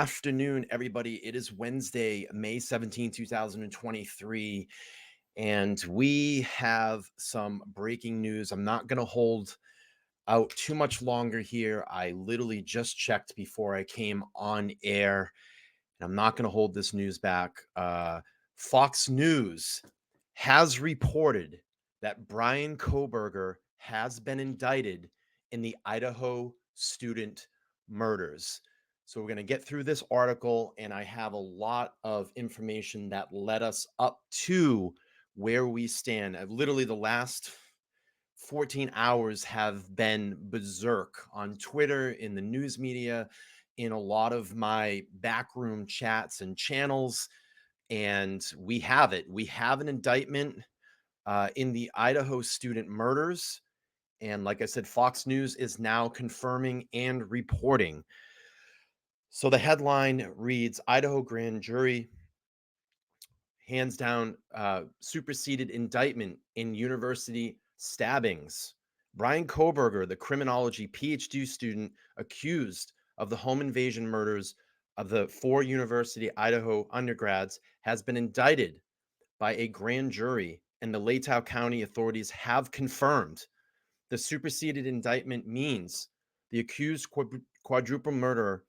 afternoon, everybody. It is Wednesday, May 17, 2023, and we have some breaking news. I'm not going to hold out too much longer here. I literally just checked before I came on air, and I'm not going to hold this news back. Fox News has reported that Bryan Kohberger has been indicted in the Idaho student murders. So we're going to get through this article, and I have a lot of information that led us up to where we stand. Literally, the last 14 hours have been berserk on Twitter, in the news media, in a lot of my backroom chats and channels. And we have it. We have an indictment in the Idaho student murders. And like I said, Fox News is now confirming and reporting. So the headline reads, Idaho grand jury hands down superseded indictment in university stabbings. Bryan Kohberger, the criminology PhD student accused of the home invasion murders of the 4 University Idaho undergrads, has been indicted by a grand jury, and the Latah County authorities have confirmed. The superseded indictment means the accused quadruple murderer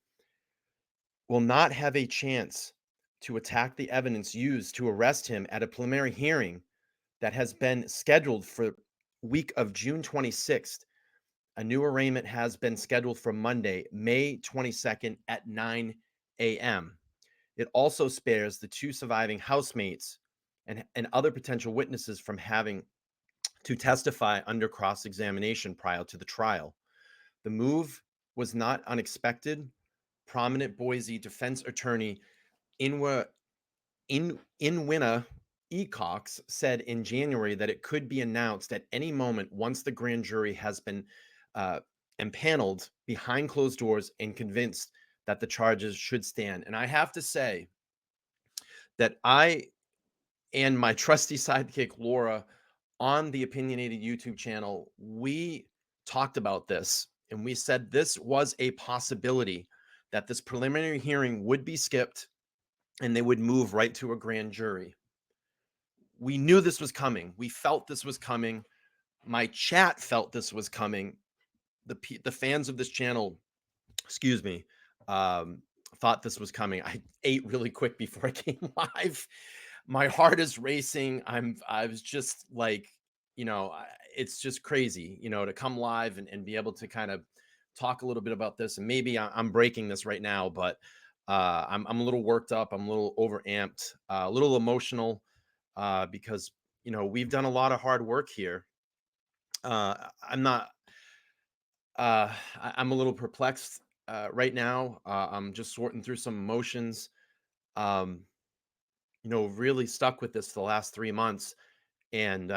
will not have a chance to attack the evidence used to arrest him at a preliminary hearing that has been scheduled for week of June 26th. A new arraignment has been scheduled for Monday, May 22nd at 9 a.m. It also spares the 2 surviving housemates and other potential witnesses from having to testify under cross-examination prior to the trial. The move was not unexpected. Prominent Boise defense attorney Inwina Ecox said in January that it could be announced at any moment once the grand jury has been empaneled behind closed doors and convinced that the charges should stand. And I have to say that I and my trusty sidekick Laura on the Opinionated YouTube channel, we talked about this, and we said this was a possibility, that this preliminary hearing would be skipped and they would move right to a grand jury. We knew this was coming. We felt this was coming. My chat felt this was coming. The fans of this channel, excuse me, thought this was coming. I ate really quick before I came live. My heart is racing. I was just like, it's just crazy, to come live and be able to kind of talk a little bit about this. And maybe I'm breaking this right now, but I'm a little worked up. I'm a little overamped, a little emotional, because, we've done a lot of hard work here. I'm not, I'm a little perplexed right now. I'm just sorting through some emotions. Um, really stuck with this for the last 3 months, and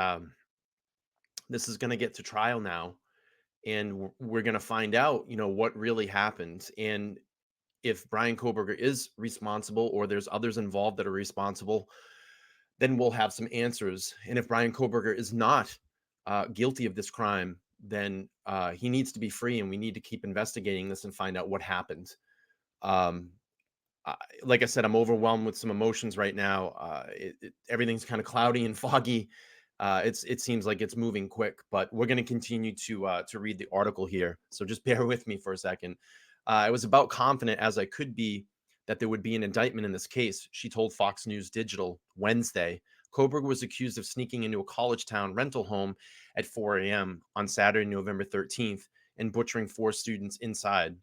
this is going to get to trial now, and we're going to find out, what really happened, and if Bryan Kohberger is responsible or there's others involved that are responsible, then we'll have some answers. And if Bryan Kohberger is not guilty of this crime, then he needs to be free, and we need to keep investigating this and find out what happened. Um, like I said, I'm overwhelmed with some emotions right now. Everything's kind of cloudy and foggy. It seems like it's moving quick, but we're going to continue to read the article here. So just bear with me for a second. I was about confident as I could be that there would be an indictment in this case, she told Fox News Digital Wednesday. Kohberger was accused of sneaking into a college town rental home at 4 a.m. on Saturday, November 13th, and butchering 4 students inside.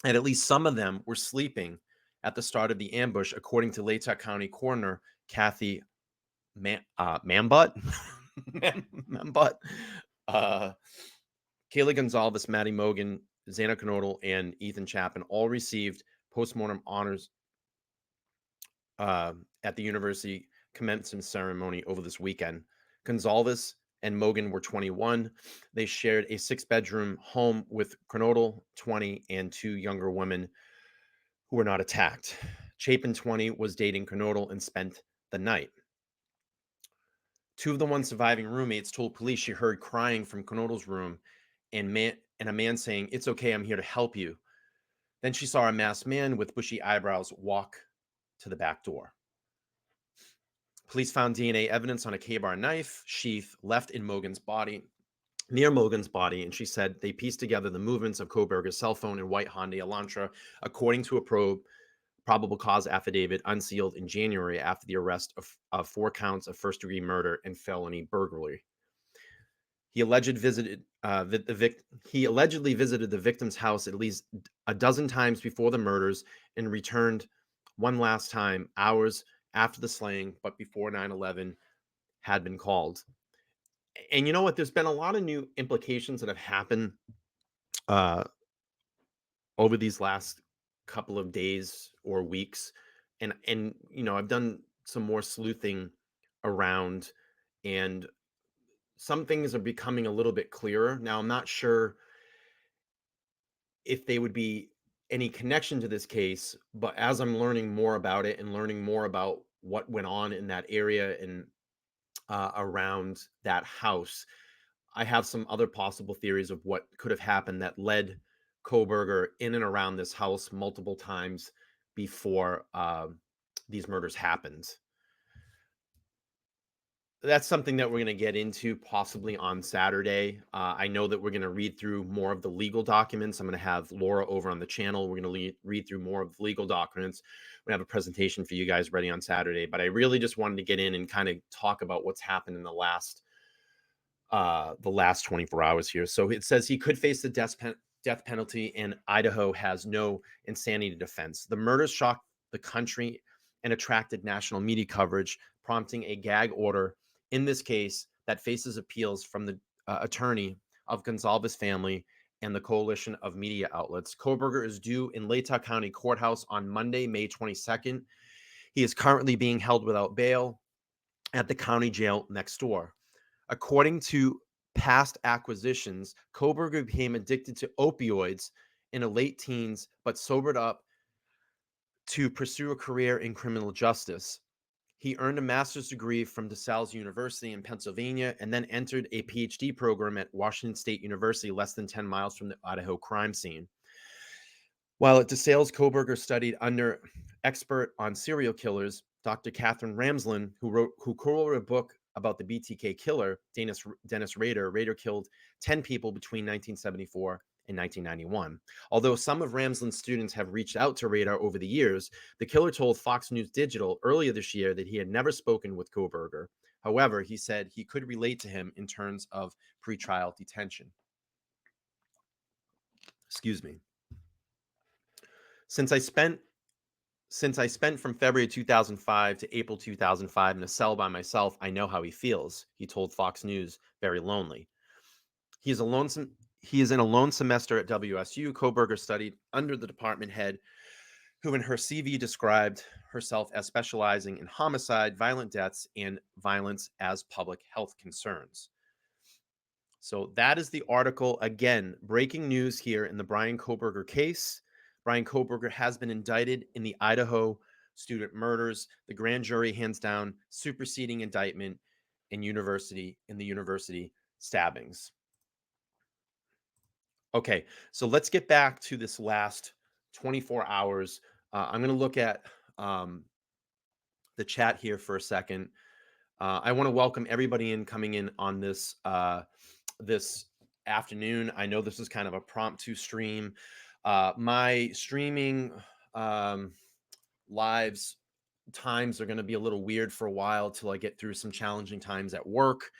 And at least some of them were sleeping at the start of the ambush, according to Latah County Coroner Kathy Mambutt. Mambutt. Kayla Gonzalez, Maddie Mogan, Xana Knodel, and Ethan Chapin all received postmortem honors at the university commencement ceremony over this weekend. Gonzalez and Mogan were 21. They shared a 6-bedroom home with Knodel, 20, and 2 younger women who were not attacked. Chapin, 20, was dating Knodel and spent the night. 2 of the 1 surviving roommates told police she heard crying from Knodel's room and a man saying, "It's okay, I'm here to help you." Then she saw a masked man with bushy eyebrows walk to the back door. Police found DNA evidence on a K-bar knife sheath left in Mogan's body, near Mogan's body, and she said they pieced together the movements of Kohberger's cell phone and white Hyundai Elantra, according to a probable cause affidavit unsealed in January after the arrest of 4 counts of first-degree murder and felony burglary. He allegedly visited the victim's house at least a dozen times before the murders and returned one last time hours after the slaying, but before 9/11 had been called. And you know what? There's been a lot of new implications that have happened uh, over these last couple of days or weeks, and I've done some more sleuthing around, and some things are becoming a little bit clearer. Now, I'm not sure if they would be any connection to this case, but as I'm learning more about it and learning more about what went on in that area and around that house, I have some other possible theories of what could have happened that led Kohberger in and around this house multiple times before these murders happened. That's something that we're going to get into possibly on Saturday. I know that we're going to read through more of the legal documents. I'm going to have Laura over on the channel. We're going to read through more of the legal documents. We have a presentation for you guys ready on Saturday. But I really just wanted to get in and kind of talk about what's happened in the last 24 hours here. So it says he could face the death penalty, and Idaho has no insanity defense. The murders shocked the country and attracted national media coverage, prompting a gag order in this case that faces appeals from the attorney of Gonzalez family and the coalition of media outlets. Kohberger is due in Latah County Courthouse on Monday, May 22nd. He is currently being held without bail at the county jail next door. According to past acquisitions, Kohberger became addicted to opioids in the late teens, but sobered up to pursue a career in criminal justice. He earned a master's degree from DeSales University in Pennsylvania and then entered a PhD program at Washington State University, less than 10 miles from the Idaho crime scene. While at DeSales, Kohberger studied under expert on serial killers, Dr. Catherine Ramsland, who co-wrote a book about the BTK killer, Dennis Rader. Rader killed 10 people between 1974 and 1991. Although some of Ramsland's students have reached out to Rader over the years, the killer told Fox News Digital earlier this year that he had never spoken with Kohberger. However, he said he could relate to him in terms of pretrial detention. Excuse me. Since I spent from February 2005 to April 2005 in a cell by myself, I know how he feels, he told Fox News, very lonely. He is in a lone semester at WSU. Kohberger studied under the department head, who in her CV described herself as specializing in homicide, violent deaths, and violence as public health concerns. So that is the article. Again, breaking news here in the Bryan Kohberger case. Bryan Kohberger has been indicted in the Idaho student murders. The grand jury hands down superseding indictment in the university stabbings. Okay, so let's get back to this last 24 hours. I'm going to look at the chat here for a second. I want to welcome everybody coming in on this this afternoon. I know this is kind of a promptu stream. My streaming lives times are going to be a little weird for a while till I get through some challenging times at work.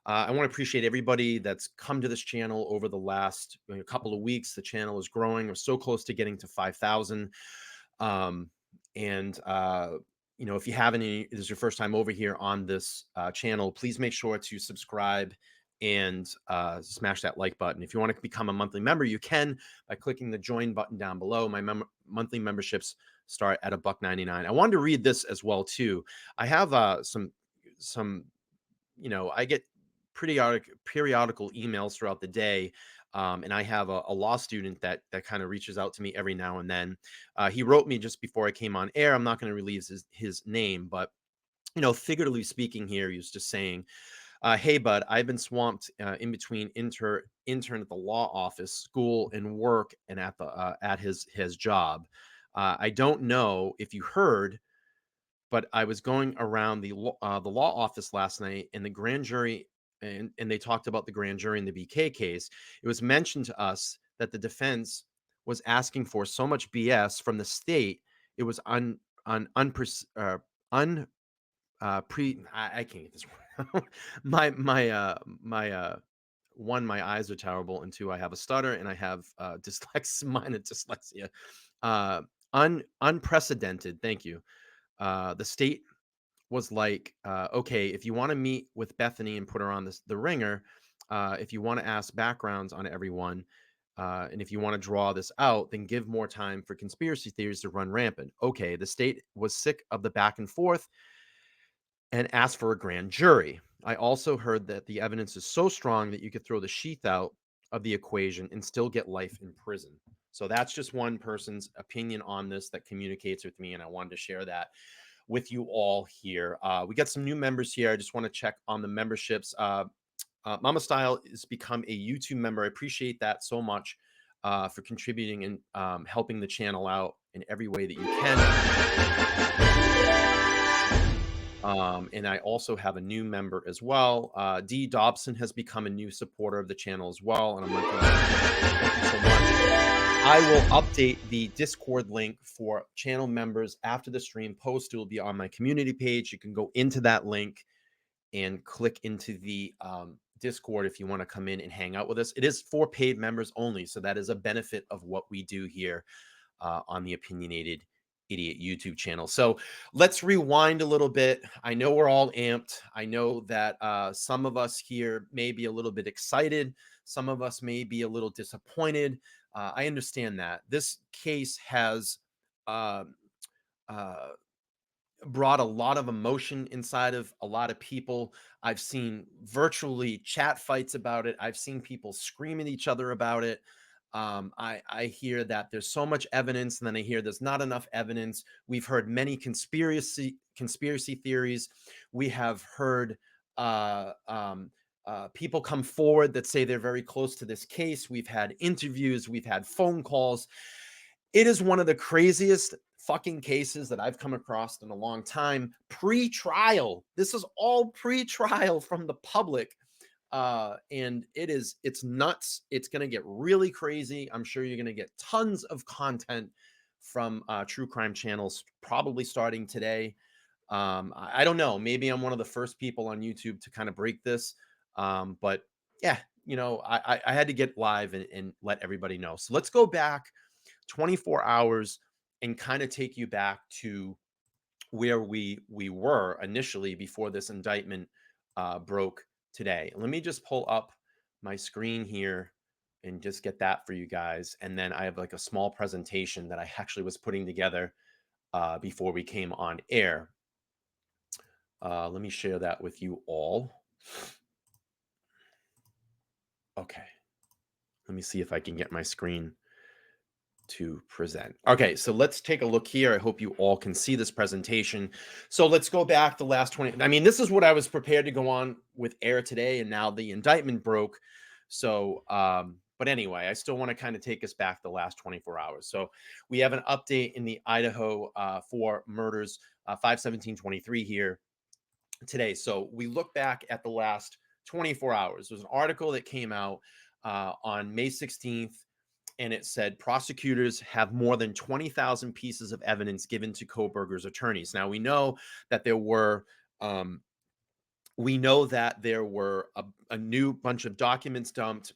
I want to appreciate everybody that's come to this channel over the last couple of weeks. The channel is growing. We're so close to getting to 5,000. If you have this is your first time over here on this channel, please make sure to subscribe and smash that like button. If you want to become a monthly member, you can by clicking the join button down below. My monthly memberships start at $1.99. I wanted to read this as well too. I have some I get periodical emails throughout the day. And I have a law student that kind of reaches out to me every now and then. He wrote me just before I came on air. I'm not going to release his name, but figuratively speaking here, he was just saying, Hey, bud, I've been swamped in between intern at the law office, school, and work, and at his job. I don't know if you heard, but I was going around the law office last night, and the grand jury, and they talked about the grand jury in the BK case. It was mentioned to us that the defense was asking for so much BS from the state. It was un pre I can't get this word. My one, my eyes are terrible, and two, I have a stutter, and I have minor dyslexia. Uh Unprecedented. Thank you. The state was like, okay, if you want to meet with Bethany and put her on the ringer, if you want to ask backgrounds on everyone, and if you want to draw this out, then give more time for conspiracy theories to run rampant. Okay, the state was sick of the back and forth and asked for a grand jury. I also heard that the evidence is so strong that you could throw the sheath out of the equation and still get life in prison. So that's just one person's opinion on this that communicates with me, and I wanted to share that with you all here. We got some new members here. I just want to check on the memberships. Mama Style has become a YouTube member. I appreciate that so much for contributing and helping the channel out in every way that you can. And I also have a new member as well. D. Dobson has become a new supporter of the channel as well. And I'm like, thank you so much. I will update the Discord link for channel members after the stream post. It will be on my community page. You can go into that link and click into the Discord if you want to come in and hang out with us. It is for paid members only. So that is a benefit of what we do here on the Opinionated Idiot YouTube channel. So let's rewind a little bit. I know we're all amped. I know that some of us here may be a little bit excited. Some of us may be a little disappointed. I understand that. This case has uh, uh, brought a lot of emotion inside of a lot of people. I've seen virtually chat fights about it. I've seen people scream at each other about it. I hear that there's so much evidence, and then I hear there's not enough evidence. We've heard many conspiracy theories. We have heard people come forward that say they're very close to this case. We've had interviews. We've had phone calls. It is one of the craziest fucking cases that I've come across in a long time. Pre-trial. This is all pre-trial from the public. And it's nuts. It's going to get really crazy. I'm sure you're going to get tons of content from true crime channels, probably starting today. I don't know. Maybe I'm one of the first people on YouTube to kind of break this. But yeah, I had to get live and let everybody know. So let's go back 24 hours and kind of take you back to where we were initially before this indictment broke today. Let me just pull up my screen here and just get that for you guys. And then I have like a small presentation that I actually was putting together before we came on air. Let me share that with you all. Okay. Let me see if I can get my screen to present. Okay, so let's take a look here. I hope you all can see this presentation. So let's go back the last 20. I mean, this is what I was prepared to go on with air today, and now the indictment broke. So, but anyway, I still want to kind of take us back the last 24 hours. So we have an update in the Idaho for murders 5/17/23 here today. So we look back at the last 24 hours. There's an article that came out on May 16th, and it said prosecutors have more than 20,000 pieces of evidence given to Kohberger's attorneys. Now we know that there were a new bunch of documents dumped.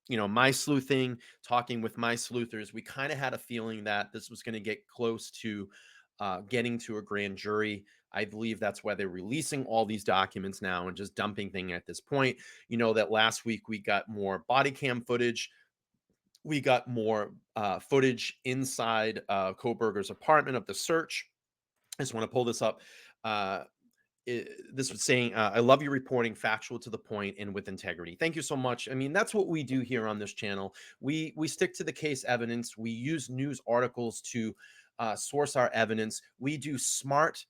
My sleuthing, talking with my sleuthers, we kind of had a feeling that this was going to get close to getting to a grand jury. I believe that's why they're releasing all these documents now and just dumping things at this point. You know that last week we got more body cam footage. We got more footage inside Kohberger's apartment of the search. I just want to pull this up. This was saying, I love your reporting, factual to the point and with integrity. Thank you so much. I mean, that's what we do here on this channel. We stick to the case evidence. We use news articles to source our evidence. We do smart,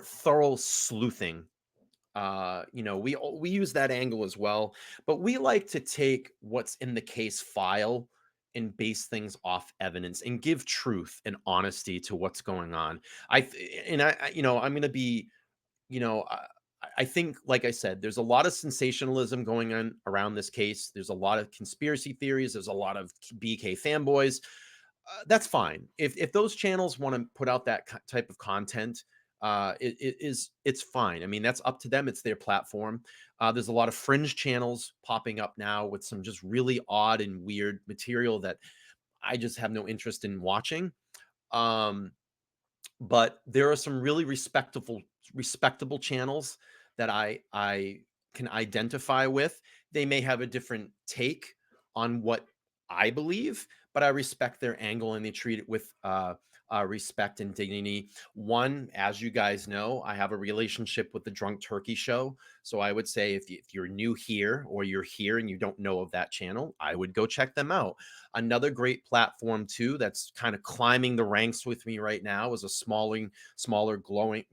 thorough sleuthing We use that angle as well, but we like to take what's in the case file and base things off evidence and give truth and honesty to what's going on. I'm going to be, you know, I think, like I said, there's a lot of sensationalism going on around this case. There's a lot of conspiracy theories. There's a lot of BK fanboys. That's fine. If those channels want to put out that type of content, it's fine. I mean, that's up to them. It's their platform. There's a lot of fringe channels popping up now with some just really odd and weird material that I just have no interest in watching. Um, but there are some really respectable channels that I can identify with. They may have a different take on what I believe, but I respect their angle and they treat it with respect and dignity. One, as you guys know, I have a relationship with the Drunk Turkey Show. So I would say if you're new here or you're here and you don't know of that channel, I would go check them out. Another great platform too that's kind of climbing the ranks with me right now is a smaller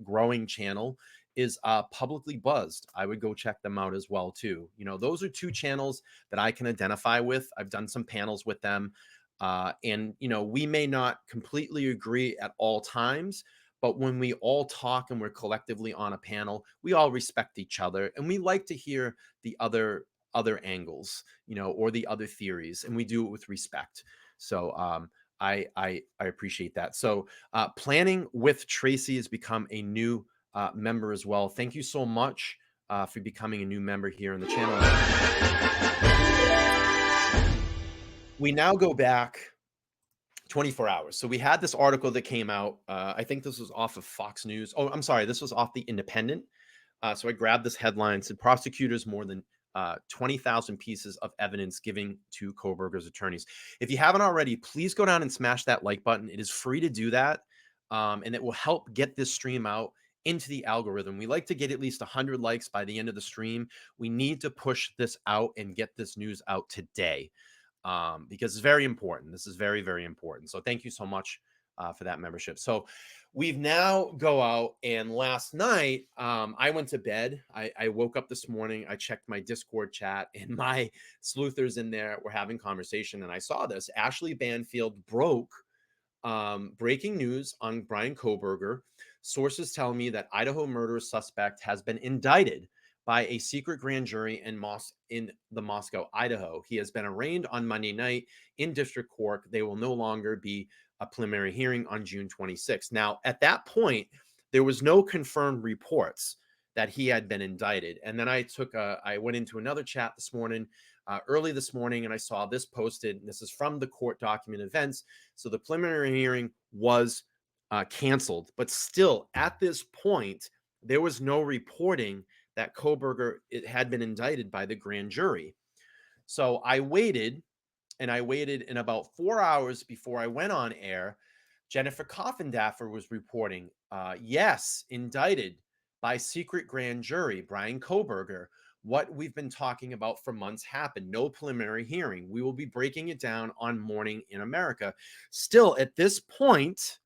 growing channel is Publicly Buzzed. I would go check them out as well too. Those are two channels that I can identify with. I've done some panels with them. And we may not completely agree at all times, but when we all talk and we're collectively on a panel, we all respect each other and we like to hear the other angles, or the other theories, and we do it with respect. So I appreciate that. So planning with Tracy has become a new member as well. Thank you so much for becoming a new member here in the channel. We now go back 24 hours. So we had this article that came out. I think this was off of Fox News. Oh, I'm sorry. This was off the Independent. So I grabbed this headline, said prosecutors more than 20,000 pieces of evidence giving to Kohberger's attorneys. If you haven't already, please go down and smash that like button. It is free to do that. And it will help get this stream out into the algorithm. We like to get at least 100 likes by the end of the stream. We need to push this out and get this news out today. Because it's very important. This is very, very important. So thank you so much for that membership. So we've now go out, and last night I went to bed. I woke up this morning. I checked my Discord chat, and my sleuthers in there were having conversation, and I saw this. Ashley Banfield broke breaking news on Bryan Kohberger. Sources tell me that Idaho murder suspect has been indicted by a secret grand jury in the Moscow, Idaho. He has been arraigned on Monday night in district court. They will no longer be a preliminary hearing on June 26th. Now, at that point, there was no confirmed reports that he had been indicted. And then I went into another chat this morning, early this morning, and I saw this posted. This is from the court document events. So the preliminary hearing was canceled, but still at this point, there was no reporting that Kohberger had been indicted by the grand jury. So I waited, and in about 4 hours before I went on air, Jennifer Coffindaffer was reporting, yes, indicted by secret grand jury, Bryan Kohberger. What we've been talking about for months happened. No preliminary hearing. We will be breaking it down on Morning in America. Still, at this point,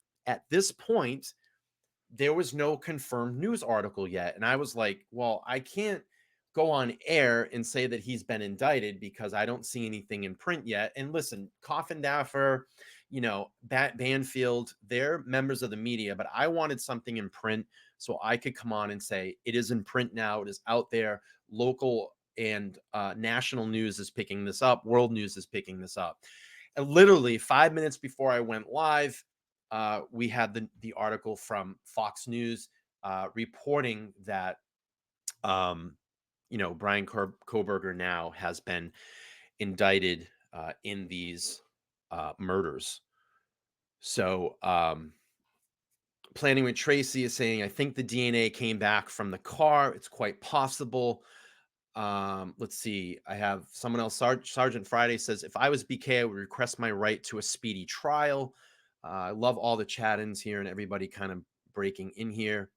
there was no confirmed news article yet. And I was like, well, I can't go on air and say that he's been indicted because I don't see anything in print yet. And listen, Coffindaffer, Banfield, they're members of the media, but I wanted something in print so I could come on and say it is in print now. It is out there. Local and national news is picking this up. World news is picking this up. And literally 5 minutes before I went live, we had the article from Fox News reporting that Bryan Kohberger now has been indicted in these murders. So Planning with Tracy is saying, I think the DNA came back from the car. It's quite possible. Let's see. I have someone else. Sergeant Friday says, if I was BK, I would request my right to a speedy trial. I love all the chat-ins here and everybody kind of breaking in here.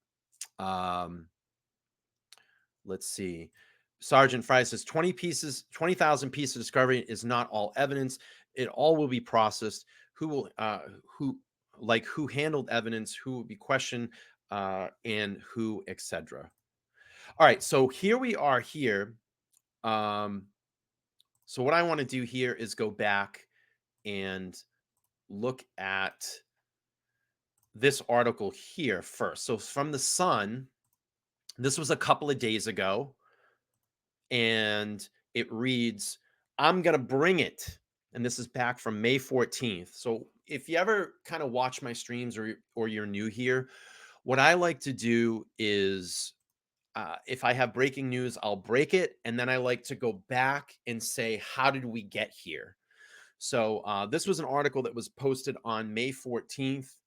Let's see. Sergeant Fry says 20,000 pieces of discovery is not all evidence. It all will be processed. Who handled evidence, who will be questioned, and who, etc. All right, so here we are here. Um, so what I want to do here is go back and look at this article here first. So from the Sun, this was a couple of days ago, and it reads, "I'm gonna bring it." And this is back from May 14th. So if you ever kind of watch my streams or you're new here, what I like to do is if I have breaking news, I'll break it, and then I like to go back and say, how did we get here? So this was an article that was posted on May 14th,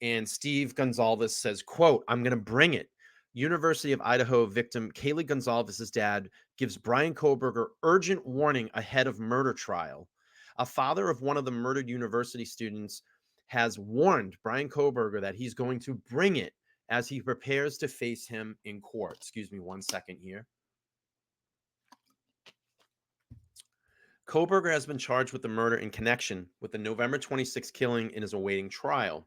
and Steve Gonzalez says, quote, "I'm going to bring it." University of Idaho victim Kaylee Gonzalez's dad gives Bryan Kohberger urgent warning ahead of murder trial. A father of one of the murdered university students has warned Bryan Kohberger that he's going to bring it as he prepares to face him in court. Excuse me 1 second here. Kohberger has been charged with the murder in connection with the November 26th killing and is awaiting trial.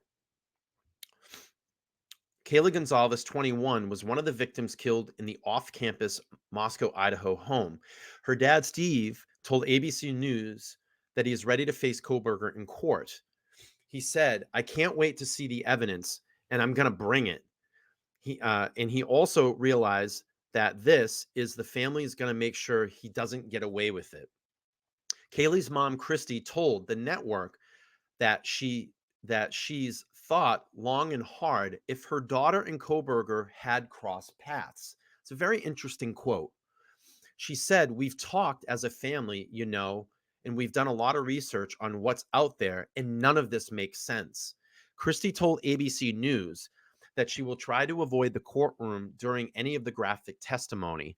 Kayla Gonzalez, 21, was one of the victims killed in the off campus Moscow, Idaho home. Her dad, Steve, told ABC News that he is ready to face Kohberger in court. He said, "I can't wait to see the evidence, and I'm going to bring it." And he also realized that this is the family is going to make sure he doesn't get away with it. Kaylee's mom, Christy, told the network that she's thought long and hard if her daughter and Kohberger had crossed paths. It's a very interesting quote. She said, "We've talked as a family, and we've done a lot of research on what's out there, and none of this makes sense." Christie told ABC News that she will try to avoid the courtroom during any of the graphic testimony.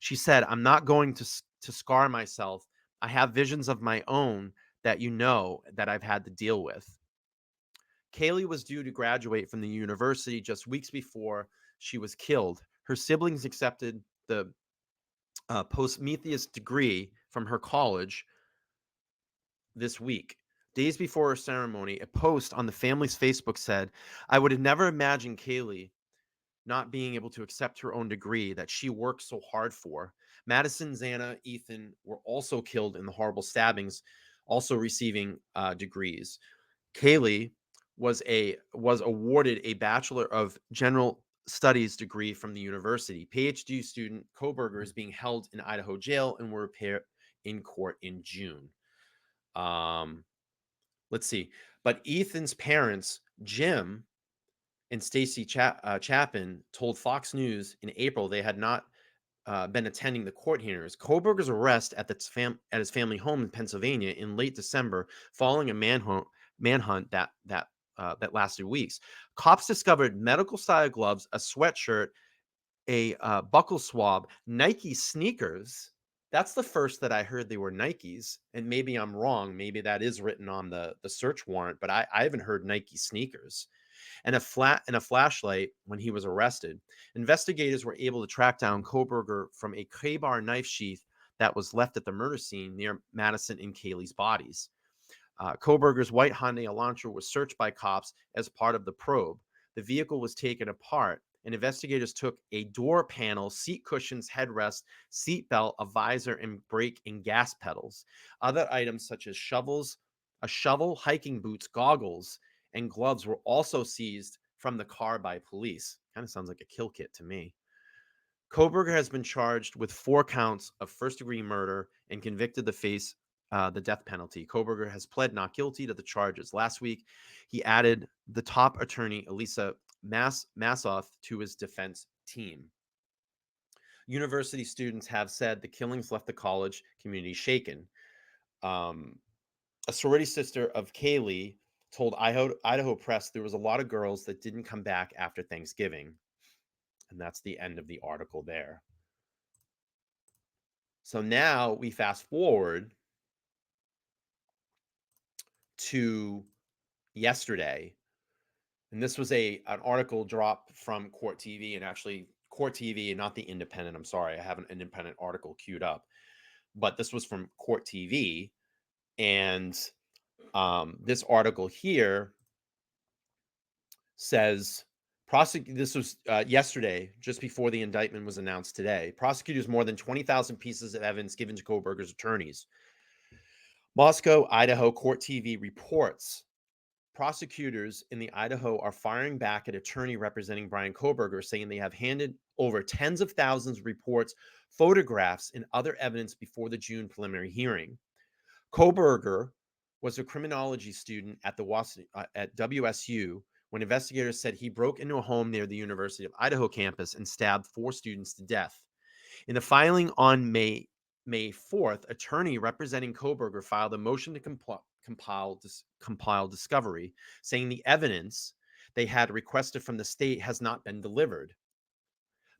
She said, "I'm not going to scar myself. I have visions of my own that I've had to deal with." Kaylee was due to graduate from the university just weeks before she was killed. Her siblings accepted the postmetheus degree from her college this week. Days before her ceremony, a post on the family's Facebook said, "I would have never imagined Kaylee not being able to accept her own degree that she worked so hard for." Madison, Xana, Ethan were also killed in the horrible stabbings, also receiving degrees. Kaylee was awarded a Bachelor of General Studies degree from the university. PhD student Kohberger is being held in Idaho jail and will appear in court in June. Um, let's see. But Ethan's parents, Jim and Stacy Chapin, told Fox News in April they had not been attending the court hearings. Kohberger's arrest at his family home in Pennsylvania in late December, following a manhunt that lasted weeks. Cops discovered medical-style gloves, a sweatshirt, a buckle swab, Nike sneakers. That's the first that I heard they were Nikes, and maybe I'm wrong. Maybe that is written on the search warrant, but I haven't heard Nike sneakers. And a flashlight when he was arrested. Investigators were able to track down Kohberger from a K-bar knife sheath that was left at the murder scene near Madison and Kaylee's bodies. Kohberger's white Hyundai Elantra was searched by cops as part of the probe. The vehicle was taken apart, and investigators took a door panel, seat cushions, headrest, seat belt, a visor, and brake and gas pedals. Other items such as a shovel, hiking boots, goggles, and gloves were also seized from the car by police. Kind of sounds like a kill kit to me. Kohberger has been charged with 4 counts of first-degree murder and convicted to face the death penalty. Kohberger has pled not guilty to the charges. Last week, he added the top attorney, Elisa Massoff, to his defense team. University students have said the killings left the college community shaken. A sorority sister of Kaylee told Idaho Press there was a lot of girls that didn't come back after Thanksgiving. And that's the end of the article there. So now we fast forward to yesterday, and this was an article dropped from Court TV, and actually Court TV and not the Independent. I'm sorry, I have an independent article queued up, but this was from Court TV, and this article here says This was yesterday, just before the indictment was announced today. Prosecutors more than 20,000 pieces of evidence given to Kohberger's attorneys. Moscow, Idaho Court TV reports prosecutors in the Idaho are firing back at attorney representing Bryan Kohberger, saying they have handed over tens of thousands of reports, photographs, and other evidence before the June preliminary hearing. Kohberger was a criminology student at at WSU when investigators said he broke into a home near the University of Idaho campus and stabbed 4 students to death. In the filing on May 4th, attorney representing Kohberger filed a motion to compile discovery, saying the evidence they had requested from the state has not been delivered.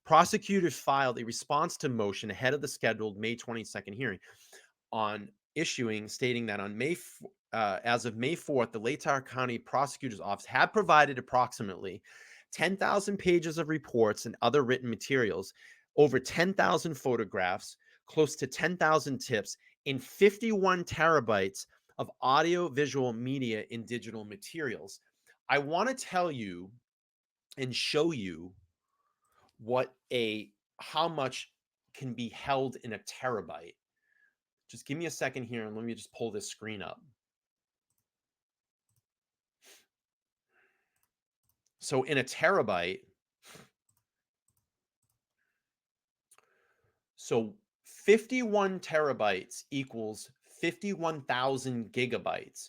Prosecutors filed a response to motion ahead of the scheduled May 22nd hearing on stating that on as of May 4th, the Latah County Prosecutor's Office had provided approximately 10,000 pages of reports and other written materials, over 10,000 photographs, close to 10,000 tips, and 51 terabytes of audio, visual media, and digital materials. I want to tell you and show you how much can be held in a terabyte. Just give me a second here and let me just pull this screen up. So in a terabyte, so 51 terabytes equals 51,000 gigabytes.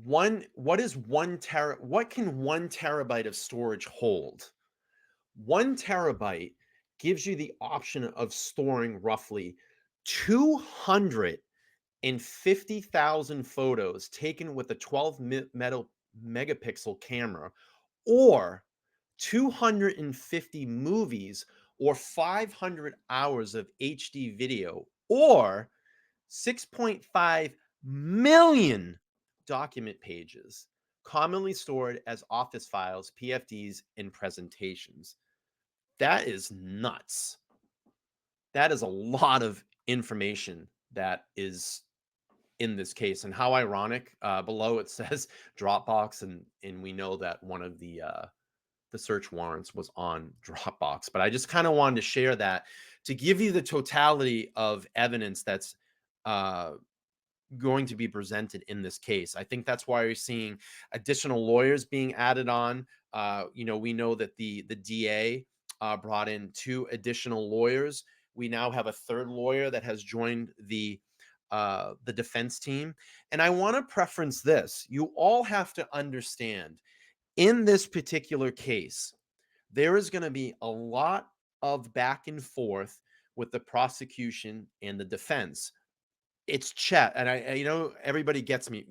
What can 1 terabyte of storage hold? 1 terabyte gives you the option of storing roughly 250,000 photos taken with a 12 megapixel camera, or 250 movies, or 500 hours of HD video, or 6.5 million document pages, commonly stored as office files, PFDs, and presentations. That is nuts. That is a lot of information that is in this case. And how ironic, below it says Dropbox, and we know that one of the search warrants was on Dropbox. But I just kind of wanted to share that to give you the totality of evidence that's going to be presented in this case. I think that's why you're seeing additional lawyers being added on. We know that the DA brought in 2 additional lawyers. We now have a 3rd lawyer that has joined the defense team. And I want to preference this. You all have to understand, in this particular case, there is going to be a lot of back and forth with the prosecution and the defense. It's chess, and everybody gets me,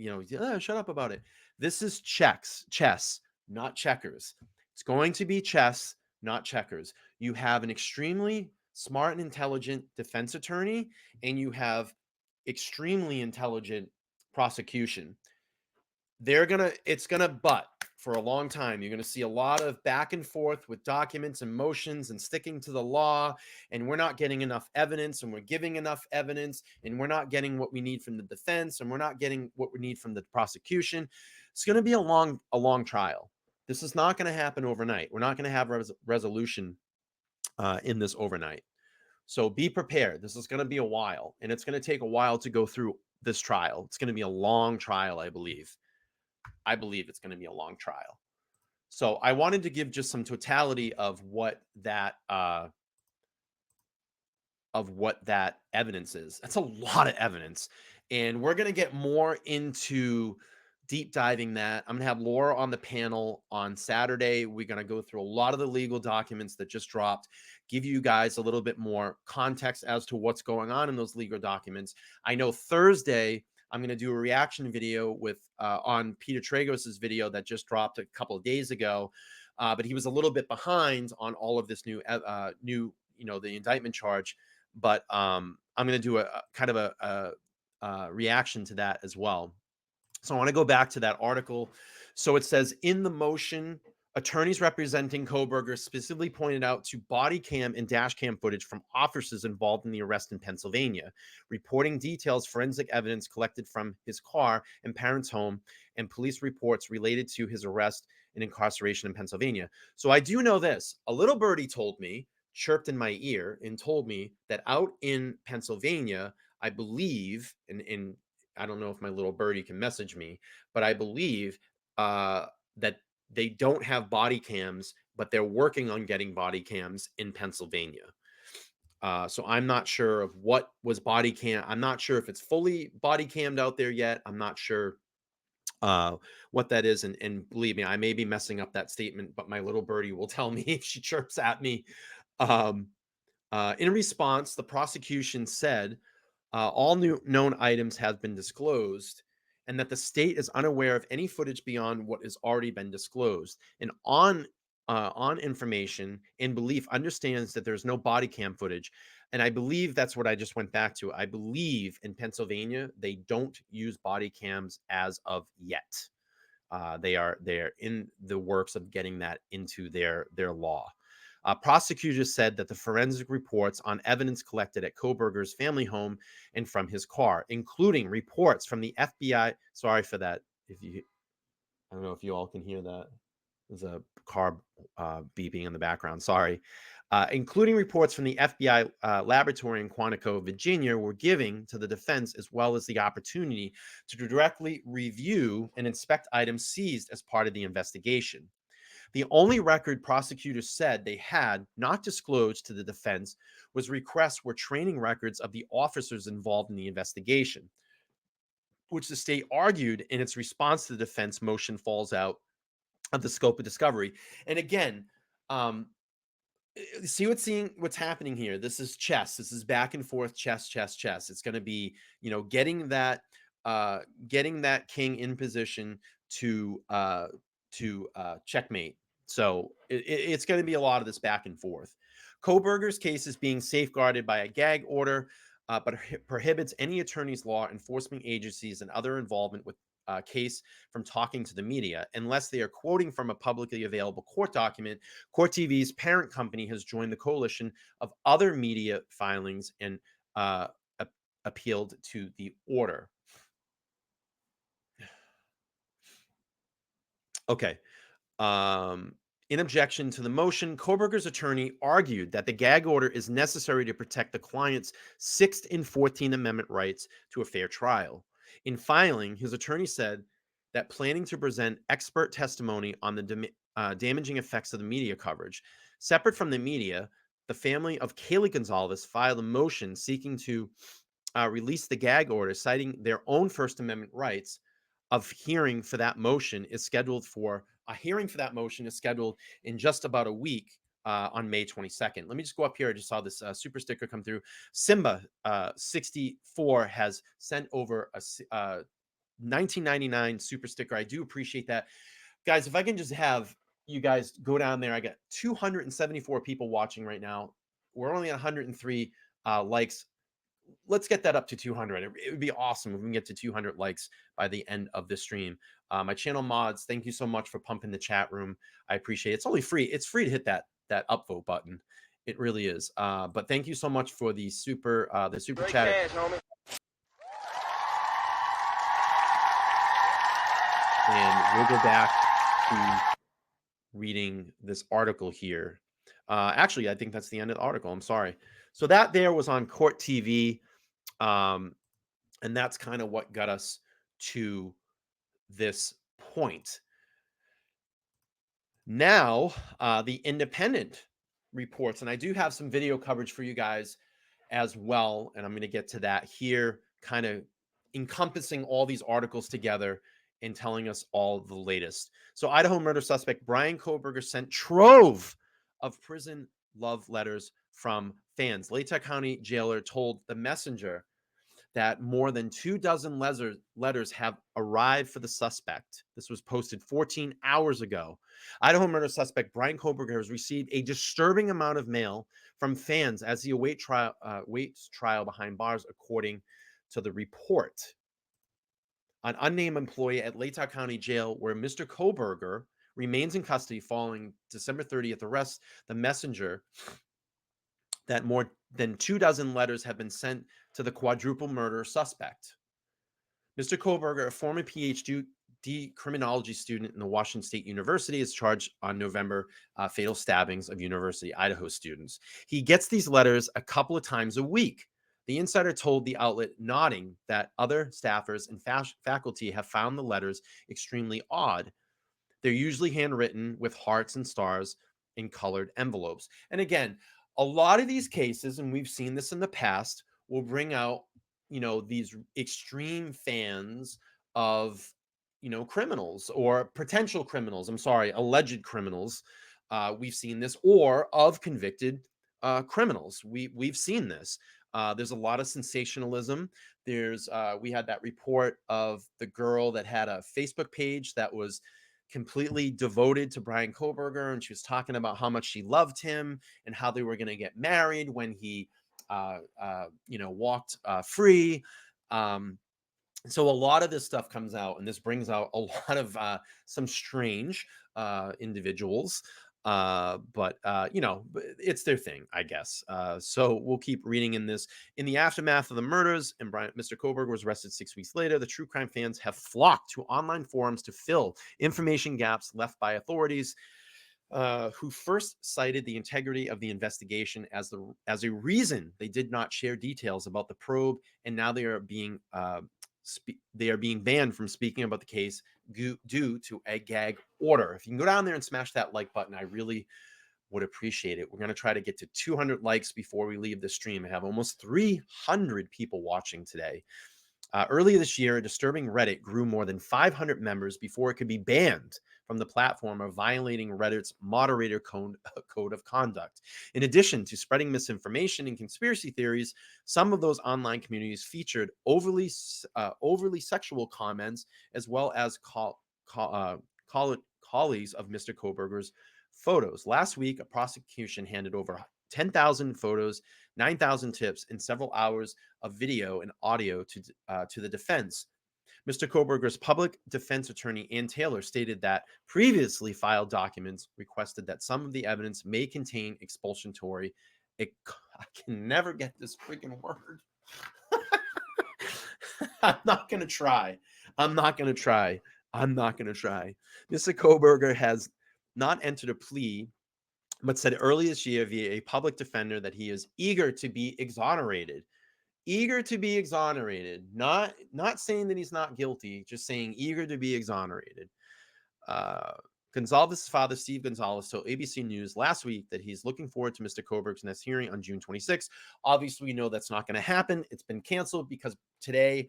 shut up about it. This is chess, not checkers. It's going to be chess, not checkers. You have an extremely smart and intelligent defense attorney, and you have extremely intelligent prosecution. It's gonna butt for a long time. You're gonna see a lot of back and forth with documents and motions and sticking to the law, and we're not getting enough evidence, and we're giving enough evidence, and we're not getting what we need from the defense, and we're not getting what we need from the prosecution. It's gonna be a long trial. This is not gonna happen overnight. We're not gonna have resolution in this overnight. So be prepared. This is gonna be a while, and it's gonna take a while to go through this trial. It's gonna be a long trial, I believe. It's going to be a long trial. So I wanted to give just some totality of what that evidence is. That's a lot of evidence, and we're going to get more into deep diving that. I'm going to have Laura on the panel on Saturday. We're going to go through a lot of the legal documents that just dropped, give you guys a little bit more context as to what's going on in those legal documents. I know Thursday I'm going to do a reaction video on Peter Tragos's video that just dropped a couple of days ago, but he was a little bit behind on all of this the indictment charge. But I'm going to do a kind of a reaction to that as well. So I want to go back to that article. So it says, in the motion Attorneys representing Kohberger specifically pointed out to body cam and dash cam footage from officers involved in the arrest in Pennsylvania, reporting details forensic evidence collected from his car and parents' home, and police reports related to his arrest and incarceration in Pennsylvania. So I do know this. A little birdie told me, chirped in my ear, and told me that out in Pennsylvania, I believe, and I don't know if my little birdie can message me, but I believe that they don't have body cams, but they're working on getting body cams in Pennsylvania. So I'm not sure of what was body cam. I'm not sure if it's fully body cammed out there yet. I'm not sure what that is. And believe me, I may be messing up that statement, but my little birdie will tell me if she chirps at me. Um, in response, the prosecution said all new known items have been disclosed, and that the state is unaware of any footage beyond what has already been disclosed. And on information and belief, understands that there's no body cam footage. And I believe that's what I just went back to. I believe in Pennsylvania they don't use body cams as of yet. They are in the works of getting that into their law. Prosecutors said that the forensic reports on evidence collected at Kohberger's family home and from his car, including reports from the FBI. Sorry for that. I don't know if you all can hear that. There's a car beeping in the background. Sorry. Including reports from the FBI laboratory in Quantico, Virginia, were giving to the defense as well as the opportunity to directly review and inspect items seized as part of the investigation. The only record prosecutors said they had not disclosed to the defense was requests were training records of the officers involved in the investigation, which the state argued in its response to the defense motion falls out of the scope of discovery. And again, um, see what's happening here. This is chess. This is back and forth chess, chess, chess. It's going to be, getting that king in position to checkmate. So it's going to be a lot of this back and forth. Kohberger's case is being safeguarded by a gag order, but prohibits any attorney's law enforcement agencies and other involvement with case from talking to the media unless they are quoting from a publicly available court document. Court TV's parent company has joined the coalition of other media filings and appealed to the order. Okay. In objection to the motion, Kohberger's attorney argued that the gag order is necessary to protect the client's 6th and 14th Amendment rights to a fair trial. In filing, his attorney said that planning to present expert testimony on the damaging effects of the media coverage. Separate from the media, the family of Kaylee Gonzalez filed a motion seeking to release the gag order, citing their own First Amendment rights. A hearing for that motion is scheduled in just about a week on May 22nd. Let me just go up here. I just saw this super sticker come through. Simba 64 has sent over a 1999 super sticker. I do appreciate that. Guys, if I can just have you guys go down there. I got 274 people watching right now. We're only at 103 likes. Let's get that up to 200. It would be awesome if we can get to 200 likes by the end of the stream. My channel mods, thank you so much for pumping the chat room. I appreciate it. It's only free. It's free to hit that upvote button. It really is. But thank you so much for the super Great chat. Cash, homie. And we'll go back to reading this article here. Actually, I think that's the end of the article. I'm sorry. So that there was on Court TV. And that's kind of what got us to this point. Now, the Independent reports, and I do have some video coverage for you guys as well, and I'm going to get to that here, kind of encompassing all these articles together and telling us all the latest. So, Idaho murder suspect Bryan Kohberger sent trove of prison love letters from fans. Latah County jailer told The Messenger that more than 24 letters have arrived for the suspect. This was posted 14 hours ago. Idaho murder suspect Bryan Kohberger has received a disturbing amount of mail from fans as he awaits trial behind bars, according to the report. An unnamed employee at Latah County Jail, where Mr. Kohberger remains in custody following December 30th arrest. The messenger that more than 24 letters have been sent to the quadruple murder suspect. Mr. Kohberger, a former PhD criminology student in the Washington State University, is charged on November fatal stabbings of University Idaho students. He gets these letters a couple of times a week. The insider told the outlet, nodding that other staffers and faculty have found the letters extremely odd. They're usually handwritten with hearts and stars in colored envelopes. And again, a lot of these cases, and we've seen this in the past, will bring out, these extreme fans of, criminals or potential criminals. I'm sorry, alleged criminals. We've seen this, or of convicted criminals. We've seen this. There's a lot of sensationalism. We had that report of the girl that had a Facebook page that was completely devoted to Bryan Kohberger, and she was talking about how much she loved him and how they were going to get married when he, walked free. So a lot of this stuff comes out, and this brings out a lot of some strange individuals. But it's their thing, I guess. So we'll keep reading in this. In the aftermath of the murders, and Mr. Kohberger was arrested 6 weeks later, the true crime fans have flocked to online forums to fill information gaps left by authorities, who first cited the integrity of the investigation as a reason they did not share details about the probe, and now they are being banned from speaking about the case due to a gag order. If you can go down there and smash that like button, I really would appreciate it. We're going to try to get to 200 likes before we leave the stream. I have almost 300 people watching today. Earlier this year, a disturbing Reddit grew more than 500 members before it could be banned from the platform of violating Reddit's moderator code of conduct. In addition to spreading misinformation and conspiracy theories, some of those online communities featured overly sexual comments, as well as colleagues of Mr. Kohberger's photos. Last week, a prosecution handed over 10,000 photos, 9,000 tips, and several hours of video and audio to the defense. Mr. Kohberger's public defense attorney, Ann Taylor, stated that previously filed documents requested that some of the evidence may contain expulsionatory. I can never get this freaking word. I'm not going to try. Mr. Kohberger has not entered a plea, but said earlier this year via a public defender that he is eager to be exonerated. Not saying that he's not guilty, just saying eager to be exonerated. Gonzalez's father, Steve Gonzalez, told ABC News last week that he's looking forward to Mr. Kohberger's next hearing on June 26th. Obviously, we know that's not going to happen. It's been canceled because today,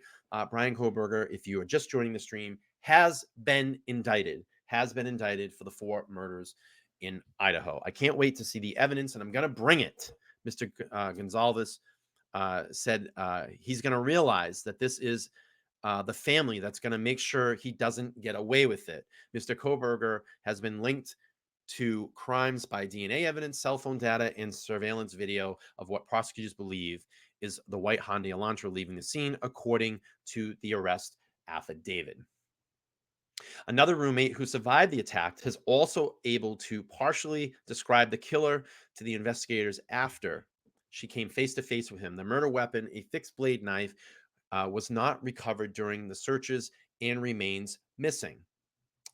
Bryan Kohberger, if you are just joining the stream, has been indicted for the 4 murders in Idaho. I can't wait to see the evidence, and I'm going to bring it. Mr. Gonzalez said he's going to realize that this is the family that's going to make sure he doesn't get away with it. Mr. Kohberger has been linked to crimes by DNA evidence, cell phone data, and surveillance video of what prosecutors believe is the white Hyundai Elantra leaving the scene, according to the arrest affidavit. Another roommate who survived the attack has also able to partially describe the killer to the investigators after she came face to face with him. The murder weapon, a fixed blade knife, was not recovered during the searches and remains missing.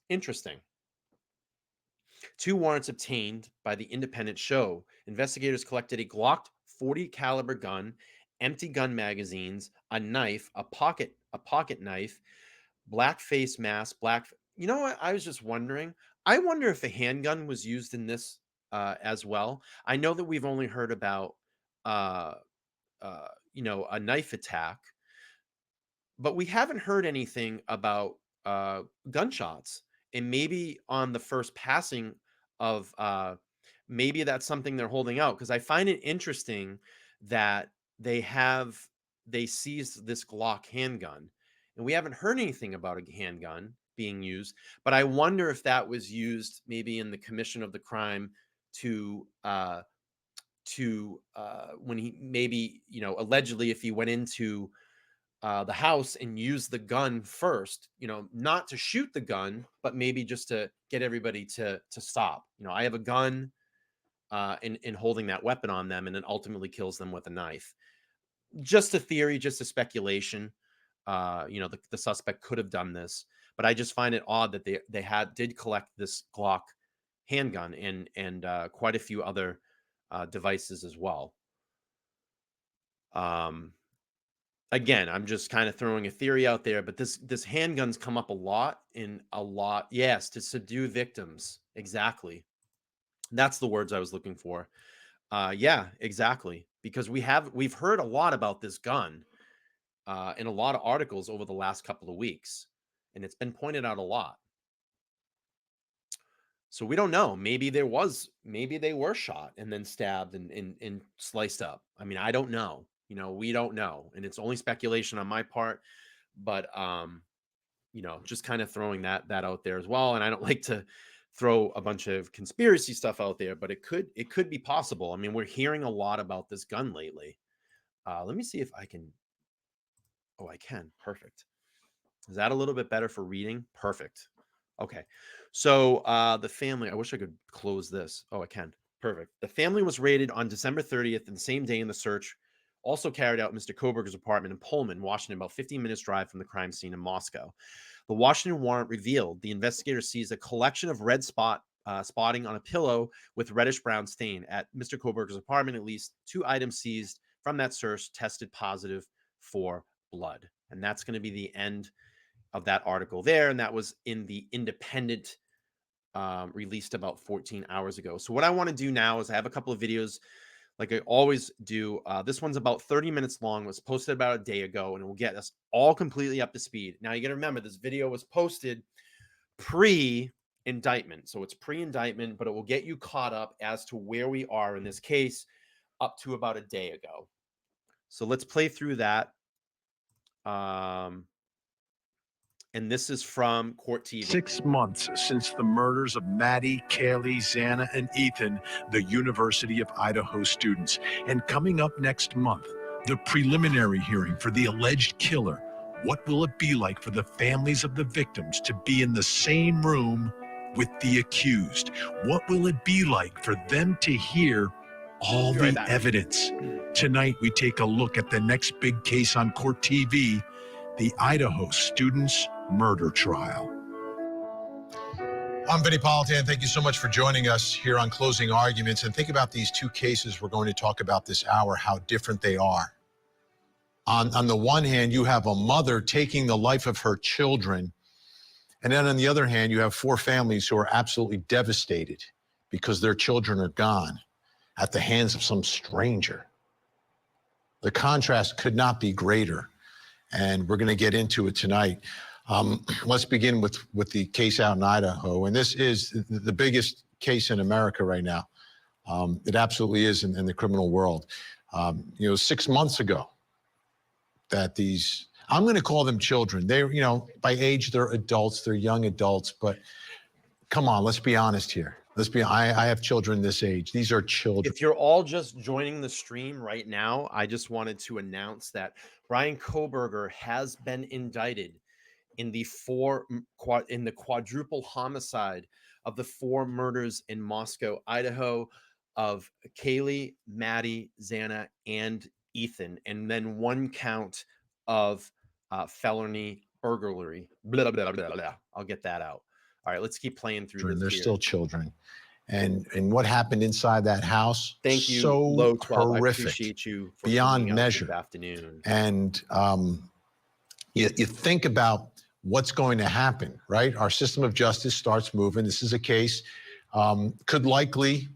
Interesting. 2 warrants obtained by the Independent show investigators collected a Glock 40 caliber gun, empty gun magazines, a knife, a pocket knife, black face mask, You know what? I was just wondering. I wonder if a handgun was used in this as well. I know that we've only heard about uh, a knife attack, but we haven't heard anything about gunshots. And maybe on the first passing of maybe that's something they're holding out, because I find it interesting that they seized this Glock handgun, and we haven't heard anything about a handgun being used. But I wonder if that was used maybe in the commission of the crime to when he maybe allegedly, if he went into the house and use the gun first, you know, not to shoot the gun, but maybe just to get everybody to stop. You know, I have a gun, in holding that weapon on them, and then ultimately kills them with a knife. Just a theory, just a speculation. You know, the suspect could have done this, but I just find it odd that they did collect this Glock handgun and quite a few other devices as well. Again, I'm just kind of throwing a theory out there, but this handguns come up a lot in a lot. Yes, to subdue victims. Exactly. That's the words I was looking for. Yeah, exactly. Because we've heard a lot about this gun in a lot of articles over the last couple of weeks, and it's been pointed out a lot. So we don't know. Maybe they were shot and then stabbed and sliced up. I mean, I don't know. You know, we don't know, and it's only speculation on my part. But you know, just kind of throwing that out there as well. And I don't like to throw a bunch of conspiracy stuff out there, but it could be possible. I mean, we're hearing a lot about this gun lately. Let me see if I can. Oh, I can. Perfect. Is that a little bit better for reading? Perfect. Okay. So the family, I wish I could close this. Oh, I can. Perfect. The family was raided on December 30th, and the same day in the search also carried out Mr. Kohberger's apartment in Pullman, Washington, about 15 minutes drive from the crime scene in Moscow. The Washington warrant revealed the investigator seized a collection of red spotting on a pillow with reddish brown stain at Mr. Kohberger's apartment. At least 2 items seized from that search tested positive for blood. And that's going to be the end of that article there. And that was in the Independent, released about 14 hours ago. So what I want to do now is I have a couple of videos like I always do. This one's about 30 minutes long, was posted about a day ago, and it will get us all completely up to speed. Now you got to remember, this video was posted pre-indictment. So it's pre-indictment, but it will get you caught up as to where we are in this case up to about a day ago. So let's play through that. And this is from Court TV. 6 months since the murders of Maddie, Kaylee, Xana, and Ethan, the University of Idaho students. And coming up next month, the preliminary hearing for the alleged killer. What will it be like for the families of the victims to be in the same room with the accused? What will it be like for them to hear all the evidence? Tonight, we take a look at the next big case on Court TV, the Idaho students' murder trial. I'm Vinny Politan. Thank you so much for joining us here on Closing Arguments. And think about these 2 cases we're going to talk about this hour, how different they are. On the one hand, you have a mother taking the life of her children. And then on the other hand, you have 4 families who are absolutely devastated because their children are gone at the hands of some stranger. The contrast could not be greater. And we're going to get into it tonight. Let's begin with the case out in Idaho. And this is the biggest case in America right now. It absolutely is in the criminal world. 6 months ago that these, I'm going to call them children. They're, by age, they're adults, they're young adults, but come on, let's be honest here. I have children this age. These are children. If you're all just joining the stream right now, I just wanted to announce that Bryan Kohberger has been indicted in the quadruple homicide of the 4 murders in Moscow, Idaho, of Kaylee, Maddie, Xana, and Ethan, and then 1 count of felony burglary. Blah, blah, blah, blah. I'll get that out. All right, let's keep playing through this. They're still children. And what happened inside that house? Thank you, so Low 12. horrific, I appreciate you for beyond coming out measure. this afternoon. And you think about what's going to happen, right? Our system of justice starts moving. This is a case, could likely,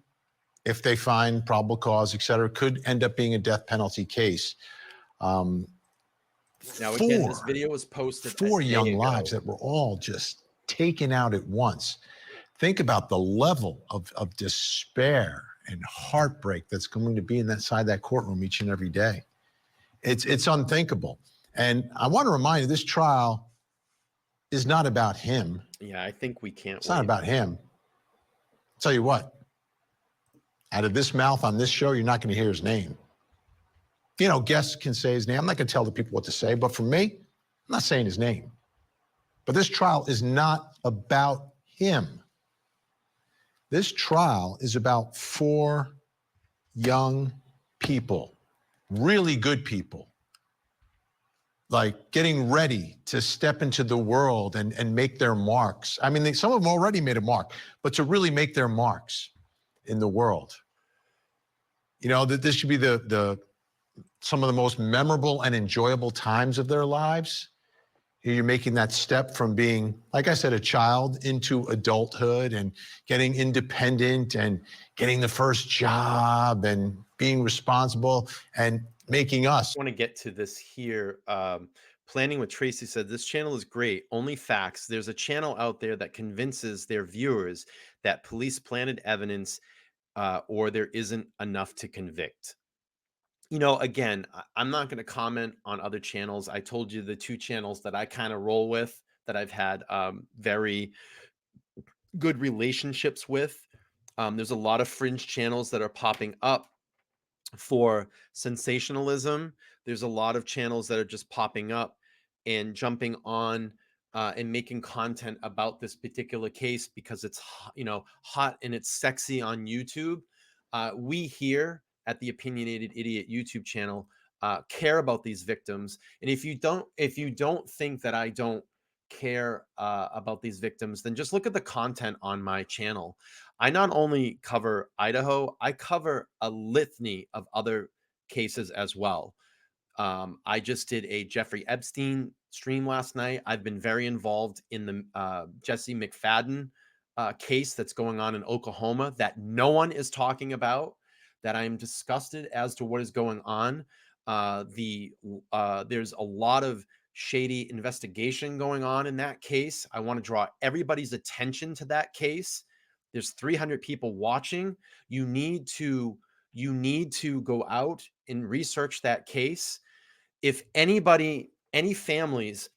if they find probable cause, et cetera, could end up being a death penalty case. Now, again, this video was posted 4 young lives that were all just taken out at once. Think about the level of despair and heartbreak that's going to be inside that courtroom each and every day. It's unthinkable. And I want to remind you, this trial is not about him. Yeah, I think we can't. It's not about him. I'll tell you what, out of this mouth on this show, you're not going to hear his name. You know, guests can say his name. I'm not going to tell the people what to say, but for me, I'm not saying his name. But this trial is not about him. This trial is about 4 young people, really good people, like getting ready to step into the world and make their marks. I mean, some of them already made a mark, but to really make their marks in the world. You know, that this should be some of the most memorable and enjoyable times of their lives. You're making that step from being, like I said, a child into adulthood and getting independent and getting the first job and being responsible and making us. I want to get to this here. Planning with Tracy said, this channel is great. Only facts. There's a channel out there that convinces their viewers that police planted evidence or there isn't enough to convict. You know, again, I'm not going to comment on other channels. I told you the 2 channels that I kind of roll with, that I've had very good relationships with. There's a lot of fringe channels that are popping up for sensationalism. There's a lot of channels that are just popping up and jumping on and making content about this particular case because it's hot and it's sexy on YouTube. We here at the Opinionated Idiot YouTube channel care about these victims, and if you don't think that I don't care about these victims, then just look at the content on my channel. I not only cover Idaho, I cover a litany of other cases as well. I just did a Jeffrey Epstein stream last night. I've been very involved in the Jesse McFadden case that's going on in Oklahoma that no one is talking about, that I am disgusted as to what is going on. There's a lot of shady investigation going on in that case. I want to draw everybody's attention to that case. There's 300 people watching. You need to go out and research that case. If anybody, any families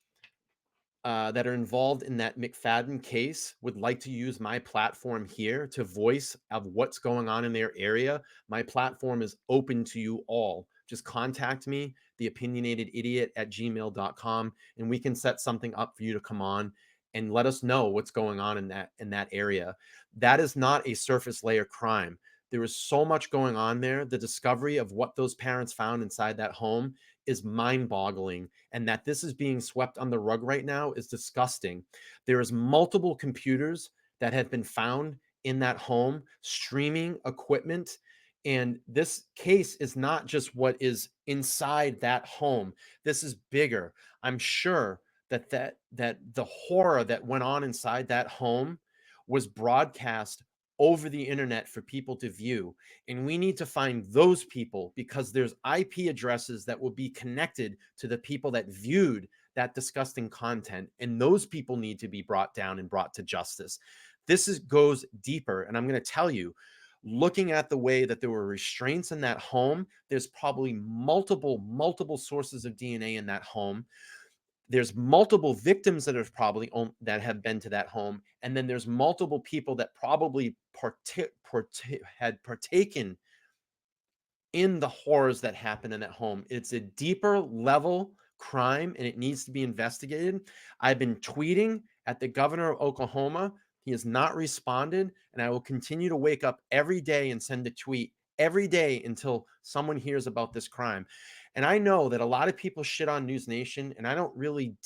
that are involved in that McFadden case would like to use my platform here to voice of what's going on in their area, my platform is open to you all. Just contact me, theopinionatedidiot@gmail.com, and we can set something up for you to come on and let us know what's going on in that area. That is not a surface layer crime. There is so much going on there. The discovery of what those parents found inside that home is mind-boggling, and that this is being swept on the rug right now is disgusting. There is multiple computers that have been found in that home, streaming equipment, and this case is not just what is inside that home. This is bigger. I'm sure that the horror that went on inside that home was broadcast over the internet for people to view. And we need to find those people because there's IP addresses that will be connected to the people that viewed that disgusting content. And those people need to be brought down and brought to justice. Goes deeper. And I'm going to tell you, looking at the way that there were restraints in that home, there's probably multiple sources of DNA in that home. There's multiple victims that have been to that home, and then there's multiple people that probably had partaken in the horrors that happened in that home. It's a deeper level crime, and it needs to be investigated. I've been tweeting at the governor of Oklahoma. He has not responded, and I will continue to wake up every day and send a tweet every day until someone hears about this crime. And I know that a lot of people shit on News Nation, and I don't really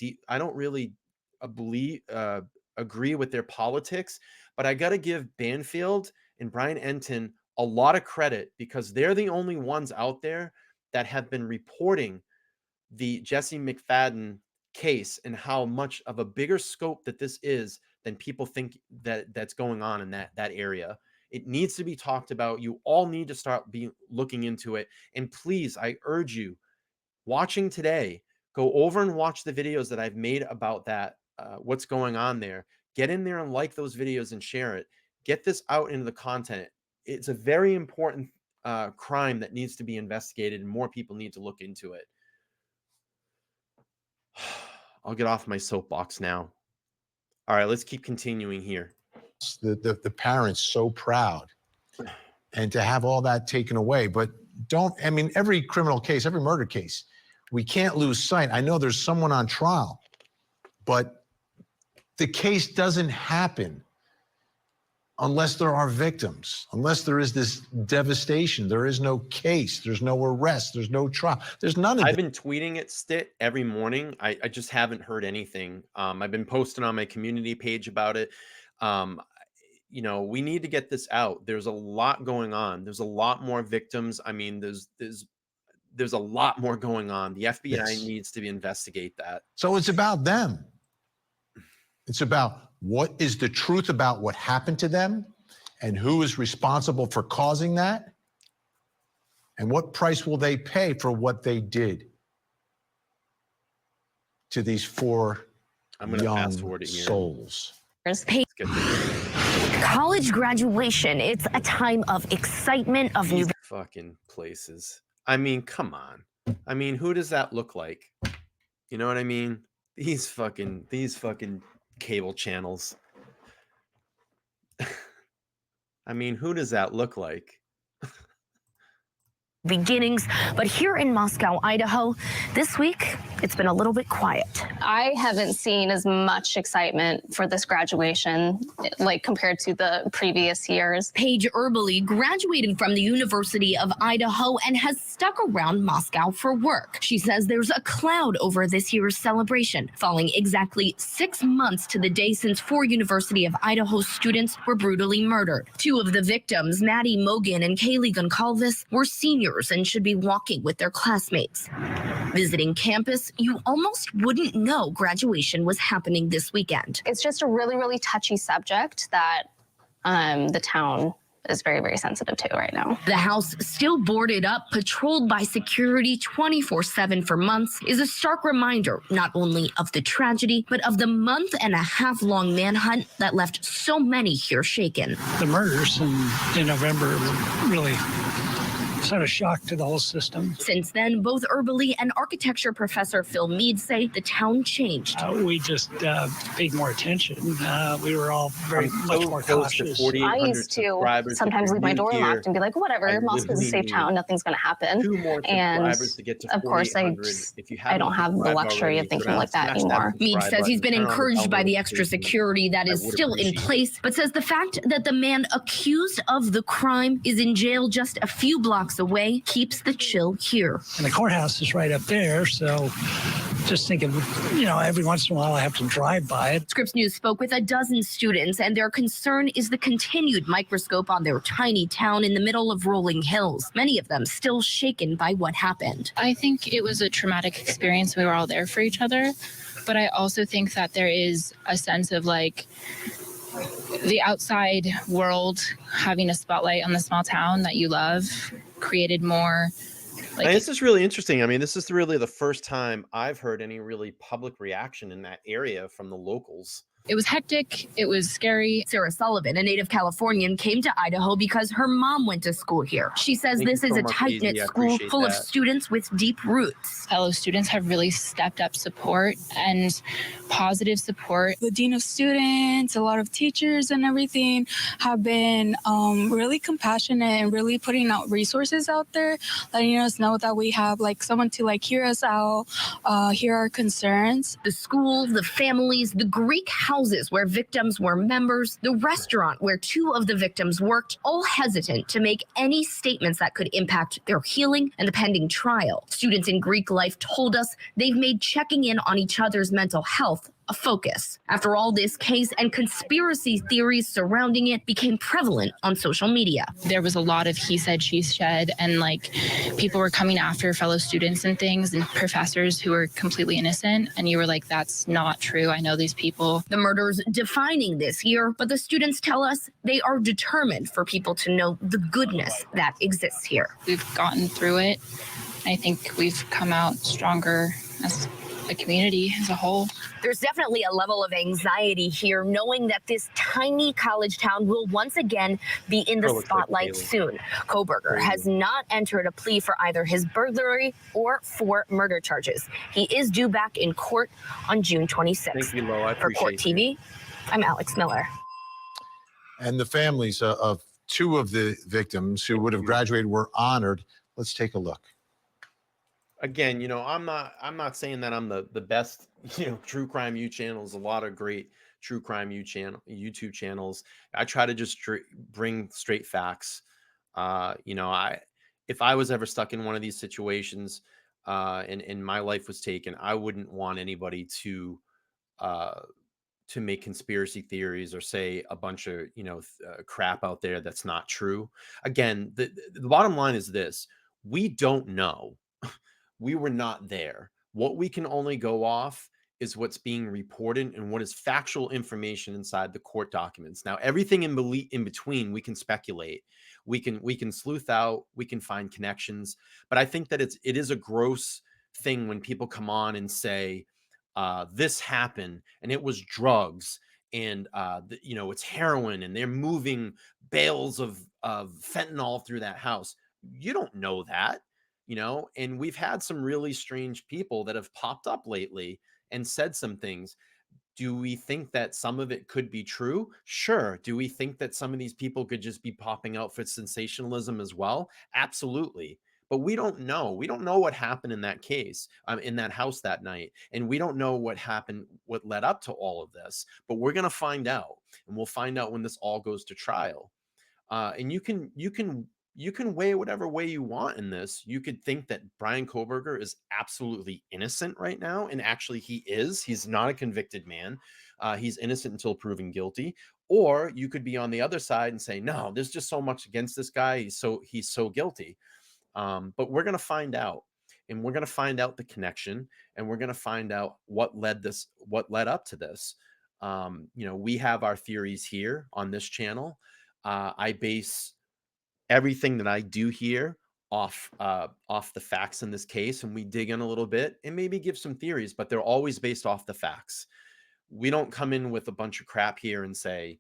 agree with their politics, but I got to give Banfield and Brian Enton a lot of credit because they're the only ones out there that have been reporting the Jesse McFadden case and how much of a bigger scope that this is than people think that's going on in that area. It needs to be talked about. You all need to start looking into it. And please, I urge you, watching today, go over and watch the videos that I've made about that, what's going on there. Get in there and like those videos and share it. Get this out into the content. It's a very important crime that needs to be investigated, and more people need to look into it. I'll get off my soapbox now. All right, let's keep continuing here. The parents so proud, and to have all that taken away. But I mean, every criminal case, every murder case, we can't lose sight. I know there's someone on trial, but the case doesn't happen unless there are victims, unless there is this devastation. There is no case, there's no arrest, there's no trial, there's none of I've it. been tweeting at Stit every morning. I just haven't heard anything. I've been posting on my community page about it. Um, you know, we need to get this out. There's a lot going on. There's a lot more victims. I mean, there's a lot more going on. The FBI Yes. needs to investigate that. So it's about them. It's about what is the truth about what happened to them and who is responsible for causing that and what price will they pay for what they did to these four young souls. College graduation, it's a time of excitement, of new fucking places. I mean, come on. I mean, who does that look like? You know what I mean? These fucking cable channels. I mean, who does that look like? beginnings. But here in Moscow, Idaho, this week, it's been a little bit quiet. I haven't seen as much excitement for this graduation, like compared to the previous years. Paige Erbely graduated from the University of Idaho and has stuck around Moscow for work. She says there's a cloud over this year's celebration, falling exactly 6 months to the day since 4 University of Idaho students were brutally murdered. 2 of the victims, Maddie Mogan and Kaylee Goncalves, were seniors and should be walking with their classmates. Visiting campus, you almost wouldn't know graduation was happening this weekend. It's just a really, really touchy subject that the town is very, very sensitive to right now. The house, still boarded up, patrolled by security 24/7 for months, is a stark reminder not only of the tragedy, but of the month-and-a-half-long manhunt that left so many here shaken. The murders in November really sent a shock to the whole system. Since then, both Erbely and architecture professor Phil Mead say the town changed. We just paid more attention. We were all much more cautious. I used to sometimes leave my door locked and be like, whatever, Moscow's a safe town, nothing's going to happen. And of course, I don't have the luxury of thinking like that anymore. Mead says he's been encouraged by the extra security that is still in place, but says the fact that the man accused of the crime is in jail just a few blocks away keeps the chill here. And the courthouse is right up there, so just thinking, every once in a while I have to drive by it. Scripps News spoke with a dozen students, and their concern is the continued microscope on their tiny town in the middle of rolling hills, many of them still shaken by what happened. I think it was a traumatic experience. We were all there for each other, but I also think that there is a sense of the outside world having a spotlight on the small town that you love created more. This is really interesting. I mean, this is really the first time I've heard any really public reaction in that area from the locals. It was hectic. It was scary. Sarah Sullivan, a native Californian, came to Idaho because her mom went to school here. She says this is a tight-knit school full of students with deep roots. Fellow students have really stepped up support and positive support. The dean of students, a lot of teachers and everything have been really compassionate and really putting out resources out there, letting us know that we have someone to hear us out, hear our concerns. The school, the families, the Greek houses where victims were members, the restaurant where 2 of the victims worked, all hesitant to make any statements that could impact their healing and the pending trial. Students in Greek life told us they've made checking in on each other's mental health a focus. After all, this case and conspiracy theories surrounding it became prevalent on social media. There was a lot of he said, she said, and people were coming after fellow students and things and professors who were completely innocent. And you were like, that's not true. I know these people. The murders defining this year, but the students tell us they are determined for people to know the goodness that exists here. We've gotten through it. I think we've come out stronger as a community as a whole. There's definitely a level of anxiety here, knowing that this tiny college town will once again be in the spotlight soon. Kohberger has not entered a plea for either his burglary or for murder charges. He is due back in court on June 26th. Thank you, Lo. I For Court TV, I'm Alex Miller. And the families of 2 of the victims who would have graduated were honored Let's take a look. Again, you know, I'm not saying that I'm the best, you know, true crime YouTube channels, a lot of great true crime YouTube channels. I try to just bring straight facts. You know, if I was ever stuck in one of these situations, and my life was taken, I wouldn't want anybody uh to make conspiracy theories or say a bunch of, you know, crap out there that's not true. Again, the bottom line is this: we don't know. We were not there. What we can only go off is what's being reported and what is factual information inside the court documents. Now, everything in between, we can speculate, we can sleuth out, we can find connections. But I think that it is a gross thing when people come on and say, this happened and it was drugs, and you know, it's heroin, and they're moving bales of fentanyl through that house. You don't know that, you know. And we've had some really strange people that have popped up lately and said some things. Do we think that some of it could be true? Sure. Do we think that some of these people could just be popping out for sensationalism as well? Absolutely. But we don't know. We don't know what happened in that case, in that house that night. And we don't know what happened, what led up to all of this. But we're going to find out. And we'll find out when this all goes to trial. And you can weigh whatever way you want in this. You could think that Bryan Kohberger is absolutely innocent right now, and actually he is. He's not a convicted man. He's innocent until proven guilty. Or you could be on the other side and say, no, there's just so much against this guy. He's so guilty. But we're going to find out, and we're going to find out the connection, and we're going to find out what led up to this. You know, we have our theories here on this channel. I base everything that I do here off the facts in this case, and we dig in a little bit and maybe give some theories, but they're always based off the facts. We don't come in with a bunch of crap here and say,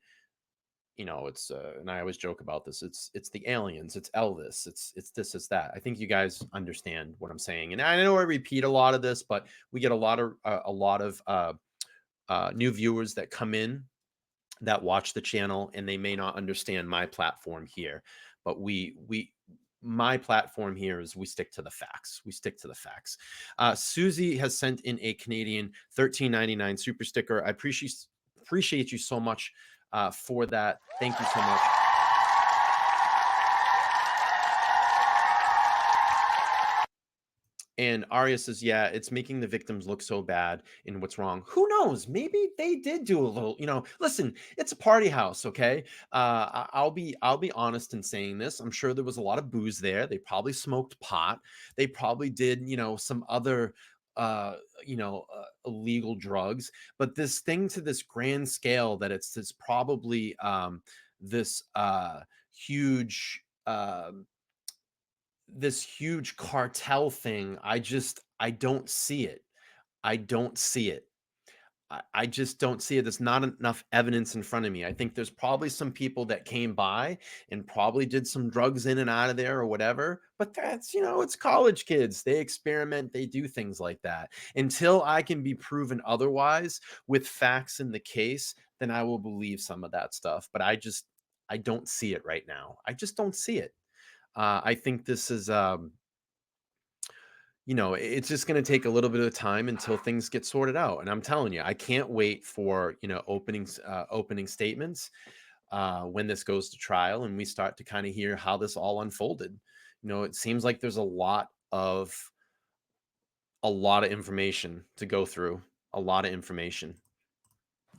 you know, it's and I always joke about this. It's the aliens, it's Elvis, it's this, it's that. I think you guys understand what I'm saying, and I know I repeat a lot of this, but we get a lot of new viewers that come in that watch the channel, and they may not understand my platform here. But my platform here is we stick to the facts. We stick to the facts. Susie has sent in a Canadian $13.99 super sticker. I appreciate you so much for that. Thank you so much. And Arya says, yeah, it's making the victims look so bad. And what's wrong? Who knows? Maybe they did do a little, you know, listen, it's a party house. Okay. I'll be honest in saying this. I'm sure there was a lot of booze there. They probably smoked pot. They probably did, you know, some other, illegal drugs. But this thing to this grand scale that it's this probably this huge, this huge cartel thing. I don't see it. I don't see it. I just don't see it. There's not enough evidence in front of me. I think there's probably some people that came by and probably did some drugs in and out of there or whatever. But that's, you know, it's college kids. They experiment. They do things like that. Until I can be proven otherwise with facts in the case, then I will believe some of that stuff. But I don't see it right now. I just don't see it. I think this is, you know, it's just going to take a little bit of time until things get sorted out. And I'm telling you, I can't wait for, you know, opening statements when this goes to trial and we start to kind of hear how this all unfolded. You know, it seems like there's a lot of information to go through, a lot of information.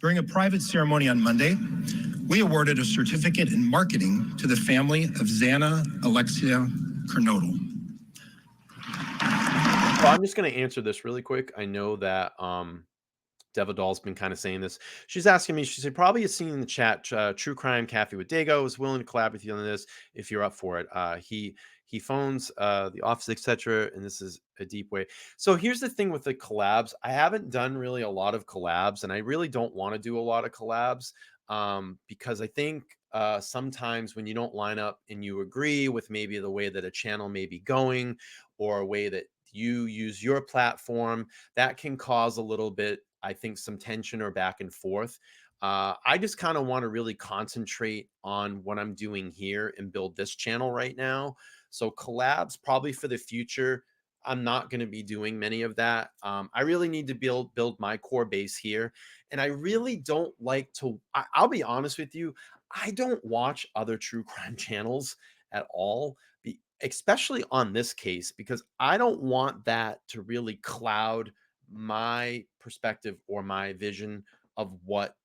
During a private ceremony on Monday, we awarded a certificate in marketing to the family of Xana Alexia Kernodle. Well, I'm just going to answer this really quick. I know that Devadol's been kind of saying this. She's asking me, she said, probably has seen in the chat, True Crime Cafe with Dago is willing to collaborate with you on this if you're up for it. He phones the office, etc. And this is a deep way. So here's the thing with the collabs. I haven't done really a lot of collabs, and I really don't want to do a lot of collabs because I think sometimes when you don't line up and you agree with maybe the way that a channel may be going or a way that you use your platform, that can cause a little bit, I think, some tension or back and forth. I just kind of want to really concentrate on what I'm doing here and build this channel right now. So collabs probably for the future, I'm not going to be doing many of that. I really need to build my core base here. And I really don't like to, I'll be honest with you, I don't watch other true crime channels at all, especially on this case, because I don't want that to really cloud my perspective or my vision of what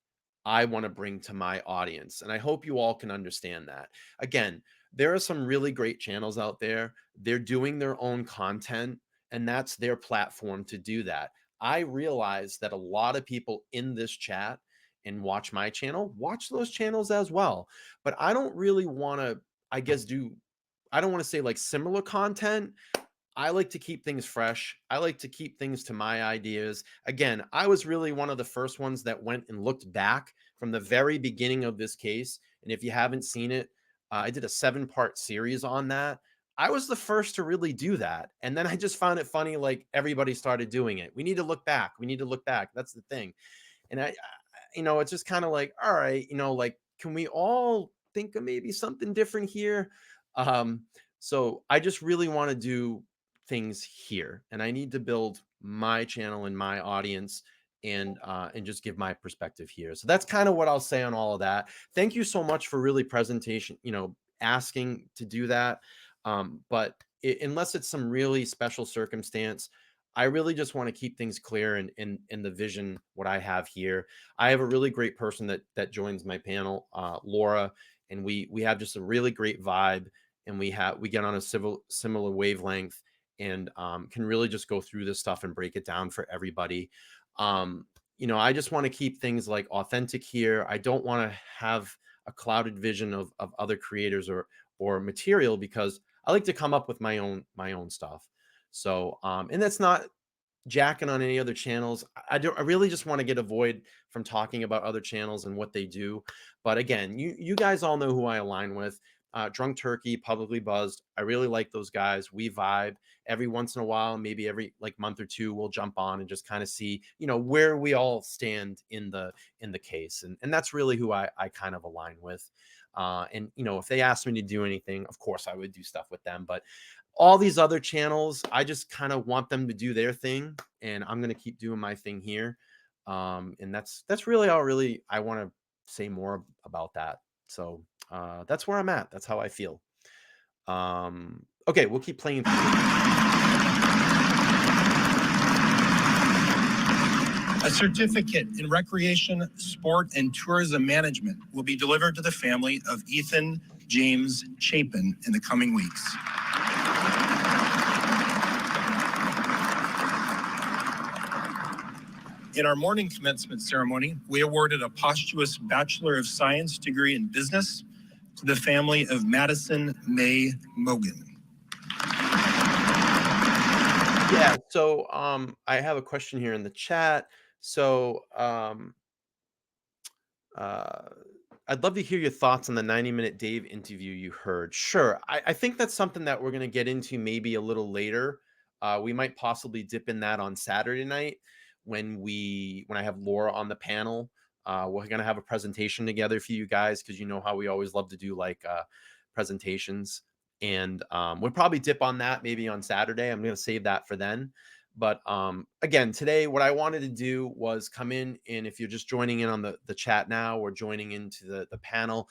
I want to bring to my audience. And I hope you all can understand that. Again, there are some really great channels out there. They're doing their own content, and that's their platform to do that. I realize that a lot of people in this chat and watch my channel, watch those channels as well. But I don't really want to, I guess, I don't want to say like similar content. I like to keep things fresh. I like to keep things to my ideas. Again, I was really one of the first ones that went and looked back from the very beginning of this case. And if you haven't seen it, I did a 7-part series on that. I was the first to really do that. And then I just found it funny, like everybody started doing it. We need to look back. We need to look back. That's the thing. And it's just kind of like, all right, like, can we all think of maybe something different here? So I just really want to do things here, and I need to build my channel and my audience and just give my perspective here. So that's kind of what I'll say on all of that. Thank you so much for really asking to do that. But unless it's some really special circumstance, I really just want to keep things clear in the vision, what I have here. I have a really great person that joins my panel, Laura, and we have just a really great vibe, and we get on a similar wavelength, and can really just go through this stuff and break it down for everybody. I just want to keep things like authentic here. I don't want to have a clouded vision of other creators or material, because I like to come up with my own stuff. So, and that's not jacking on any other channels. I really just want to get avoid from talking about other channels and what they do. But again, you guys all know who I align with. Drunk Turkey, Publicly Buzzed. I really like those guys. We vibe every once in a while, maybe every like month or two, we'll jump on and just kind of see, where we all stand in the case. And that's really who I kind of align with. And if they asked me to do anything, of course I would do stuff with them. But all these other channels, I just kind of want them to do their thing, and I'm going to keep doing my thing here. And that's really all I want to say more about that. So that's where I'm at. That's how I feel. Okay, we'll keep playing. A certificate in recreation, sport, and tourism management will be delivered to the family of Ethan James Chapin in the coming weeks. In our morning commencement ceremony, we awarded a posthumous Bachelor of Science degree in business to the family of Madison May Mogan. Yeah, so I have a question here in the chat. So I'd love to hear your thoughts on the 90-minute Dave interview you heard. Sure, I think that's something that we're going to get into maybe a little later. We might possibly dip in that on Saturday night when I have Laura on the panel. We're going to have a presentation together for you guys, because you know how we always love to do like presentations. And we'll probably dip on that maybe on Saturday. I'm going to save that for then. But again, today, what I wanted to do was come in, and if you're just joining in on the chat now or joining into the panel,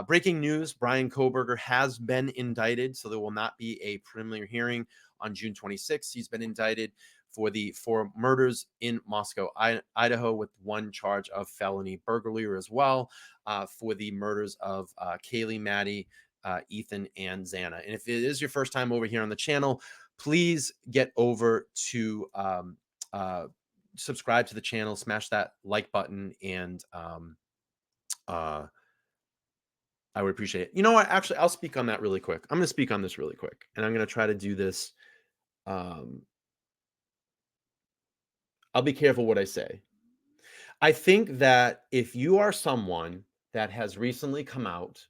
breaking news, Bryan Kohberger has been indicted. So there will not be a preliminary hearing on June 26th. He's been indicted for the 4 murders in Moscow, Idaho, with 1 charge of felony burglary as well, for the murders of Kaylee, Maddie, Ethan, and Xana. And if it is your first time over here on the channel, please get over to subscribe to the channel, smash that like button, and I would appreciate it. You know what? Actually, I'll speak on that really quick. I'm going to speak on this really quick, and I'm going to try to do this. I'll be careful what I say. I think that if you are someone that has recently come out,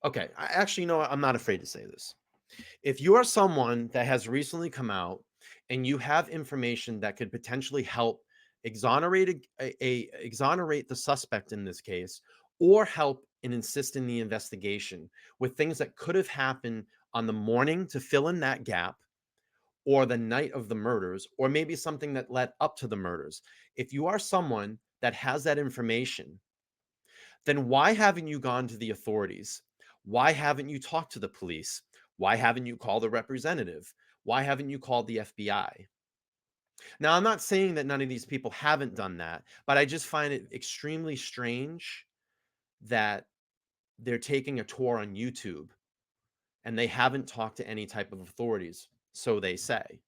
okay, actually, you know what? I'm not afraid to say this. If you are someone that has recently come out and you have information that could potentially help exonerate exonerate the suspect in this case, or help and assist in the investigation with things that could have happened on the morning to fill in that gap, or the night of the murders, or maybe something that led up to the murders. If you are someone that has that information, then why haven't you gone to the authorities? Why haven't you talked to the police? Why haven't you called a representative? Why haven't you called the FBI? Now, I'm not saying that none of these people haven't done that, but I just find it extremely strange that they're taking a tour on YouTube and they haven't talked to any type of authorities, so they say.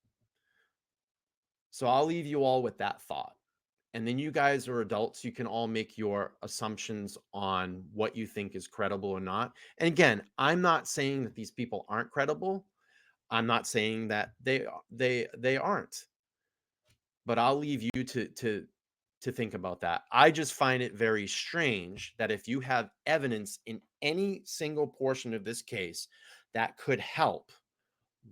So I'll leave you all with that thought. And then you guys are adults. You can all make your assumptions on what you think is credible or not. And again, I'm not saying that these people aren't credible. I'm not saying that they aren't. But I'll leave you to think about that. I just find it very strange that if you have evidence in any single portion of this case that could help,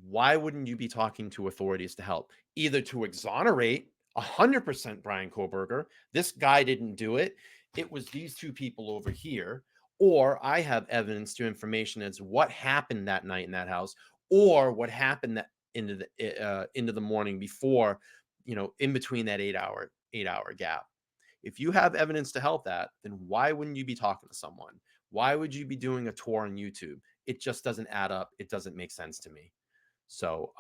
why wouldn't you be talking to authorities to help? Either to exonerate 100% Bryan Kohberger, this guy didn't do it, it was these two people over here, or I have evidence to information as what happened that night in that house, or what happened that into the morning before, in between that 8-hour gap. If you have evidence to help that, then why wouldn't you be talking to someone? Why would you be doing a tour on YouTube? It just doesn't add up. It doesn't make sense to me. So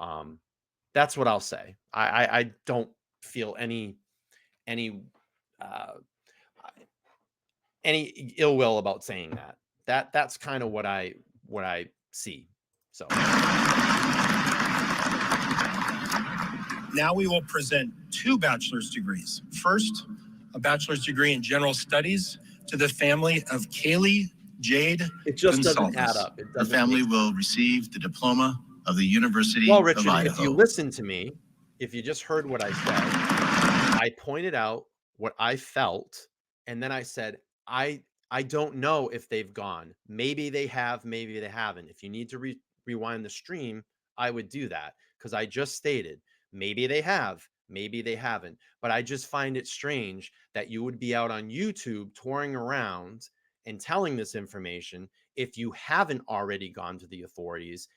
that's what I'll say. I don't feel any ill will about saying that. That's kind of what I see. So now we will present 2 bachelor's degrees. First, a bachelor's degree in general studies to the family of Kaylee Jade. It just Gonzalez. doesn't add up. The family will receive the diploma of the University well, of Richard, Idaho. if you listen to me, if you just heard what I said, I pointed out what I felt, and then I said, I don't know if they've gone. Maybe they have, maybe they haven't. If you need to rewind the stream, I would do that, because I just stated, maybe they have, maybe they haven't. But I just find it strange that you would be out on YouTube touring around and telling this information if you haven't already gone to the authorities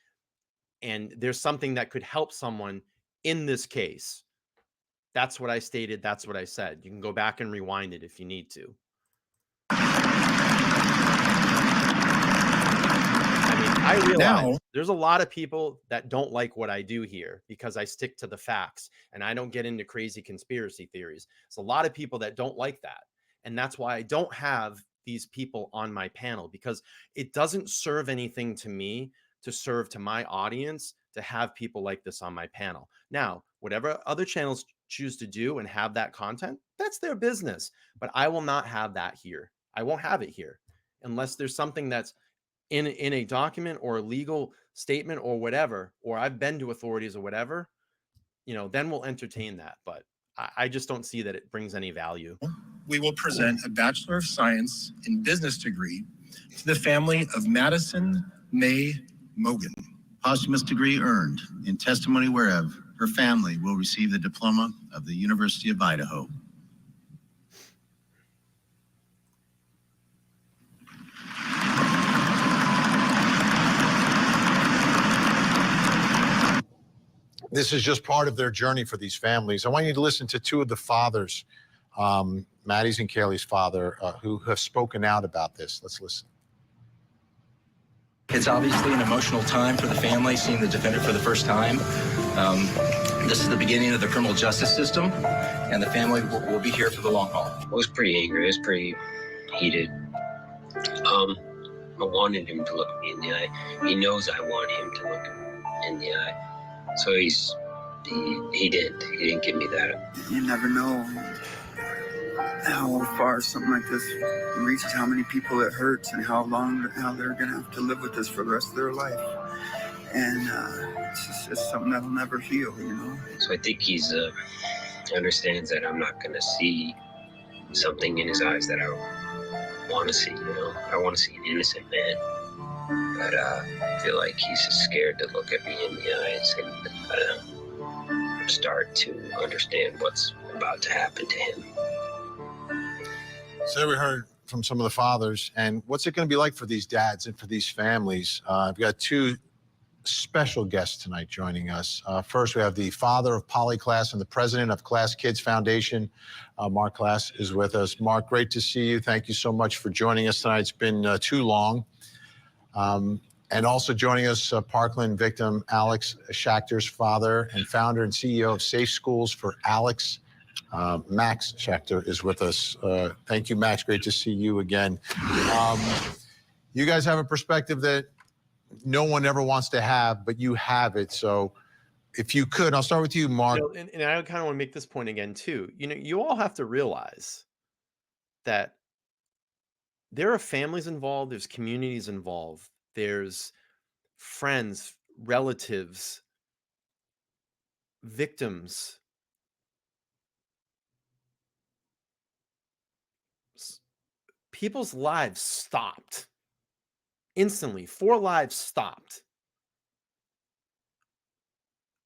and there's something that could help someone in this case. That's what I stated. That's what I said. You can go back and rewind it if you need to. I realize there's a lot of people that don't like what I do here because I stick to the facts and I don't get into crazy conspiracy theories. There's a lot of people that don't like that. And that's why I don't have these people on my panel, because it doesn't serve anything to me to serve to my audience to have people like this on my panel. Now, whatever other channels choose to do and have that content, that's their business. But I will not have that here. I won't have it here unless there's something that's in a document or a legal statement or whatever, or I've been to authorities or whatever, then we'll entertain that. But I just don't see that it brings any value. We will present a Bachelor of Science in Business degree to the family of Madison May Mogan. Posthumous degree earned. In testimony whereof, her family will receive the diploma of the University of Idaho. This is just part of their journey for these families. I want you to listen to 2 of the fathers, Maddie's and Kaylee's father, who have spoken out about this. Let's listen. It's obviously an emotional time for the family, seeing the defendant for the first time. This is the beginning of the criminal justice system, and the family will be here for the long haul. I was pretty angry. I was pretty heated. I wanted him to look me in the eye. He knows I want him to look in the eye. So he didn't. He didn't give me that. You never know how far something like this reaches, how many people it hurts, and how they're gonna have to live with this for the rest of their life. And it's just something that'll never heal, So I think he understands that I'm not gonna see something in his eyes that I want to see. I want to see an innocent man. But I feel like he's just scared to look at me in the eyes and start to understand what's about to happen to him. So we heard from some of the fathers, and what's it going to be like for these dads and for these families? I've got two special guests tonight joining us. First, we have the father of Polyclass and the president of Class Kids Foundation. Mark Class is with us. Mark, great to see you. Thank you so much for joining us tonight. It's been too long. And also joining us, Parkland victim Alex Schachter's father and founder and CEO of Safe Schools for Alex. Max Schachter is with us. Thank you, Max. Great to see you again. You guys have a perspective that no one ever wants to have, but you have it. So if you could, I'll start with you, Mark. You know, and I kind of want to make this point again, too. You know, you all have to realize that there are families involved, there's communities involved, there's friends, relatives, victims. People's lives stopped instantly. 4 lives stopped.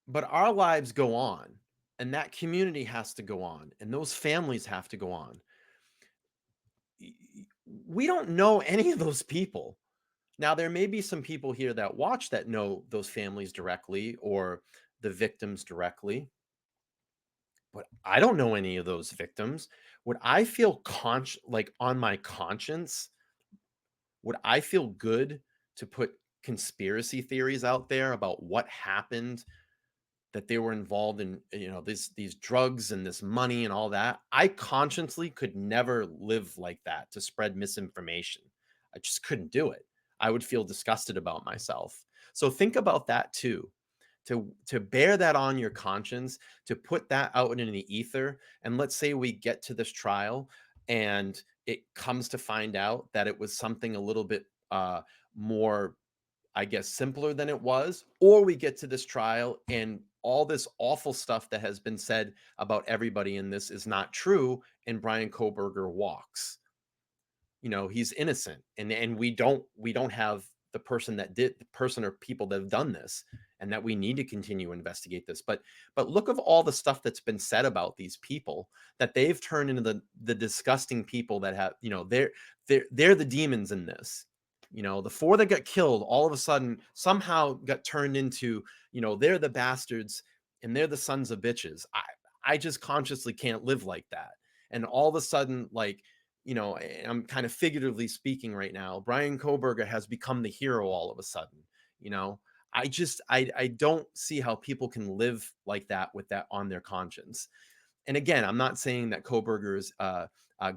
But our lives go on, and that community has to go on, and those families have to go on. We don't know any of those people. Now, there may be some people here that watch that know those families directly or the victims directly, but I don't know any of those victims. Would I feel like on my conscience? Would I feel good to put conspiracy theories out there about what happened, that they were involved in, you know, these drugs and this money and all that? I consciously could never live like that, to spread misinformation. I just couldn't do it. I would feel disgusted about myself. So think about that too. To bear that on your conscience, to put that out into the ether, and let's say we get to this trial and it comes to find out that it was something a little bit more, I guess, simpler than it was, or we get to this trial and all this awful stuff that has been said about everybody in this is not true, and Bryan Kohberger walks. You know, he's innocent, and we don't have the person or people that have done this, and that we need to continue to investigate this. But look of all the stuff that's been said about these people, that they've turned into the disgusting people that have, you know, they're the demons in this. You know, the 4 that got killed all of a sudden somehow got turned into, you know, they're the bastards and they're the sons of bitches. I just consciously can't live like that. And all of a sudden, like, you know, I'm kind of figuratively speaking right now, Bryan Kohberger has become the hero all of a sudden. You know, I don't see how people can live like that with that on their conscience. And again, I'm not saying that Kohberger is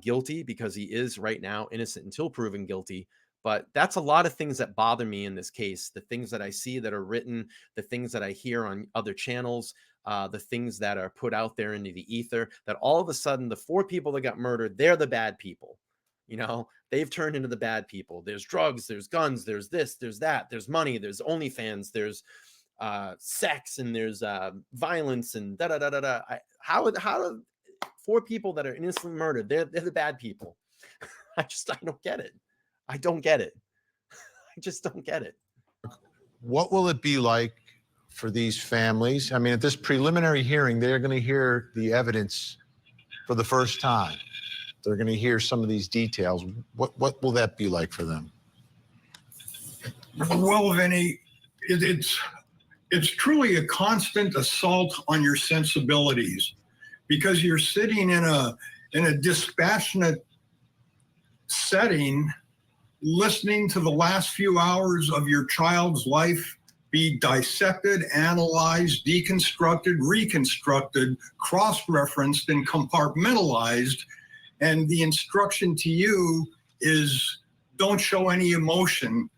guilty, because he is right now innocent until proven guilty. But that's a lot of things that bother me in this case. The things that I see that are written, the things that I hear on other channels, the things that are put out there into the ether, that all of a sudden the 4 people that got murdered, they're the bad people. You know, they've turned into the bad people. There's drugs, there's guns, there's this, there's that, there's money, there's OnlyFans, there's sex, and there's violence, and da-da-da-da-da. How do 4 people that are innocently murdered, they're the bad people? I don't get it. I don't get it. I just don't get it. What will it be like for these families? I mean, at this preliminary hearing, they're going to hear the evidence for the first time. They're going to hear some of these details. What will that be like for them? Well, Vinny, it's truly a constant assault on your sensibilities, because you're sitting in a dispassionate setting, listening to the last few hours of your child's life be dissected, analyzed, deconstructed, reconstructed, cross-referenced, and compartmentalized. And the instruction to you is, don't show any emotion,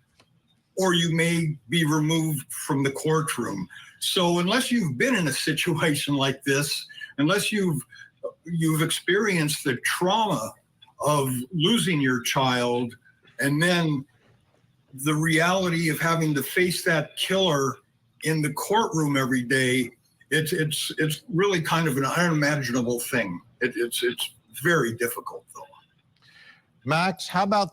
or you may be removed from the courtroom. So unless you've been in a situation like this, unless you've experienced the trauma of losing your child, and then the reality of having to face that killer in the courtroom every day, it's really kind of an unimaginable thing. It's very difficult, though. Max, how about,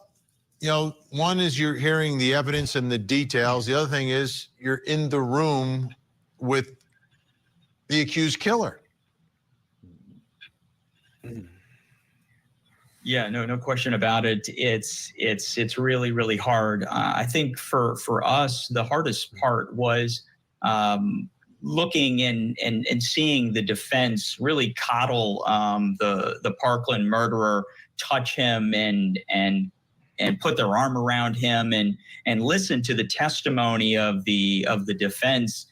you know, one is you're hearing the evidence and the details. The other thing is you're in the room with the accused killer. Yeah, no question about it. It's really, really hard. I think for us, the hardest part was looking and seeing the defense really coddle the Parkland murderer, touch him and put their arm around him and listen to the testimony of the defense,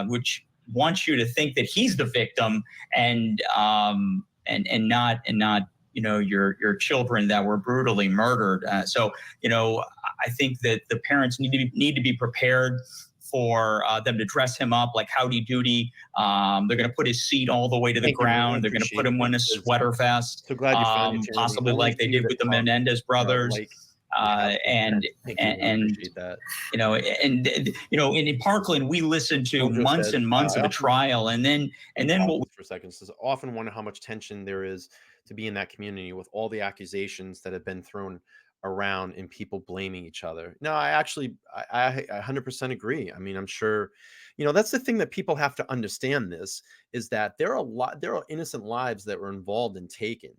which wants you to think that he's the victim and not your children that were brutally murdered. So I think that the parents need to be prepared for them to dress him up like Howdy Doody. They're going to put his seat all the way to the ground. They're going to put him in a sweater vest. So glad you found it, possibly like they did with the Menendez brothers. And in Parkland, we listened to months and months of a trial, and then for a second, says often wonder how much tension there is to be in that community with all the accusations that have been thrown around and people blaming each other. No, I 100% agree. I mean, I'm sure, that's the thing that people have to understand is that there are innocent lives that were involved and taken,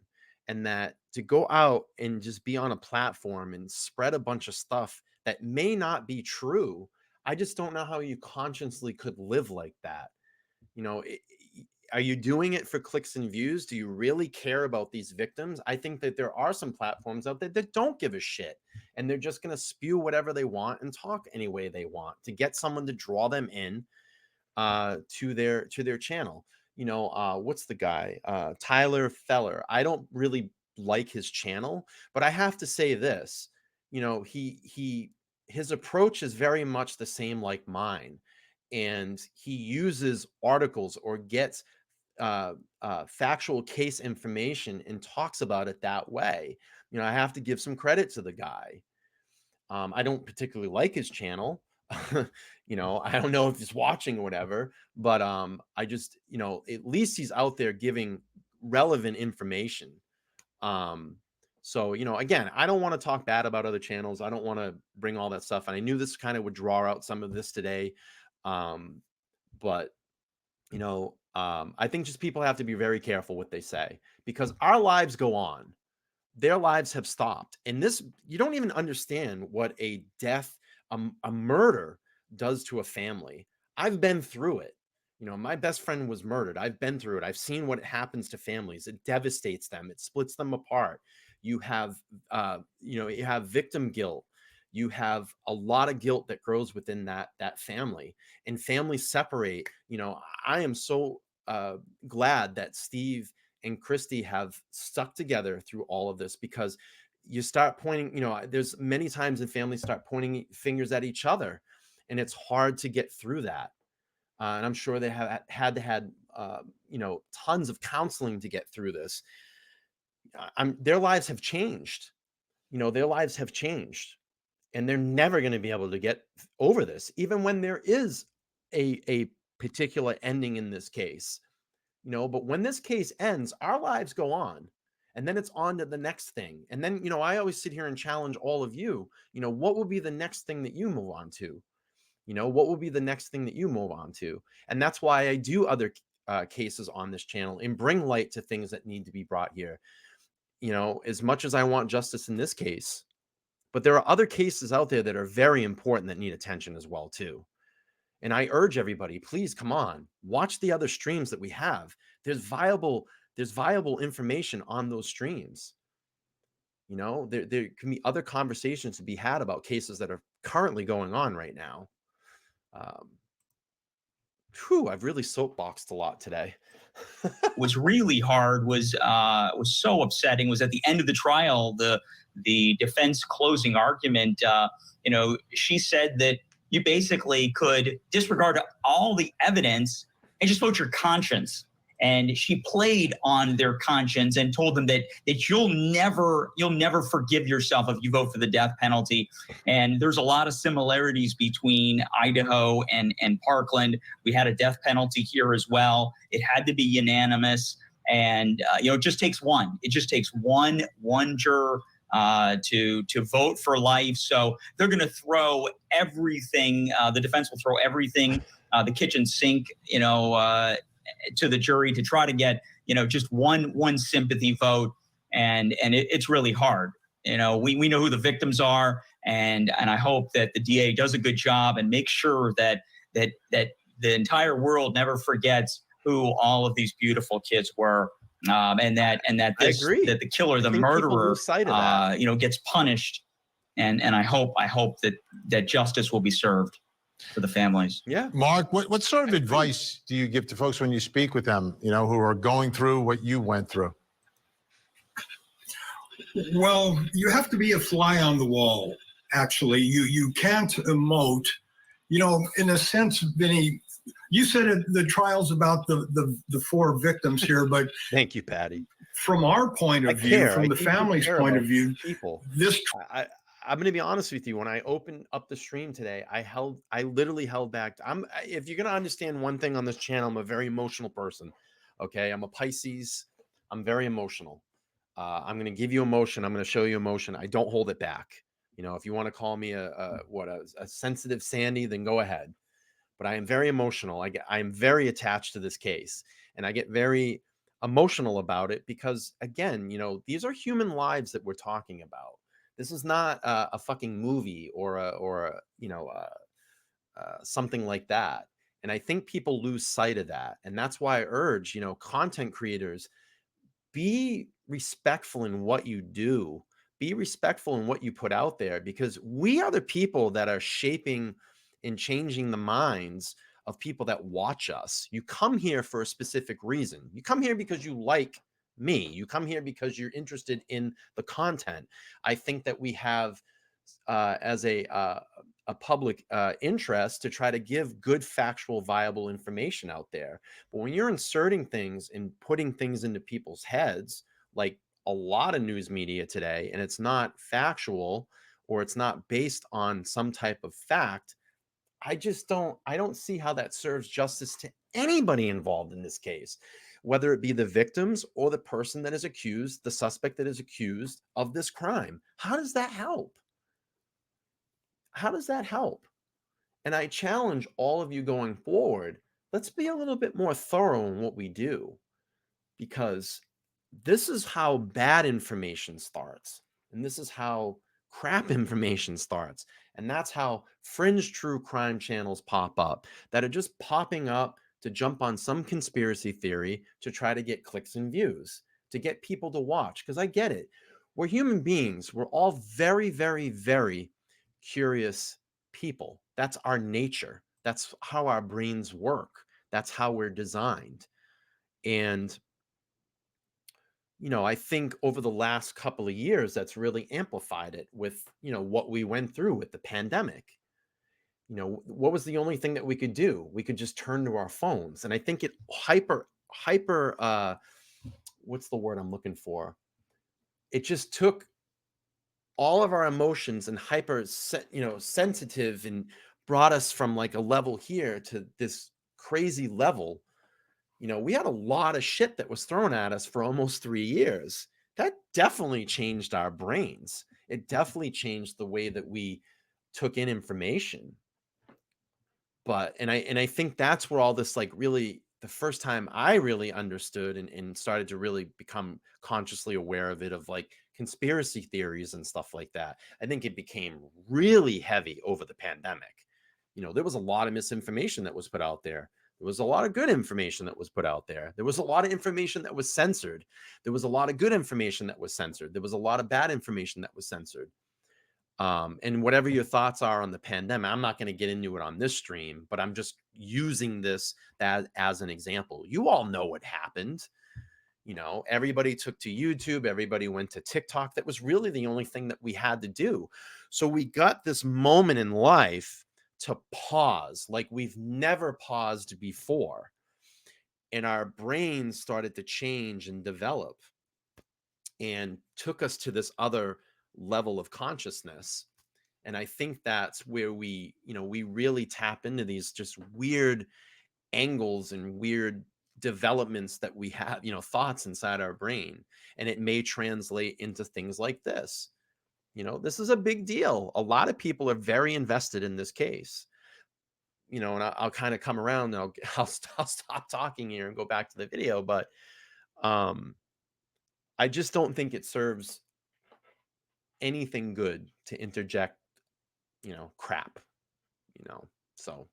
and that to go out and just be on a platform and spread a bunch of stuff that may not be true, I just don't know how you consciously could live like that. Are you doing it for clicks and views? Do you really care about these victims? I think that there are some platforms out there that don't give a shit, and they're just going to spew whatever they want and talk any way they want to get someone to draw them in to their channel. What's the guy? Tyler Feller. I don't really like his channel, but I have to say this, his approach is very much the same like mine, and he uses articles or gets factual case information and talks about it that way. I have to give some credit to the guy. I don't particularly like his channel. I don't know if he's watching or whatever, but I just, at least he's out there giving relevant information. So, again, I don't want to talk bad about other channels. I don't want to bring all that stuff. And I knew this kind of would draw out some of this today. But I think just people have to be very careful what they say, because our lives go on. Their lives have stopped. And this, you don't even understand what a death, a murder does to a family. I've been through it. My best friend was murdered. I've been through it. I've seen what happens to families. It devastates them. It splits them apart. You have, you have victim guilt. You have a lot of guilt that grows within that family, and families separate. I am so glad that Steve and Christy have stuck together through all of this, because you start pointing, there's many times in families start pointing fingers at each other, and it's hard to get through that. And I'm sure they have had tons of counseling to get through this. Their lives have changed. Their lives have changed. And they're never going to be able to get over this, even when there is a particular ending in this case. But when this case ends, our lives go on, and then it's on to the next thing. And then, I always sit here and challenge all of you, what will be the next thing that you move on to? What will be the next thing that you move on to? And that's why I do other cases on this channel and bring light to things that need to be brought here. As much as I want justice in this case, but there are other cases out there that are very important that need attention as well, too. And I urge everybody, please come on, watch the other streams that we have. There's viable information on those streams. There can be other conversations to be had about cases that are currently going on right now. I've really soapboxed a lot today. What's really hard was so upsetting was at the end of the trial, the defense closing argument, she said that you basically could disregard all the evidence and just vote your conscience. And she played on their conscience and told them that you'll never forgive yourself if you vote for the death penalty. And there's a lot of similarities between Idaho and Parkland. We had a death penalty here as well. It had to be unanimous. And, it just takes one. It just takes one juror to vote for life. So they're going to throw everything. The defense will throw everything, the kitchen sink, to the jury to try to get, just one sympathy vote. and it's really hard. You know, we know who the victims are, and I hope that the DA does a good job and makes sure that the entire world never forgets who all of these beautiful kids were, and that the killer, the murderer, you know, gets punished, and I hope that justice will be served for the families. Yeah. Mark, what sort of advice do you give to folks when you speak with them, you know, who are going through what you went through? Well, you have to be a fly on the wall, actually. You can't emote. You know, in a sense, Vinny, you said the trial's about the 4 victims here, but thank you, Patty. From our point of view, from the family's point of view, I'm going to be honest with you. When I opened up the stream today, I literally held back. If you're going to understand one thing on this channel, I'm a very emotional person. Okay. I'm a Pisces. I'm very emotional. I'm going to give you emotion. I'm going to show you emotion. I don't hold it back. You know, if you want to call me a sensitive Sandy, then go ahead. But I am very emotional. I am very attached to this case, and I get very emotional about it because, again, you know, these are human lives that we're talking about. This is not a fucking movie or a you know, something like that. And I think people lose sight of that. And that's why I urge, you know, content creators, be respectful in what you do. Be respectful in what you put out there, because we are the people that are shaping and changing the minds of people that watch us. You come here for a specific reason. You come here because you like me. You come here because you're interested in the content. I think that we have as a public interest to try to give good, factual, viable information out there. But when you're inserting things and putting things into people's heads, like a lot of news media today, and it's not factual or it's not based on some type of fact, I don't see how that serves justice to anybody involved in this case, whether it be the victims or the person that is accused, the suspect that is accused of this crime. How does that help? How does that help? And I challenge all of you going forward, let's be a little bit more thorough in what we do, because this is how bad information starts. And this is how crap information starts. And that's how fringe true crime channels pop up, that are just popping up to jump on some conspiracy theory to try to get clicks and views, to get people to watch. Because I get it. We're human beings. We're all very, very, very curious people. That's our nature. That's how our brains work. That's how we're designed. And you know, I think over the last couple of years, that's really amplified it with, you know, what we went through with the pandemic. You know, what was the only thing that we could do? We could just turn to our phones. And I think it hyper, what's the word I'm looking for? It just took all of our emotions and sensitive, and brought us from like a level here to this crazy level. You know, we had a lot of shit that was thrown at us for almost 3 years. That definitely changed our brains. It definitely changed the way that we took in information. But, and I think that's where all this, like, really, the first time I really understood and started to really become consciously aware of it, of like conspiracy theories and stuff like that. I think it became really heavy over the pandemic. You know, there was a lot of misinformation that was put out there. There was a lot of good information that was put out there. There was a lot of information that was censored. There was a lot of good information that was censored. There was a lot of bad information that was censored. And whatever your thoughts are on the pandemic, I'm not going to get into it on this stream, but I'm just using this as an example. You all know what happened. You know, everybody took to YouTube. Everybody went to TikTok. That was really the only thing that we had to do. So we got this moment in life to pause like we've never paused before. And our brains started to change and develop and took us to this other level of consciousness. And I think that's where we really tap into these just weird angles and weird developments that we have, thoughts inside our brain. And it may translate into things like this. You know, this is a big deal. A lot of people are very invested in this case. You know, and I'll kind of come around and I'll stop talking here and go back to the video. But I just don't think it serves anything good to interject, crap, So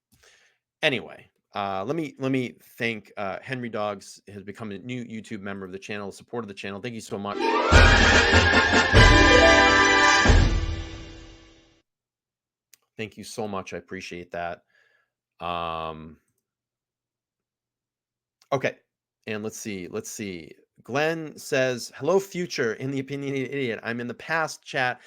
anyway, let me thank Henry Dogs has become a new YouTube member of the channel, support of the channel. Thank you so much. Thank you so much. I appreciate that. Okay. And let's see. Glenn says, hello, future in the Opinionated Idiot. I'm in the past chat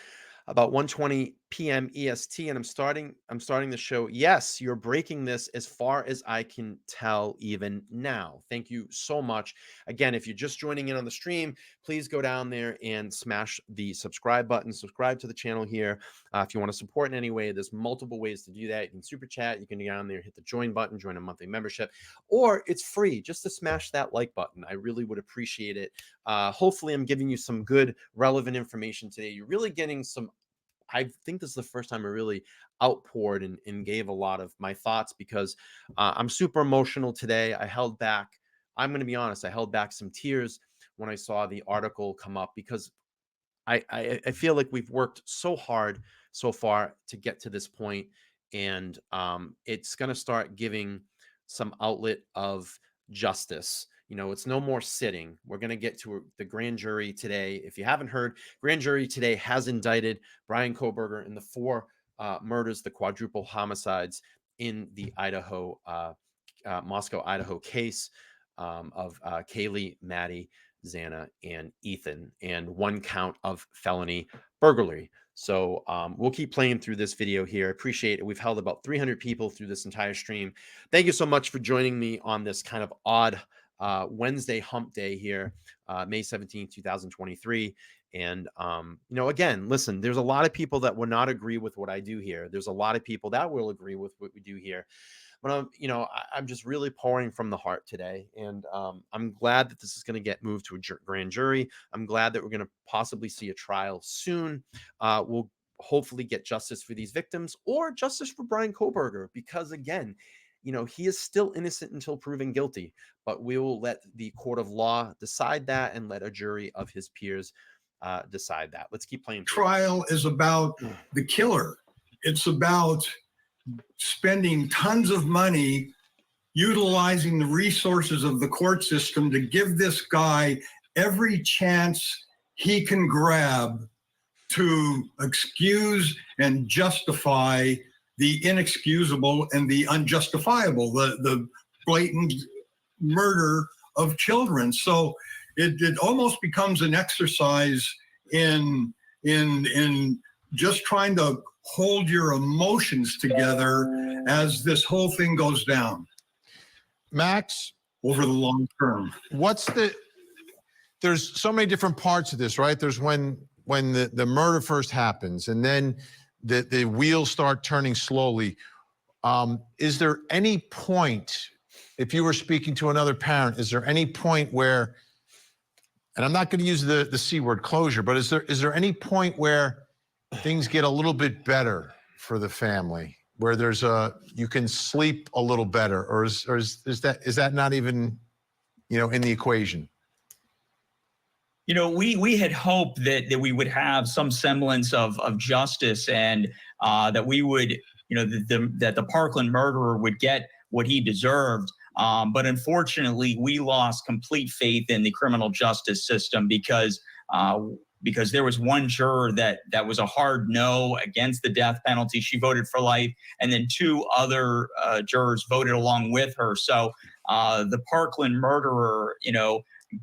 about 1:20 p.m. EST, and I'm starting the show. Yes, you're breaking this as far as I can tell even now. Thank you so much. Again, if you're just joining in on the stream, please go down there and smash the subscribe button. Subscribe to the channel here. If you want to support in any way, there's multiple ways to do that. You can super chat. You can go down there, hit the join button, join a monthly membership, or it's free just to smash that like button. I really would appreciate it. Hopefully, I'm giving you some good, relevant information today. You're really getting some. I think this is the first time I really outpoured and gave a lot of my thoughts because I'm super emotional today. I held back. I'm going to be honest. I held back some tears when I saw the article come up because I feel like we've worked so hard so far to get to this point, and it's going to start giving some outlet of justice. It's no more sitting. We're going to get to the grand jury today. If you haven't heard, grand jury today has indicted Bryan Kohberger in the 4 murders, the quadruple homicides in the Idaho, Moscow, Idaho case of Kaylee, Maddie, Xana, and Ethan, and 1 count of felony burglary. So we'll keep playing through this video here. Appreciate it. We've held about 300 people through this entire stream. Thank you so much for joining me on this kind of odd Wednesday hump day here, May 17, 2023. And, again, listen, there's a lot of people that will not agree with what I do here. There's a lot of people that will agree with what we do here. But I'm just really pouring from the heart today, and I'm glad that this is going to get moved to a grand jury. I'm glad that we're going to possibly see a trial soon. We'll hopefully get justice for these victims or justice for Bryan Kohberger, because again, he is still innocent until proven guilty. But we will let the court of law decide that, and let a jury of his peers decide that. Let's keep playing. Trial is about the killer. It's about spending tons of money, utilizing the resources of the court system to give this guy every chance he can grab to excuse and justify the inexcusable and the unjustifiable, the blatant murder of children. So it almost becomes an exercise in just trying to hold your emotions together as this whole thing goes down. Max, over the long term. There's so many different parts of this, right? There's when the murder first happens, and then the wheels start turning slowly. Is there any point, if you were speaking to another parent, is there any point where, and I'm not going to use the C word, closure, but is there any point where things get a little bit better for the family, where you can sleep a little better, or is that not even, in the equation? We had hoped that we would have some semblance of justice, and that we would, that the Parkland murderer would get what he deserved. But unfortunately, we lost complete faith in the criminal justice system because there was one juror that was a hard no against the death penalty. She voted for life, and then 2 other jurors voted along with her. So the Parkland murderer,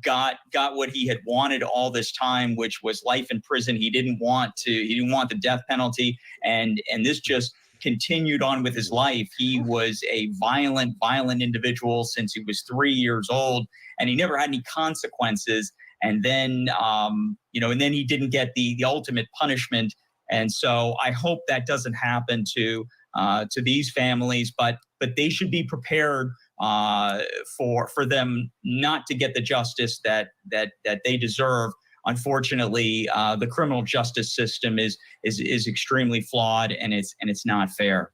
got what he had wanted all this time, which was life in prison. He didn't want the death penalty, and this just continued on with his life. He was a violent individual since he was 3 years old, and he never had any consequences. And then, and then he didn't get the ultimate punishment. And so I hope that doesn't happen to these families, but they should be prepared for them not to get the justice that they deserve. Unfortunately, the criminal justice system is extremely flawed, and it's not fair.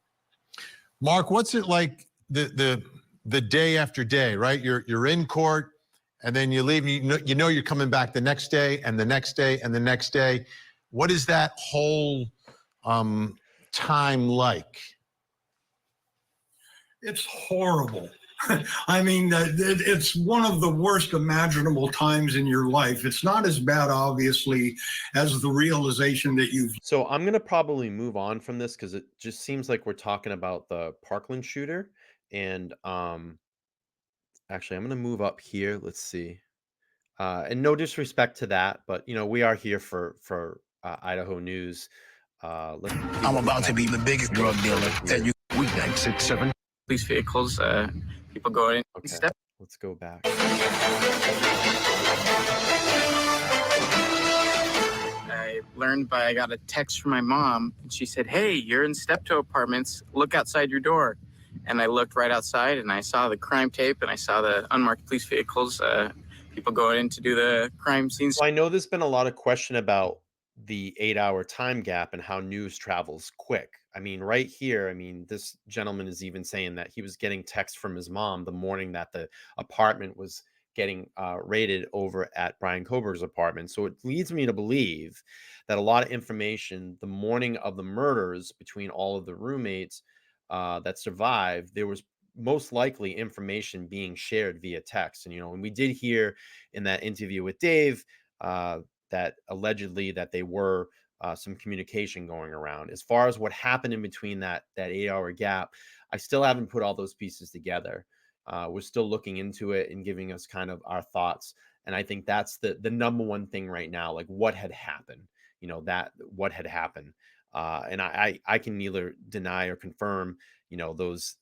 Mark, what's it like the day after day, right? You're in court, and then you leave, you know you're coming back the next day and the next day and the next day. What is that whole time like? It's horrible. I mean, it's one of the worst imaginable times in your life. It's not as bad, obviously, as the realization that you've... So I'm going to probably move on from this because it just seems like we're talking about the Parkland shooter. And actually, I'm going to move up here. Let's see. And no disrespect to that, but, you know, we are here for Idaho news. I'm about to be the biggest drug dealer that you weeknight 6, 7. Police vehicles, people going in. Okay, let's go back. I got a text from my mom, and she said, "Hey, you're in Steptoe Apartments. Look outside your door." And I looked right outside, and I saw the crime tape, and I saw the unmarked police vehicles, people going in to do the crime scenes. So I know there's been a lot of question about the 8-hour time gap and how news travels quick. I mean, right here, I mean, this gentleman is even saying that he was getting text from his mom the morning that the apartment was getting raided over at Bryan Kohberger's apartment. So it leads me to believe that a lot of information the morning of the murders between all of the roommates that survived, there was most likely information being shared via text. And, you know, and we did hear in that interview with Dave that allegedly that they were some communication going around. As far as what happened in between that 8-hour gap, I still haven't put all those pieces together. We're still looking into it and giving us kind of our thoughts. And I think that's the number one thing right now, like what had happened, you know, that what had happened. And I can neither deny or confirm, you know, those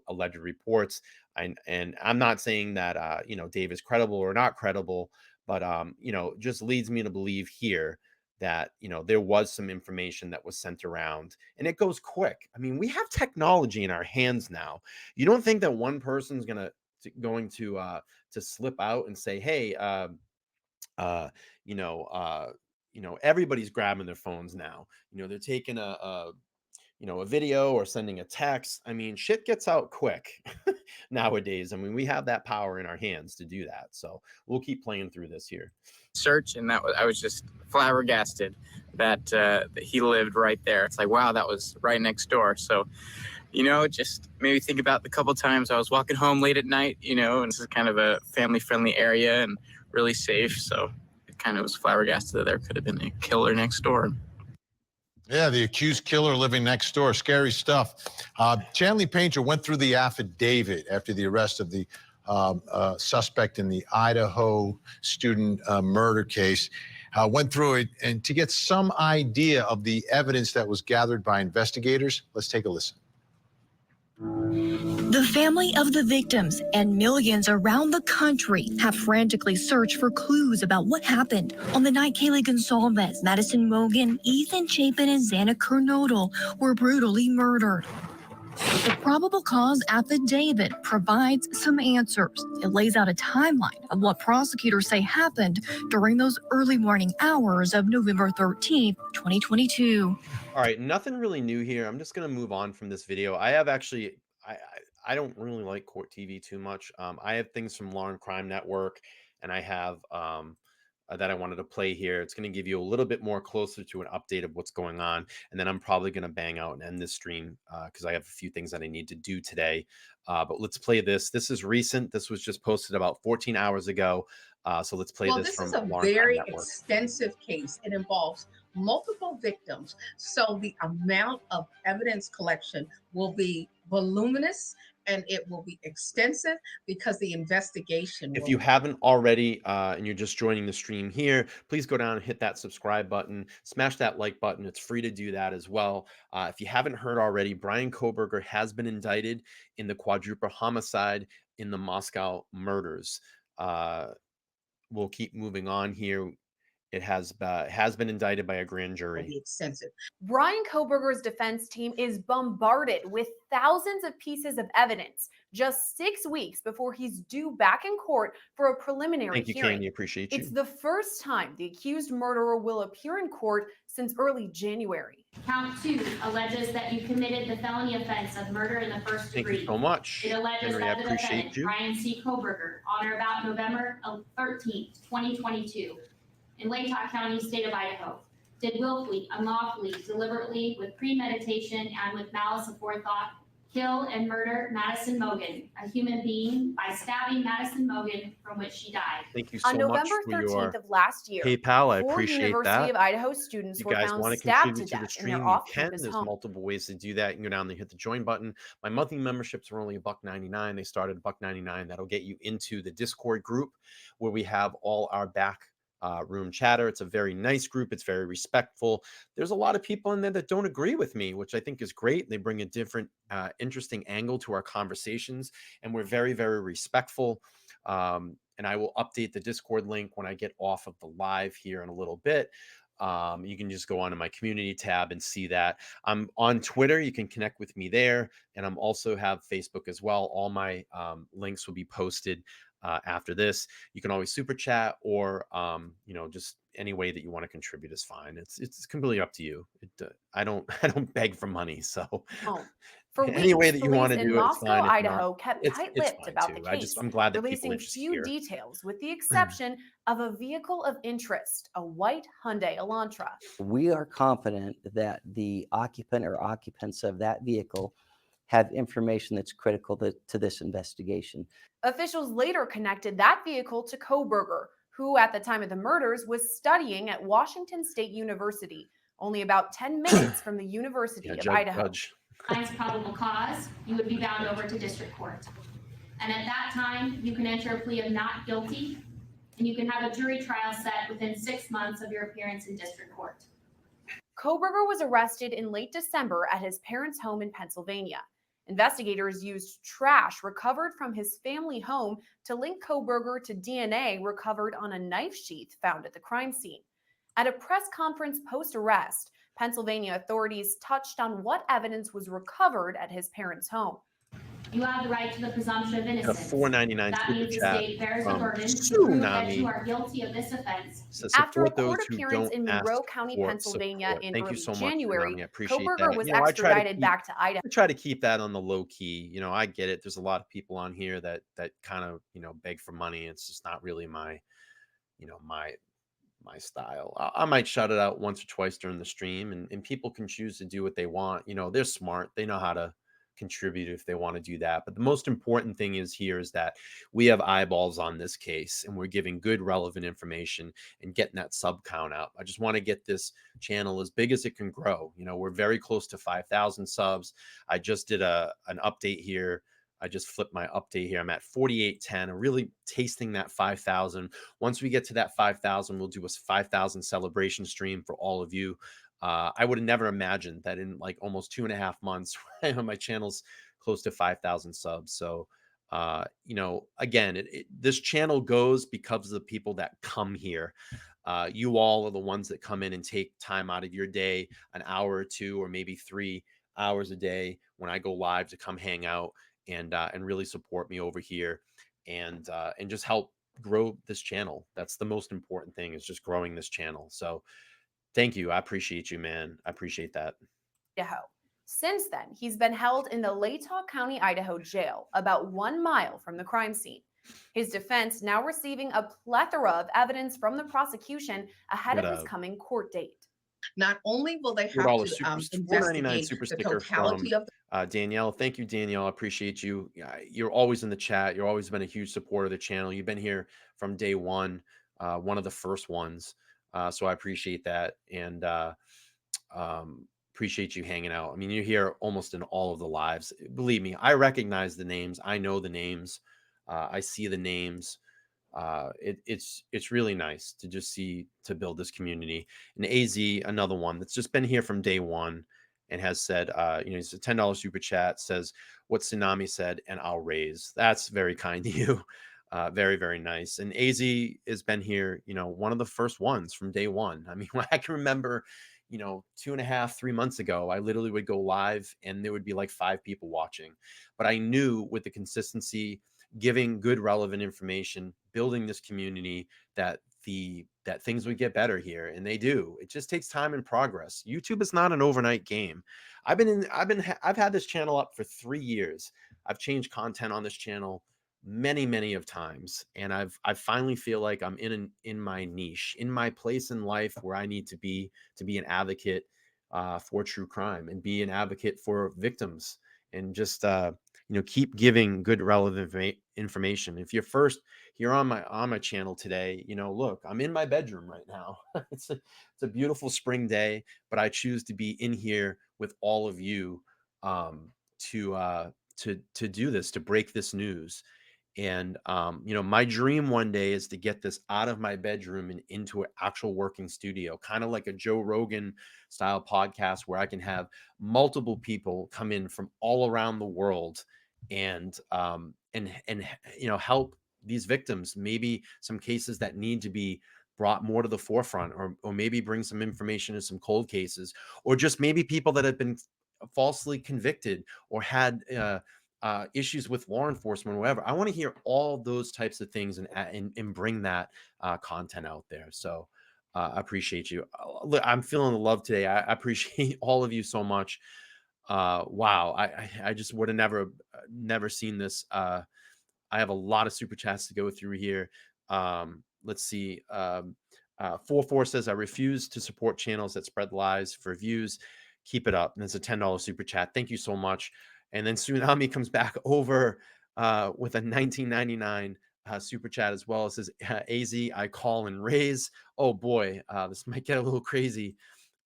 alleged reports. And I'm not saying that, you know, Dave is credible or not credible, but, you know, just leads me to believe here that, you know, there was some information that was sent around, and it goes quick. I mean, we have technology in our hands now. You don't think that one person's going to slip out and say, hey, you know, everybody's grabbing their phones now. You know, they're taking a video or sending a text. I mean, shit gets out quick nowadays. I mean, we have that power in our hands to do that. So we'll keep playing through this here. Search, and I was just flabbergasted that he lived right there. It's like, wow, that was right next door. So, you know, just maybe think about the couple times I was walking home late at night, you know, and this is kind of a family-friendly area and really safe. So it kind of was flabbergasted that there could have been a killer next door. Yeah, the accused killer living next door. Scary stuff. Chanley Painter went through the affidavit after the arrest of the suspect in the Idaho student murder case. Went through it and to get some idea of the evidence that was gathered by investigators. Let's take a listen. The family of the victims and millions around the country have frantically searched for clues about what happened on the night Kaylee Gonsalves, Madison Mogen, Ethan Chapin, and Xana Kernodle were brutally murdered. The probable cause affidavit provides some answers. It lays out a timeline of what prosecutors say happened during those early morning hours of November 13th, 2022. All right, nothing really new here. I'm just going to move on from this video. I have actually, I don't really like court TV too much. I have things from Law and Crime Network, and I have that I wanted to play here. It's going to give you a little bit more closer to an update of what's going on. And then I'm probably going to bang out and end this stream because I have a few things that I need to do today. But let's play this. This is recent. This was just posted about 14 hours ago. So let's play this from Law and Crime Network. This is a very extensive case. It involves multiple victims. So the amount of evidence collection will be voluminous and it will be extensive because the investigation. If you haven't already and you're just joining the stream here, please go down and hit that subscribe button, smash that like button. It's free to do that as well. If you haven't heard already, Bryan Kohberger has been indicted in the quadruple homicide in the Moscow murders. We'll keep moving on here. It has been indicted by a grand jury. Be extensive. Bryan Kohberger's defense team is bombarded with thousands of pieces of evidence just 6 weeks before he's due back in court for a preliminary Thank you, hearing. Candy. Appreciate you. It's the first time the accused murderer will appear in court since early January. Count 2 alleges that you committed the felony offense of murder in the first degree. Thank you so much. It alleges Henry, that I the appreciate defendant, you. Bryan C. Kohberger, on or about November 13th, 2022, in Latah County, state of Idaho, did willfully, unlawfully, deliberately, with premeditation, and with malice aforethought, kill and murder Madison Mogen, a human being, by stabbing Madison Mogen, from which she died. Thank you so On much November for 13th your of last year, PayPal. I 4 appreciate University that. of Idaho students You were guys found want to stabbed to contribute to the death in stream, their you can. off-campus There's home. multiple ways to do that. You can go down there, hit the join button. My monthly memberships are only $1.99. They started $1.99. That'll get you into the Discord group where we have all our back room chatter. It's a very nice group. It's very respectful. There's a lot of people in there that don't agree with me, which I think is great. They bring a different, interesting angle to our conversations, and we're very, very respectful. And I will update the Discord link when I get off of the live here in a little bit. You can just go onto my community tab and see that. I'm on Twitter. You can connect with me there. And I'm also have Facebook as well. All my links will be posted after this. You can always super chat, or just any way that you want to contribute is fine. It's completely up to you. I don't beg for money, so For any way weeks, that you want to police in do it, it's Moscow, fine. If Idaho, not, kept it's tight-lipped fine about too. the case, I'm glad that people releasing are interested few here. details, with the exception of a vehicle of interest, a white Hyundai Elantra. We are confident that the occupant or occupants of that vehicle have information that's critical to this investigation. Officials later connected that vehicle to Kohberger, who at the time of the murders was studying at Washington State University, only about 10 minutes from the University of Idaho. Finds probable cause, you would be bound over to district court. And at that time, you can enter a plea of not guilty, and you can have a jury trial set within 6 months of your appearance in district court. Kohberger was arrested in late December at his parents' home in Pennsylvania. Investigators used trash recovered from his family home to link Kohberger to DNA recovered on a knife sheath found at the crime scene. At a press conference post-arrest, Pennsylvania authorities touched on what evidence was recovered at his parents' home. You have the right to the presumption of innocence. A $4.99 that super means the chat state bears a from burden to prove that Tsunami. you are guilty of this offense. After a Support those court who appearance don't in ask Monroe County, for Pennsylvania support. in Thank you early so much, January, Tsunami. I appreciate Kohberger that. was I try to extradited keep- back to Idaho. I try to keep that on the low key. I get it. There's a lot of people on here that kind of, beg for money. It's just not really my style. I might shout it out once or twice during the stream, and people can choose to do what they want. They're smart. They know how to contribute if they want to do that. But the most important thing is that we have eyeballs on this case, and we're giving good, relevant information and getting that sub count up. I just want to get this channel as big as it can grow. We're very close to 5,000 subs. I just did an update here. I just flipped my update here. I'm at 4810. I'm really tasting that 5,000. Once we get to that 5,000, we'll do a 5,000 celebration stream for all of you. I would have never imagined that in like almost 2.5 months, my channel's close to 5,000 subs. So, again, this channel goes because of the people that come here. You all are the ones that come in and take time out of your day, an hour or 2, or maybe 3 hours a day when I go live to come hang out and really support me over here and just help grow this channel. That's the most important thing, is just growing this channel. So thank you. I appreciate you, man. I appreciate that. Idaho. Since then, he's been held in the Latah County, Idaho jail, about 1 mile from the crime scene. His defense now receiving a plethora of evidence from the prosecution ahead of his coming court date. Not only will they have to $4.99 super the sticker totality from of Danielle. Thank you, Danielle. I appreciate you. You're always in the chat. You've always been a huge supporter of the channel. You've been here from day one, one of the first ones. So I appreciate that, and appreciate you hanging out. I mean, you're here almost in all of the lives. Believe me, I recognize the names. I know the names. I see the names. It's really nice to just to build this community. And AZ, another one that's just been here from day one and has said, it's a $10 super chat, says what Tsunami said, and I'll raise. That's very kind to you. Very, very nice. And AZ has been here, one of the first ones from day one. I mean, I can remember, 2.5, 3 months ago, I literally would go live and there would be like 5 people watching. But I knew with the consistency, giving good, relevant information, building this community, that things would get better here, and they do. It just takes time and progress. YouTube is not an overnight game. I've had this channel up for 3 years. I've changed content on this channel many of times, and I finally feel like I'm in my niche, in my place in life where I need to be an advocate for true crime, and be an advocate for victims, and just keep giving good, relevant information. If you're first here on my channel today, look, I'm in my bedroom right now. It's a beautiful spring day, but I choose to be in here with all of you to do this, to break this news. And my dream one day is to get this out of my bedroom and into an actual working studio, kind of like a Joe Rogan style podcast, where I can have multiple people come in from all around the world and help these victims. Maybe some cases that need to be brought more to the forefront, or maybe bring some information in some cold cases, or just maybe people that have been falsely convicted or had issues with law enforcement, or whatever. I want to hear all those types of things and bring that content out there. So I appreciate you. I'm feeling the love today. I appreciate all of you so much. Wow. I just would have never seen this. I have a lot of super chats to go through here. Let's see. 44 says, I refuse to support channels that spread lies for views. Keep it up. And it's a $10 super chat. Thank you so much. And then Tsunami comes back over with a $19.99 super chat as well. It says, AZ, I call and raise. Oh boy, this might get a little crazy.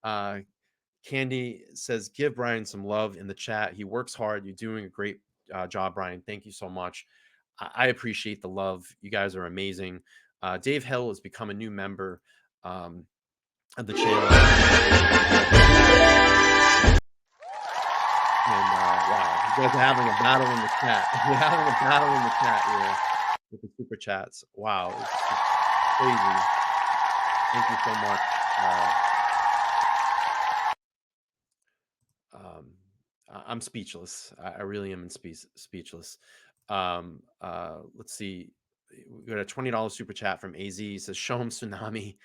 Candy says, give Bryan some love in the chat. He works hard. You're doing a great job, Bryan. Thank you so much. I appreciate the love. You guys are amazing. Dave Hill has become a new member of the channel. And wow, you guys are having a battle in the chat. We're having a battle in the chat here with the super chats. Wow, it's crazy. Thank you so much. I'm speechless. I really am speechless. Let's see. We got a $20 super chat from AZ. It says, show him Tsunami.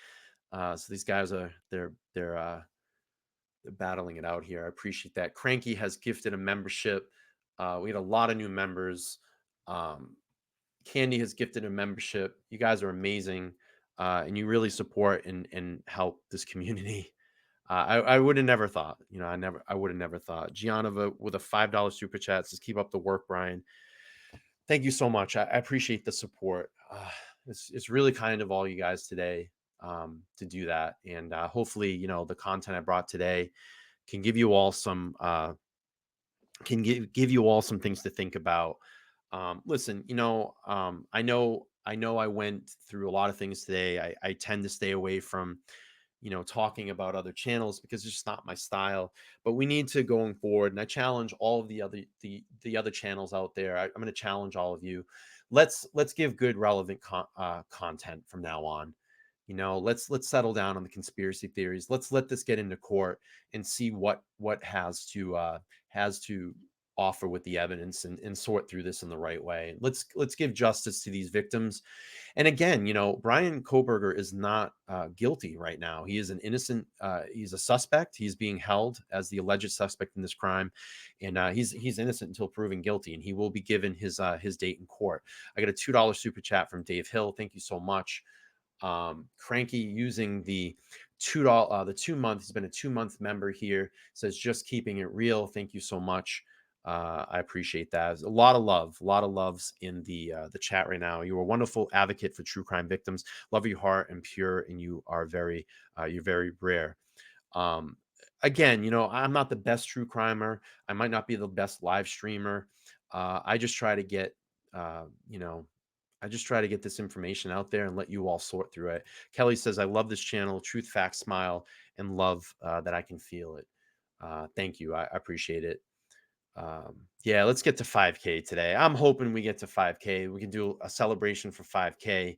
So these guys they're battling it out here. I appreciate that. Cranky has gifted a membership. We had a lot of new members. Candy has gifted a membership. You guys are amazing, and you really support and help this community. I would have never thought. I would have never thought. Gianna with a $5 super chat says, keep up the work, Bryan. Thank you so much. I appreciate the support. It's really kind of all you guys today to do that. And hopefully, the content I brought today can give you all some give you all some things to think about. Listen, I know I went through a lot of things today. I tend to stay away from talking about other channels because it's just not my style. But we need to, going forward, and I challenge all of the other channels out there. I'm going to challenge all of you. Let's give good, relevant content from now on. Let's settle down on the conspiracy theories. Let's let this get into court and see what has to offer with the evidence, and sort through this in the right way. Let's give justice to these victims. And again, Bryan Kohberger is not guilty right now. He is an innocent. He's a suspect. He's being held as the alleged suspect in this crime, and he's innocent until proven guilty. And he will be given his date in court. I got a $2 super chat from Dave Hill. Thank you so much. Cranky using the $2 the 2 month. He's been a 2-month member here. Says, just keeping it real. Thank you so much. I appreciate that. There's a lot of loves in the chat right now. You're a wonderful advocate for true crime victims. Love your heart and pure, and you are you're very rare. Again, I'm not the best true crimer. I might not be the best live streamer. I just try to get this information out there and let you all sort through it. Kelly says, I love this channel. Truth, facts, smile, and love that I can feel it. Thank you. I appreciate it. Yeah, let's get to 5K today. I'm hoping we get to 5K. We can do a celebration for 5K.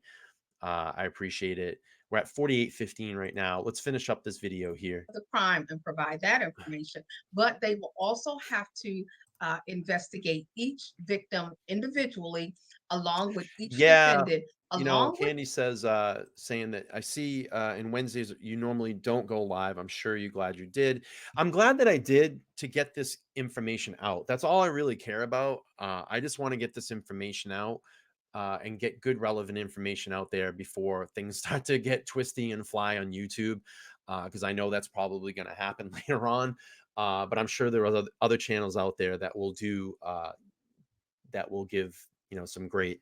I appreciate it. We're at 48:15 right now. Let's finish up this video here. The crime and provide that information, but they will also have to investigate each victim individually, along with each defendant. You know, Candy says, saying that I see in Wednesdays, you normally don't go live. I'm sure you're glad you did. I'm glad that I did to get this information out. That's all I really care about. I just want to get this information out and get good, relevant information out there before things start to get twisty and fly on YouTube. Because I know that's probably going to happen later on. But I'm sure there are other channels out there that will do, that will give, you know, some great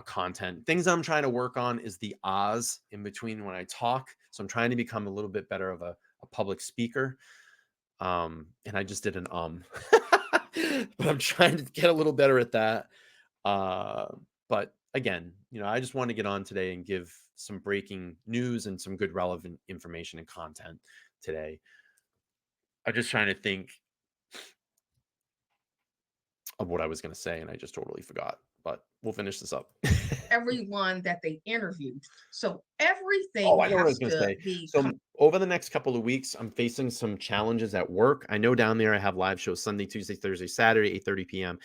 content. Things I'm trying to work on is the ahs in between when I talk. So I'm trying to become a little bit better of a public speaker. And I just did an but I'm trying to get a little better at that. But again, you know, I just want to get on today and give some breaking news and some good relevant information and content today. I'm just trying to think of what I was going to say, and I just totally forgot. But we'll finish this up. Everyone that they interviewed. So everything. Oh, I know what I was going to say. So over the next couple of weeks, I'm facing some challenges at work. I know down there I have live shows Sunday, Tuesday, Thursday, Saturday, 8:30 p.m.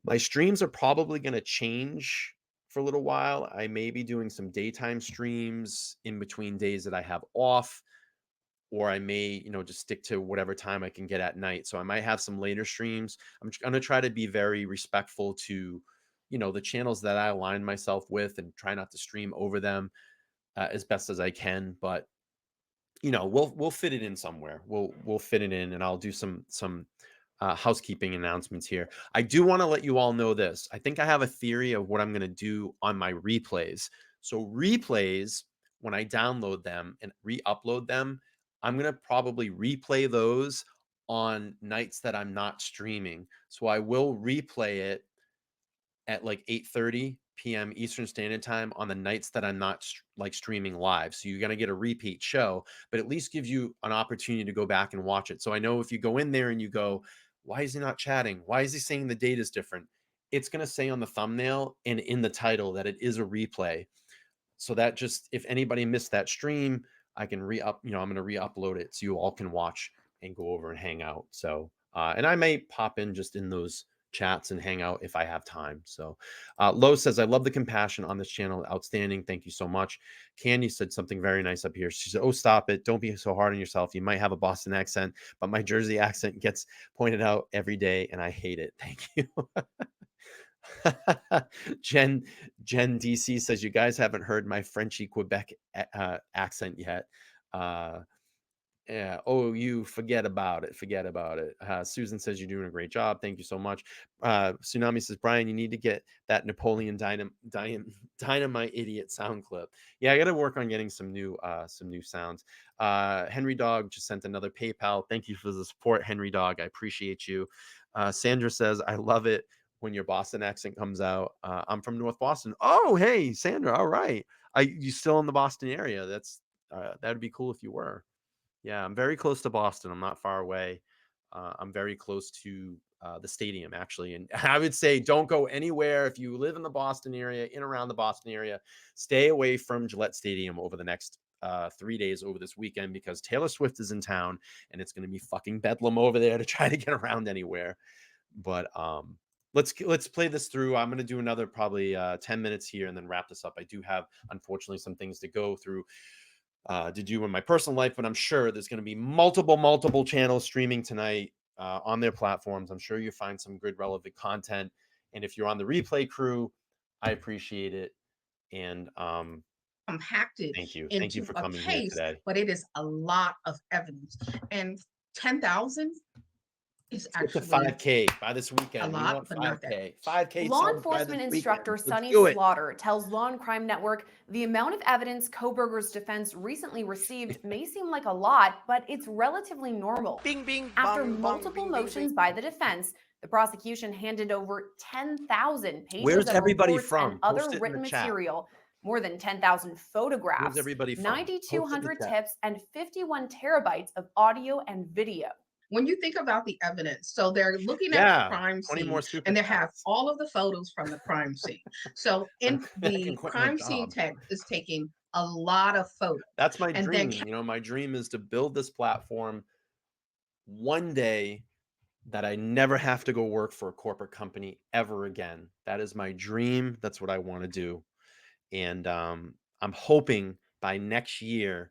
My streams are probably going to change for a little while. I may be doing some daytime streams in between days that I have off, or I may, you know, just stick to whatever time I can get at night. So I might have some later streams. I'm going to try to be very respectful to, you know, the channels that I align myself with and try not to stream over them as best as I can. But, you know, we'll fit it in somewhere. We'll fit it in, and I'll do some housekeeping announcements here. I do want to let you all know this. I think I have a theory of what I'm going to do on my replays. So replays, when I download them and re-upload them, I'm going to probably replay those on nights that I'm not streaming. So I will replay it at like 8:30 p.m. Eastern Standard Time on the nights that I'm not like streaming live. So you're going to get a repeat show, but at least gives you an opportunity to go back and watch it. So I know if you go in there and you go, why is he not chatting? Why is he saying the date is different? It's going to say on the thumbnail and in the title that it is a replay. So that just, if anybody missed that stream, I can I'm going to re-upload it so you all can watch and go over and hang out. So, and I may pop in just in those chats and hang out if I have time. So Lo says, I love the compassion on this channel. Outstanding. Thank you so much. Candy said something very nice up here. She said, oh, stop it. Don't be so hard on yourself. You might have a Boston accent, but my Jersey accent gets pointed out every day and I hate it. Thank you. Jen DC says, you guys haven't heard my Frenchy Quebec accent yet. Yeah. Oh, you forget about it. Forget about it. Susan says you're doing a great job. Thank you so much. Tsunami says, Brian, you need to get that Napoleon Dynamite Idiot sound clip. Yeah, I got to work on getting some new sounds. Henry Dog just sent another PayPal. Thank you for the support, Henry Dog. I appreciate you. Sandra says, I love it when your Boston accent comes out. I'm from North Boston. Oh, hey, Sandra. All right. You still in the Boston area? That's that'd be cool if you were. Yeah, I'm very close to Boston. I'm not far away. I'm very close to the stadium, actually. And I would say don't go anywhere. If you live in the Boston area, in around the Boston area, stay away from Gillette Stadium over the next 3 days over this weekend, because Taylor Swift is in town and it's going to be fucking bedlam over there to try to get around anywhere. But let's play this through. I'm going to do another probably 10 minutes here and then wrap this up. I do have, unfortunately, some things to go through to do in my personal life, but I'm sure there's going to be multiple channels streaming tonight on their platforms. I'm sure you find some good relevant content, and if you're on the replay crew, I appreciate it. And compacted. Thank you for coming here today. But it is a lot of evidence, and 10,000 is actually 5K by this weekend. A lot, but not 5K. Law enforcement instructor Sonny Slaughter tells Law and Crime Network the amount of evidence Kohberger's defense recently received may seem like a lot, but it's relatively normal. Bing, bing, After bong, multiple bong, motions bing, bing. by the defense, the prosecution handed over 10,000 pages Where's of everybody reports from? and other Post it in written the chat. material, more than 10,000 photographs, Where's everybody from? 9,200 tips, and 51 terabytes of audio and video. when you think about the evidence, so they're looking at the Yeah, crime 20 scene more super and they have chats. all of the photos from the crime scene. So in I can the quit my crime scene job. tech is taking a lot of photos. That's my And then dream. You know, my dream is to build this platform one day that I never have to go work for a corporate company ever again. That is my dream. That's what I want to do. And I'm hoping by next year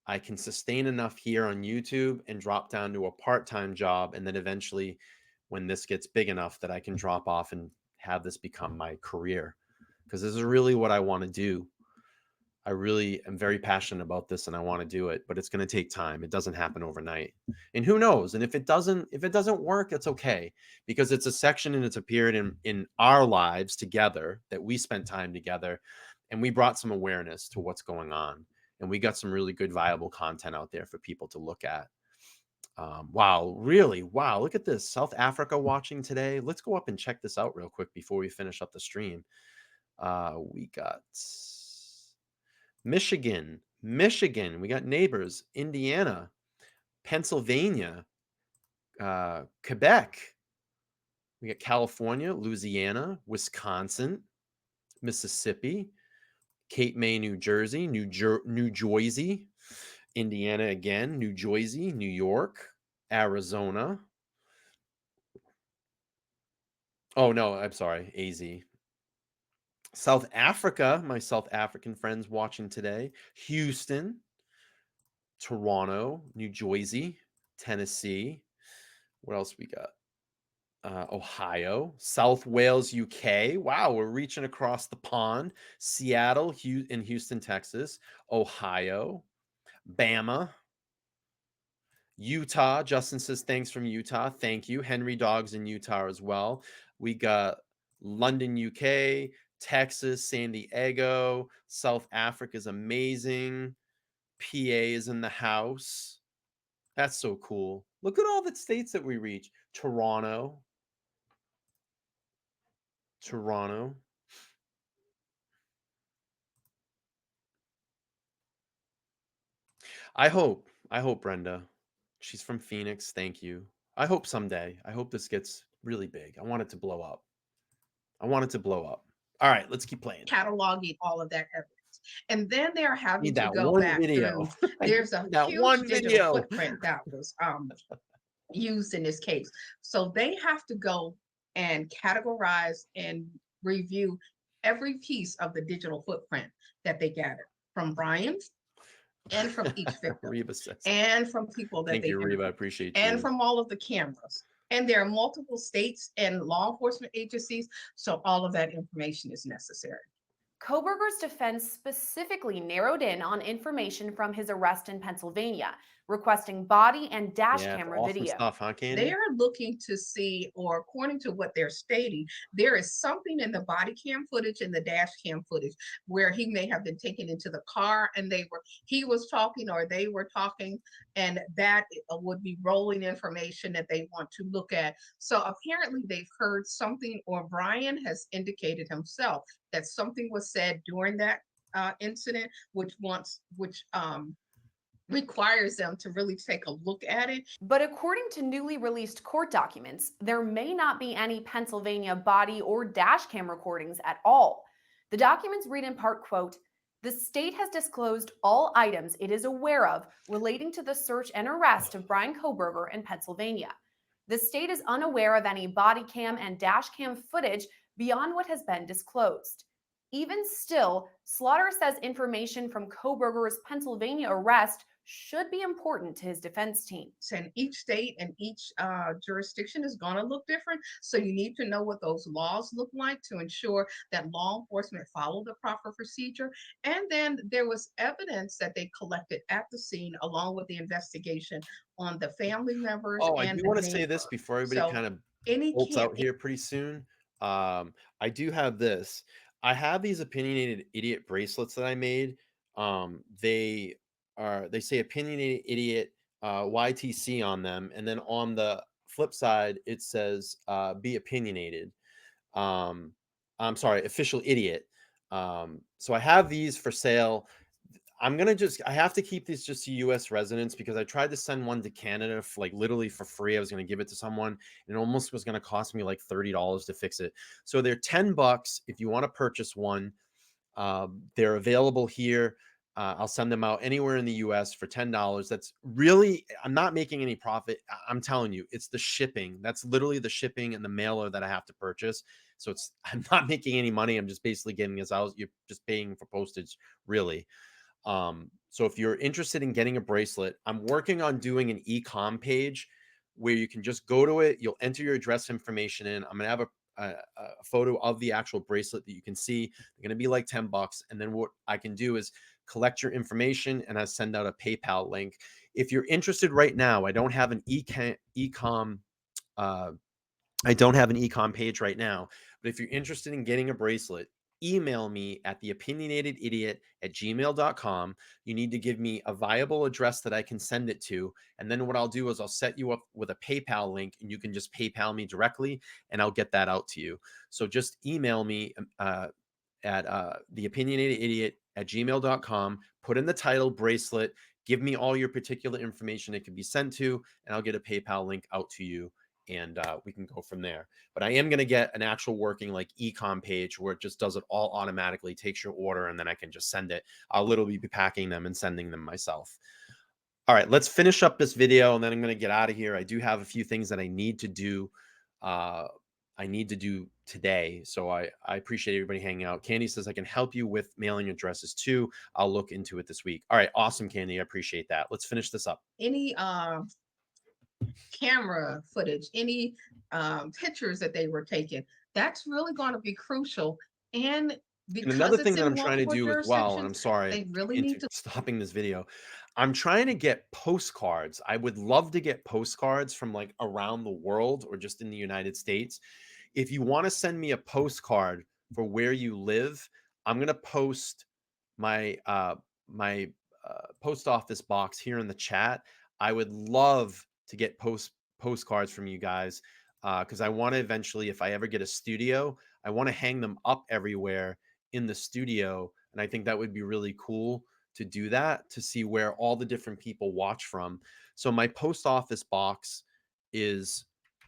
I can sustain enough here on YouTube and drop down to a part-time job. And then eventually, when this gets big enough, that I can drop off and have this become my career. Because this is really what I want to do. I really am very passionate about this and I want to do it, but it's going to take time. It doesn't happen overnight. And who knows? And if it doesn't work, it's okay, because it's a section and it's a period in our lives together that we spent time together, and we brought some awareness to what's going on, and we got some really good viable content out there for people to look at. Wow, really? Wow, look at this. South Africa watching today. Let's go up and check this out real quick before we finish up the stream. We got Michigan, we got neighbors, Indiana, Pennsylvania, Quebec, we got California, Louisiana, Wisconsin, Mississippi, Cape May, New Jersey, New Jersey, Indiana again, New Jersey, New York, Arizona. Oh no, I'm sorry, AZ. South Africa, my South African friends watching today. Houston, Toronto, New Jersey, Tennessee. What else we got? Ohio, South Wales, UK. Wow, we're reaching across the pond. Seattle, in Houston, Texas. Ohio, Bama, Utah. Justin says thanks from Utah. Thank you. Henry Dogs in Utah as well. We got London, UK, Texas, San Diego. South Africa is amazing. PA is in the house. That's so cool. Look at all the states that we reach. Toronto. I hope, Brenda. She's from Phoenix. Thank you. I hope someday. I hope this gets really big. I want it to blow up. All right, let's keep playing. Cataloging all of that evidence. And then they're having to go one back video. through. There's a huge digital footprint that was used in this case. So they have to go and categorize and review every piece of the digital footprint that they gathered from Bryan's and from each victim and from people that Thank you, Reba. I appreciate you. and from all of the cameras. And there are multiple states and law enforcement agencies, so all of that information is necessary. Kohberger's defense specifically narrowed in on information from his arrest in Pennsylvania, requesting body and dash camera awesome video. stuff, huh, Candy? They're looking to see, or according to what they're stating, there is something in the body cam footage and the dash cam footage where he may have been taken into the car and he was talking or they were talking, and that would be rolling information that they want to look at. So apparently they've heard something, or Bryan has indicated himself that something was said during that incident, which requires them to really take a look at it. But according to newly released court documents, there may not be any Pennsylvania body or dash cam recordings at all. The documents read in part, quote, "The state has disclosed all items it is aware of relating to the search and arrest of Bryan Kohberger in Pennsylvania. The state is unaware of any body cam and dash cam footage beyond what has been disclosed." Even still, Slaughter says information from Kohberger's Pennsylvania arrest should be important to his defense team. And each state and each jurisdiction is going to look different. So you need to know what those laws look like to ensure that law enforcement follow the proper procedure. And then there was evidence that they collected at the scene along with the investigation on the family members. Oh, and I do want to say this before everybody kind of bolts out here pretty soon. I do have this. I have these opinionated idiot bracelets that I made. They say opinionated idiot YTC on them, and then on the flip side it says be opinionated. I'm sorry, official idiot. So I have these for sale. I'm gonna I have to keep these just to U.S. residents because I tried to send one to Canada for like literally for free. I was gonna give it to someone, and it almost was gonna cost me like $30 to fix it. So they're $10 if you want to purchase one. They're available here. I'll send them out anywhere in the US for $10. That's really, I'm not making any profit. I'm telling you, it's the shipping. That's literally the shipping and the mailer that I have to purchase. So I'm not making any money. I'm just basically giving this out. You're just paying for postage, really. So if you're interested in getting a bracelet, I'm working on doing an e-com page where you can just go to it. You'll enter your address information in. I'm going to have a photo of the actual bracelet that you can see. They're going to be like $10. And then what I can do is collect your information and I send out a PayPal link. If you're interested right now, I don't have an e-com page right now, but if you're interested in getting a bracelet, email me at theopinionatedidiot@gmail.com. You need to give me a viable address that I can send it to. And then what I'll do is I'll set you up with a PayPal link and you can just PayPal me directly and I'll get that out to you. So just email me at theopinionatedidiot@gmail.com, put in the title bracelet, give me all your particular information it can be sent to, and I'll get a PayPal link out to you. And we can go from there. But I am going to get an actual working like e-com page where it just does it all automatically, takes your order, and then I can just send it. I'll literally be packing them and sending them myself. All right, let's finish up this video, and then I'm going to get out of here. I do have a few things that I need to do. Today. So I appreciate everybody hanging out. Candy says, I can help you with mailing addresses too. I'll look into it this week. All right, awesome, Candy. I appreciate that. Let's finish this up. Any camera footage, any pictures that they were taking, that's really going to be crucial. And because another thing it's that in I'm trying to do as well, and I'm sorry, they really need to stopping this video. I'm trying to get postcards. I would love to get postcards from like around the world or just in the United States. If you want to send me a postcard for where you live, I'm going to post my post office box here in the chat. I would love to get postcards from you guys because I want to eventually, if I ever get a studio, I want to hang them up everywhere in the studio. And I think that would be really cool to do that, to see where all the different people watch from. So my post office box is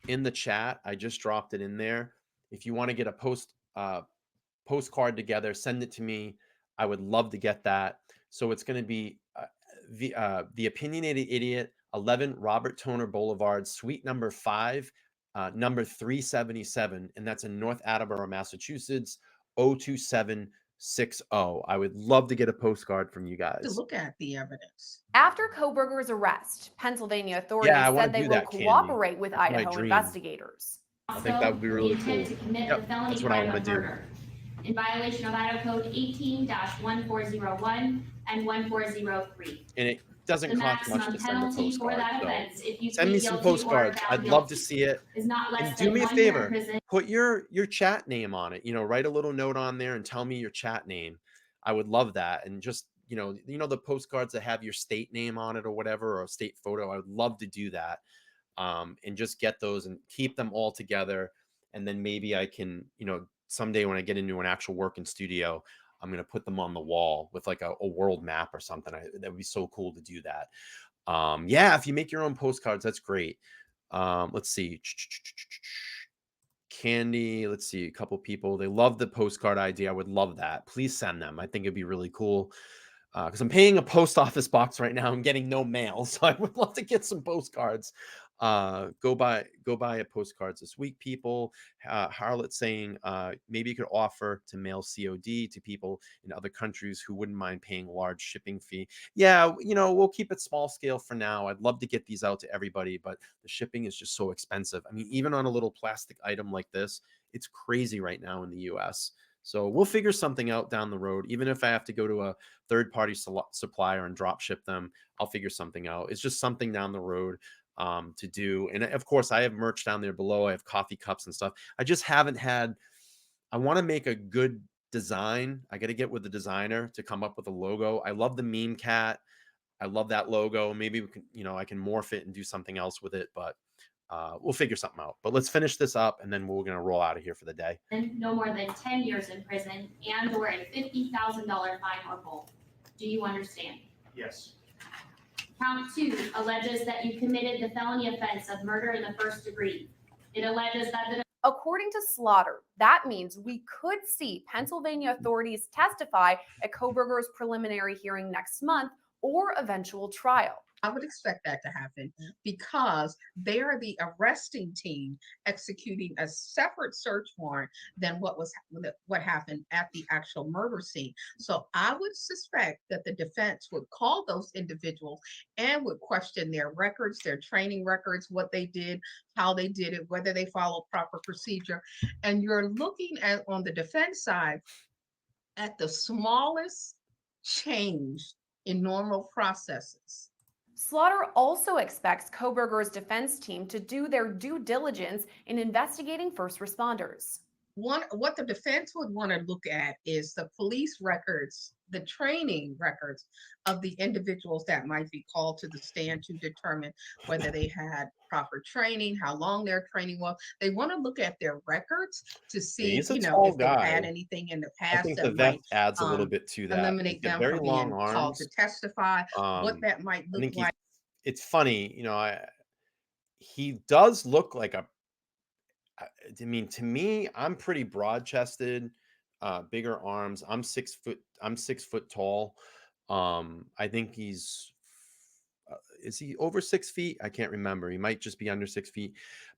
in the chat. I just dropped it in there. If you want to get a postcard together, send it to me. I would love to get that. So it's going to be the Opinionated Idiot, 11 Robert Toner Boulevard, suite number 5, number 377, and that's in North Attleboro, Massachusetts, 02760. I would love to get a postcard from you guys. to look at the evidence. After Kohberger's arrest, Pennsylvania authorities said they will cooperate with Idaho investigators. I think that would be really cool. To commit Yep, the felony that's what I crime want of to do. murder in violation of Idaho Code 18-1401 and 1403. And it doesn't The cost much maximum to send a penalty for postcard. that So offense, if you send plead me some guilty or postcards. found I'd love to guilty, see it. is not less And do than me a 1 year in favor. prison. Put your chat name on it. Write a little note on there and tell me your chat name. I would love that. And just, the postcards that have your state name on it or whatever, or a state photo. I would love to do that. And just get those and keep them all together. And then maybe I can, someday when I get into an actual working studio, I'm going to put them on the wall with like a world map or something. That would be so cool to do that. Yeah, if you make your own postcards, that's great. Let's see. Candy, let's see, a couple people. They love the postcard idea. I would love that. Please send them. I think it'd be really cool. Because I'm paying a post office box right now and getting no mail. So I would love to get some postcards. Go buy a postcards this week, people. Harlot saying maybe you could offer to mail COD to people in other countries who wouldn't mind paying large shipping fee. Yeah, we'll keep it small scale for now. I'd love to get these out to everybody, but the shipping is just so expensive. I mean, even on a little plastic item like this, it's crazy right now in the US. So we'll figure something out down the road. Even if I have to go to a third-party supplier and drop ship them, I'll figure something out. It's just something down the road to do. And of course, I have merch down there below. I have coffee cups and stuff. I just haven't had, I want to make a good design. I got to get with the designer to come up with a logo. I love the meme cat. I love that logo. Maybe we can, I can morph it and do something else with it, but we'll figure something out. But let's finish this up and then we're going to roll out of here for the day. No more than 10 years in prison and or a $50,000 fine or both. Do you understand? Yes. Count 2 alleges that you committed the felony offense of murder in the first degree. It alleges that the According to Slaughter, that means we could see Pennsylvania authorities testify at Kohberger's preliminary hearing next month or eventual trial. I would expect that to happen because they are the arresting team executing a separate search warrant than what happened at the actual murder scene. So I would suspect that the defense would call those individuals and would question their records, their training records, what they did, how they did it, whether they followed proper procedure. And you're looking at, on the defense side, at the smallest change in normal processes. Slaughter also expects Kohberger's defense team to do their due diligence in investigating first responders. What the defense would want to look at is the police records, the training records of the individuals that might be called to the stand to determine whether they had proper training, how long their training was. They want to look at their records to see, He's a if tall they guy. had anything in the I past think the that vest might adds a little bit to that. eliminate He's got them very from long being called to arms. testify, what that might I look think like. it's funny, you know, he does look like I mean, to me, I'm pretty broad chested, bigger arms. I'm 6 foot. I'm 6 foot tall. I think he's, is he over 6 feet? I can't remember. He might just be under 6 feet,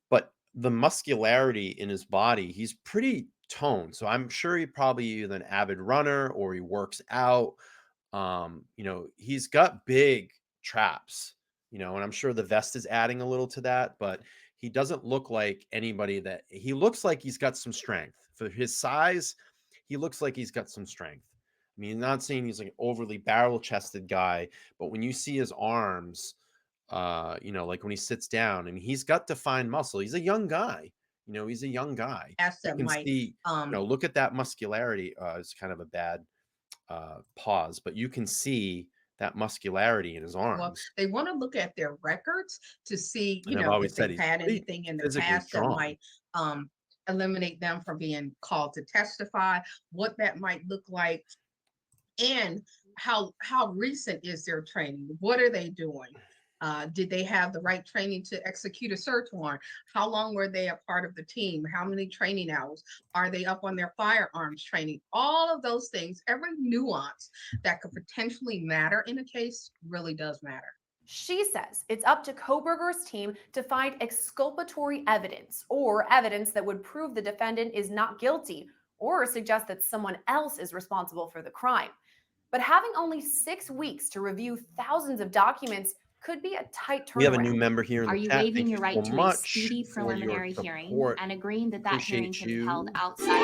but the muscularity in his body, he's pretty toned. So I'm sure he probably either an avid runner or he works out. You know, he's got big traps, you know, and I'm sure the vest is adding a little to that, but he doesn't look like anybody that he looks like he's got some strength for his size. He looks like he's got some strength. I mean, not saying he's like an overly barrel chested guy, but when you see his arms, you know, like when he sits down, I mean, he's got defined muscle. He's a young guy, you know, he's a young guy. You can see, you know, look at that muscularity. It's kind of a bad pause, but you can see that muscularity in his arms. Well, they want to look at their records to see, And I've always if said they've he's had pretty anything in the physically past that strong. might eliminate them from being called to testify, what that might look like, and how recent is their training? What are they doing? Did they have the right training to execute a search warrant? How long were they a part of the team? How many training hours? Are they up on their firearms training? All of those things, every nuance that could potentially matter in a case really does matter. She says it's up to Kohberger's team to find exculpatory evidence or evidence that would prove the defendant is not guilty or suggest that someone else is responsible for the crime. But having only 6 weeks to review thousands of documents could be a tight turnaround. We have a new member here in Are the you chat. waiving Thank your you right so to a much speedy for your preliminary hearing support. and agreeing that hearing Appreciate can be held you. outside?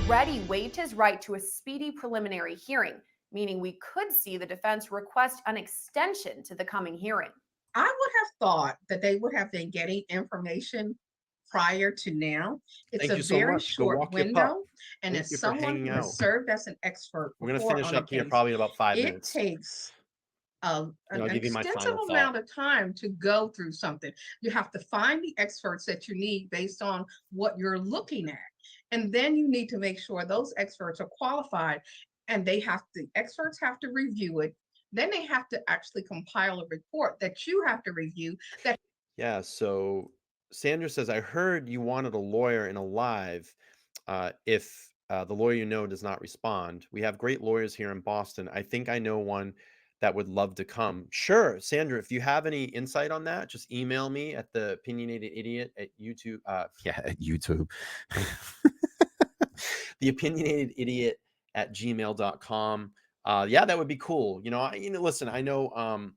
Already waived his right to a speedy preliminary hearing, meaning we could see the defense request an extension to the coming hearing. I would have thought that they would have been getting information prior to now. It's Thank a you so very much. Go short walk your pup. window. And Thank as you for someone hanging who out. has served as an expert We're going to before finish on a up here case, probably in about 5 it minutes. takes And an I'll give you my extensive final amount thought. of time to go through something. You have to find the experts that you need based on what you're looking at. And then you need to make sure those experts are qualified, and the experts have to review it. Then they have to actually compile a report that you have to review. Yeah, so Sandra says, I heard you wanted a lawyer in a live if the lawyer you know does not respond. We have great lawyers here in Boston. I think I know one that would love to come. Sure, Sandra, if you have any insight on that, just email me at the Opinionated Idiot at YouTube. At YouTube. The Opinionated Idiot at gmail.com. Yeah, that would be cool. You know, listen, I know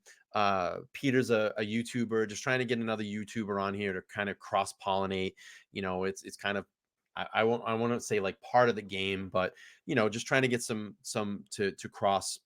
Peter's a YouTuber, just trying to get another YouTuber on here to kind of cross-pollinate. You know, it's kind of, I want to say like part of the game, but you know, just trying to get some to cross,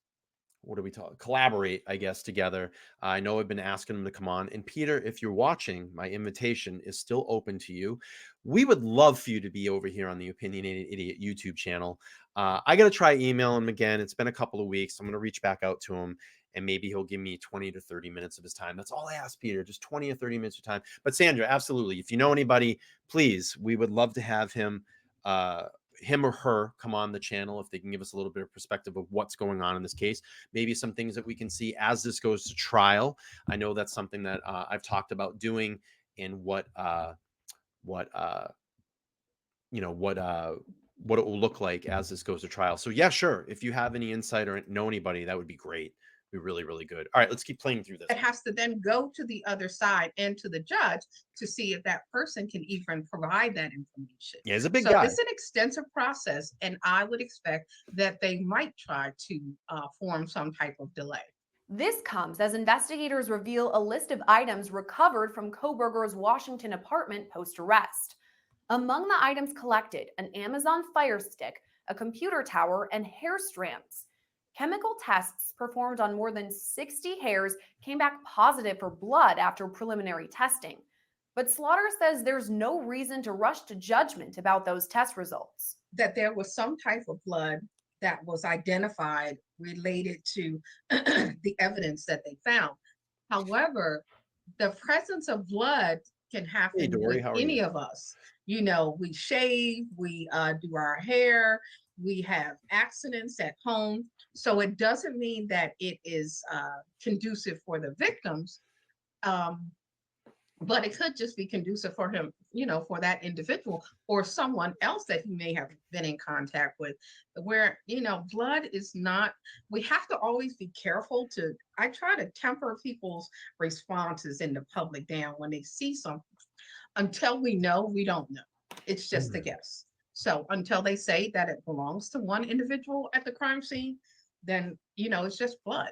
what do we talk, collaborate, I guess, together. I know I've been asking them to come on. And Peter, if you're watching, my invitation is still open to you. We would love for you to be over here on the Opinionated Idiot YouTube channel. I got to try emailing him again. It's been a couple of weeks. I'm going to reach back out to him, and maybe he'll give me 20 to 30 minutes of his time. That's all I ask, Peter, just 20 or 30 minutes of time. But Sandra, absolutely. If you know anybody, please, we would love to have him him or her come on the channel if they can give us a little bit of perspective of what's going on in this case, maybe some things that we can see as this goes to trial. I know that's something that I've talked about doing, and what it will look like as this goes to trial. So yeah, sure. If you have any insight or know anybody, that would be great. Be really, really good. All right, let's keep playing through this. It has to then go to the other side and to the judge to see if that person can even provide that information. Yeah, he's a big guy. So it's an extensive process, and I would expect that they might try to form some type of delay. This comes as investigators reveal a list of items recovered from Kohberger's Washington apartment post-arrest. Among the items collected, an Amazon Fire Stick, a computer tower, and hair strands. Chemical tests performed on more than 60 hairs came back positive for blood after preliminary testing. But Slaughter says there's no reason to rush to judgment about those test results. That there was some type of blood that was identified related to the evidence that they found. However, the presence of blood can happen with any of us. You know, we shave, we do our hair, we have accidents at home. So it doesn't mean that it is conducive for the victims, but it could just be conducive for him, you know, for that individual or someone else that he may have been in contact with, where, you know, blood is not, we have to always be careful to, I try to temper people's responses in the public down when they see something. Until we know, we don't know. It's just a guess. So until they say that it belongs to one individual at the crime scene, then, you know, it's just blood.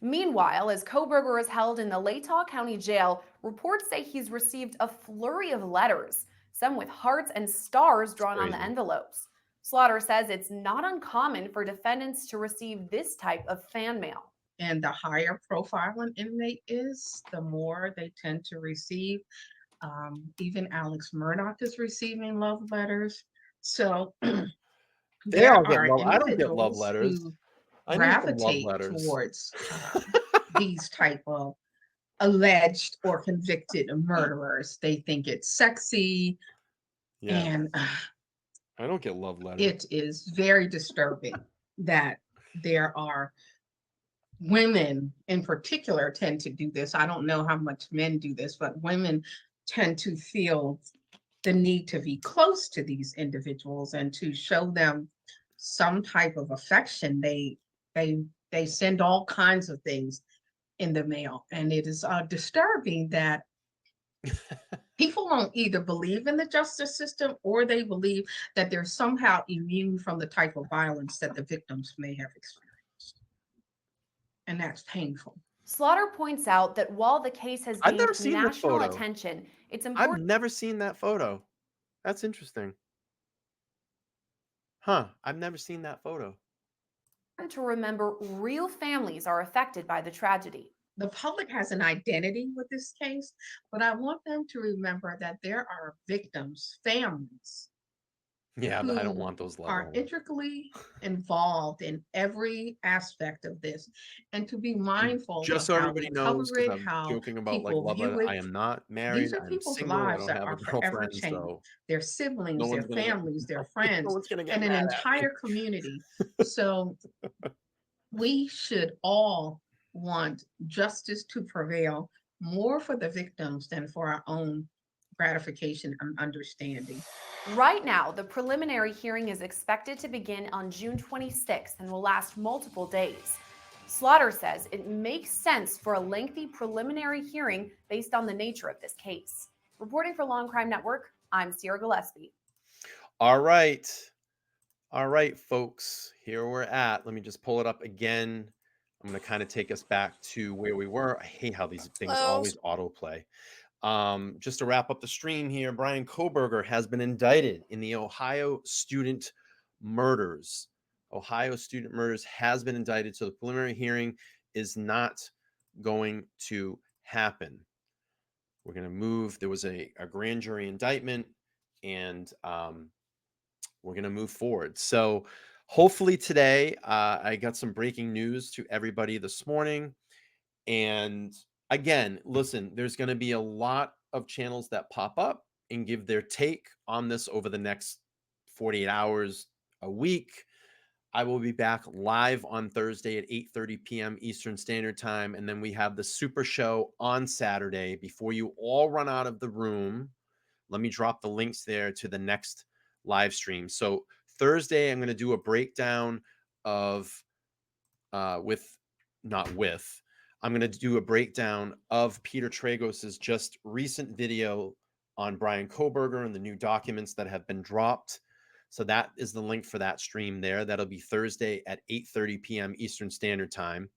Meanwhile, as Kohberger is held in the Latah County Jail, reports say he's received a flurry of letters, some with hearts and stars drawn on the envelopes. Slaughter says it's not uncommon for defendants to receive this type of fan mail. And the higher profile an inmate is, the more they tend to receive. Even Alex Murdaugh is receiving love letters. So they all get love. I don't get love letters. I gravitate towards these type of alleged or convicted murderers. They think it's sexy. Yeah. And I don't get love letters. It is very disturbing that there are women in particular tend to do this. I don't know how much men do this, but women tend to feel the need to be close to these individuals and to show them some type of affection. They send all kinds of things in the mail, and it is disturbing that people don't either believe in the justice system or they believe that they're somehow immune from the type of violence that the victims may have experienced, and that's painful. Slaughter points out that while the case has gained national attention, it's important. I've never seen that photo. That's interesting. Huh, I've never seen that photo. To remember, real families are affected by the tragedy. The public has an identity with this case, but I want them to remember that there are victims, families. Yeah, but I don't want those are intricately involved in every aspect of this, and to be mindful. Just so everybody knows, because I'm joking about like love letter. I am not married. These are people's lives that are forever changed. Their siblings, their families, their friends, and an entire community. So we should all want justice to prevail more for the victims than for our own gratification and understanding. Right now, the preliminary hearing is expected to begin on June 26th and will last multiple days. Slaughter says it makes sense for a lengthy preliminary hearing based on the nature of this case. Reporting for Law and Crime Network, I'm Sierra Gillespie. All right, folks, here we're at. Let me just pull it up again. I'm going to kind of take us back to where we were. I hate how these things always autoplay. Just to wrap up the stream here, Bryan Kohberger has been indicted in the Ohio student murders. Ohio student murders has been indicted, so the preliminary hearing is not going to happen. We're going to move. There was a grand jury indictment, and we're going to move forward. So hopefully today, I got some breaking news to everybody this morning. And again, listen, there's going to be a lot of channels that pop up and give their take on this over the next 48 hours a week. I will be back live on Thursday at 8:30 p.m. Eastern Standard Time. And then we have the Super Show on Saturday. Before you all run out of the room, let me drop the links there to the next live stream. So Thursday, I'm going to do a breakdown of, I'm going to do a breakdown of Peter Tragos's just recent video on Bryan Kohberger and the new documents that have been dropped. So that is the link for that stream there. That'll be Thursday at 8:30 p.m. Eastern Standard Time.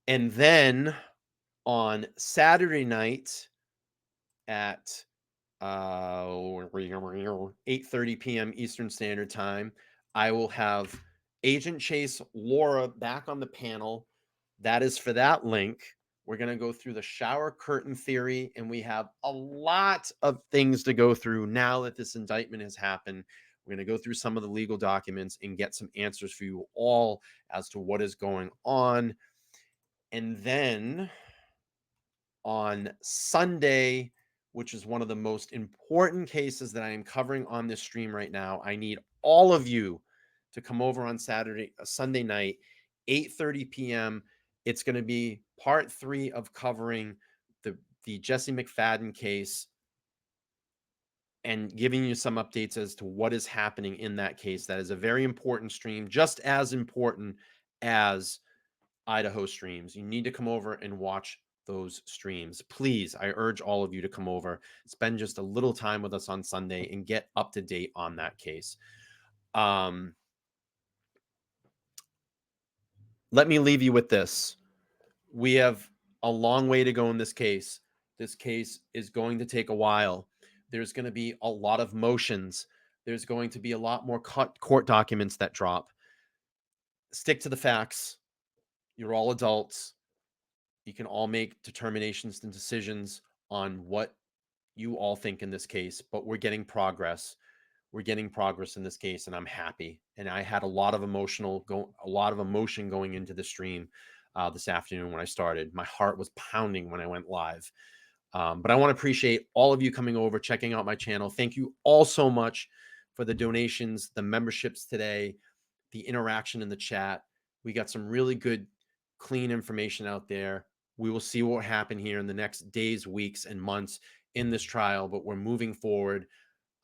And then on Saturday night at 8:30 p.m. Eastern Standard Time, I will have Agent Chase Laura back on the panel. That is for that link. We're going to go through the shower curtain theory, and we have a lot of things to go through now that this indictment has happened. We're going to go through some of the legal documents and get some answers for you all as to what is going on. And then on Sunday, which is one of the most important cases that I am covering on this stream right now, I need all of you to come over on Sunday night, 8:30 p.m. It's going to be part 3 of covering the Jesse McFadden case and giving you some updates as to what is happening in that case. That is a very important stream, just as important as Idaho streams. You need to come over and watch those streams. Please, I urge all of you to come over, spend just a little time with us on Sunday and get up to date on that case. Let me leave you with this. We have a long way to go in this case. This case is going to take a while. There's going to be a lot of motions. There's going to be a lot more court documents that drop. Stick to the facts. You're all adults. You can all make determinations and decisions on what you all think in this case, but we're getting progress. We're getting progress in this case, and I'm happy. And I had a lot of emotion going into the stream this afternoon when I started. My heart was pounding when I went live. But I want to appreciate all of you coming over, checking out my channel. Thank you all so much for the donations, the memberships today, the interaction in the chat. We got some really good, clean information out there. We will see what will happen here in the next days, weeks, and months in this trial, but we're moving forward.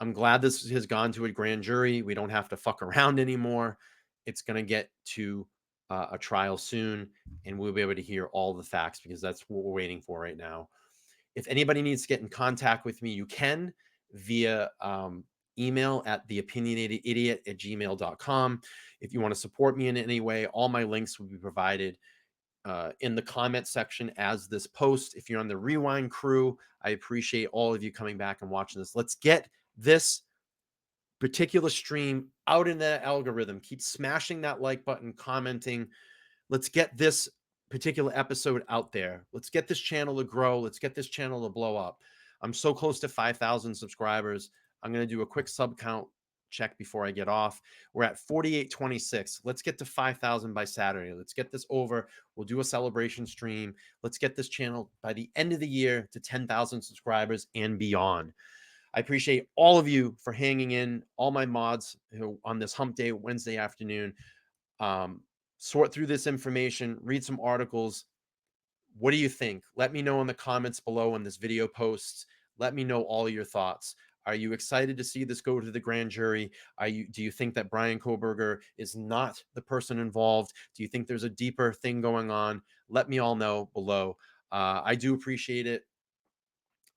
I'm glad this has gone to a grand jury. We don't have to fuck around anymore. It's going to get to a trial soon, and we'll be able to hear all the facts because that's what we're waiting for right now. If anybody needs to get in contact with me, you can via email at theopinionatedidiot@gmail.com. If you want to support me in any way, all my links will be provided in the comment section as this post. If you're on the Rewind crew, I appreciate all of you coming back and watching this. Let's get this particular stream out in the algorithm. Keep smashing that like button, commenting. Let's get this particular episode out there. Let's get this channel to grow. Let's get this channel to blow up. I'm so close to 5,000 subscribers. I'm going to do a quick sub count check before I get off. We're at 4826. Let's get to 5,000 by Saturday. Let's get this over. We'll do a celebration stream. Let's get this channel by the end of the year to 10,000 subscribers and beyond. I appreciate all of you for hanging in, all my mods on this hump day, Wednesday afternoon. Sort through this information, read some articles. What do you think? Let me know in the comments below when this video posts. Let me know all your thoughts. Are you excited to see this go to the grand jury? Do you think that Bryan Kohberger is not the person involved? Do you think there's a deeper thing going on? Let me all know below. I do appreciate it.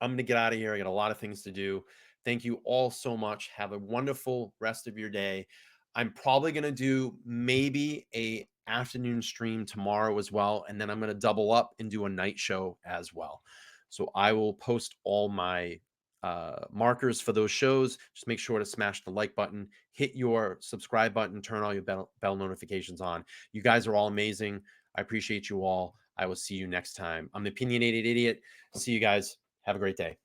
I'm going to get out of here. I got a lot of things to do. Thank you all so much. Have a wonderful rest of your day. I'm probably going to do maybe a afternoon stream tomorrow as well. And then I'm going to double up and do a night show as well. So I will post all my markers for those shows. Just make sure to smash the like button, hit your subscribe button, turn all your bell notifications on. You guys are all amazing. I appreciate you all. I will see you next time. I'm the Opinionated Idiot. See you guys. Have a great day.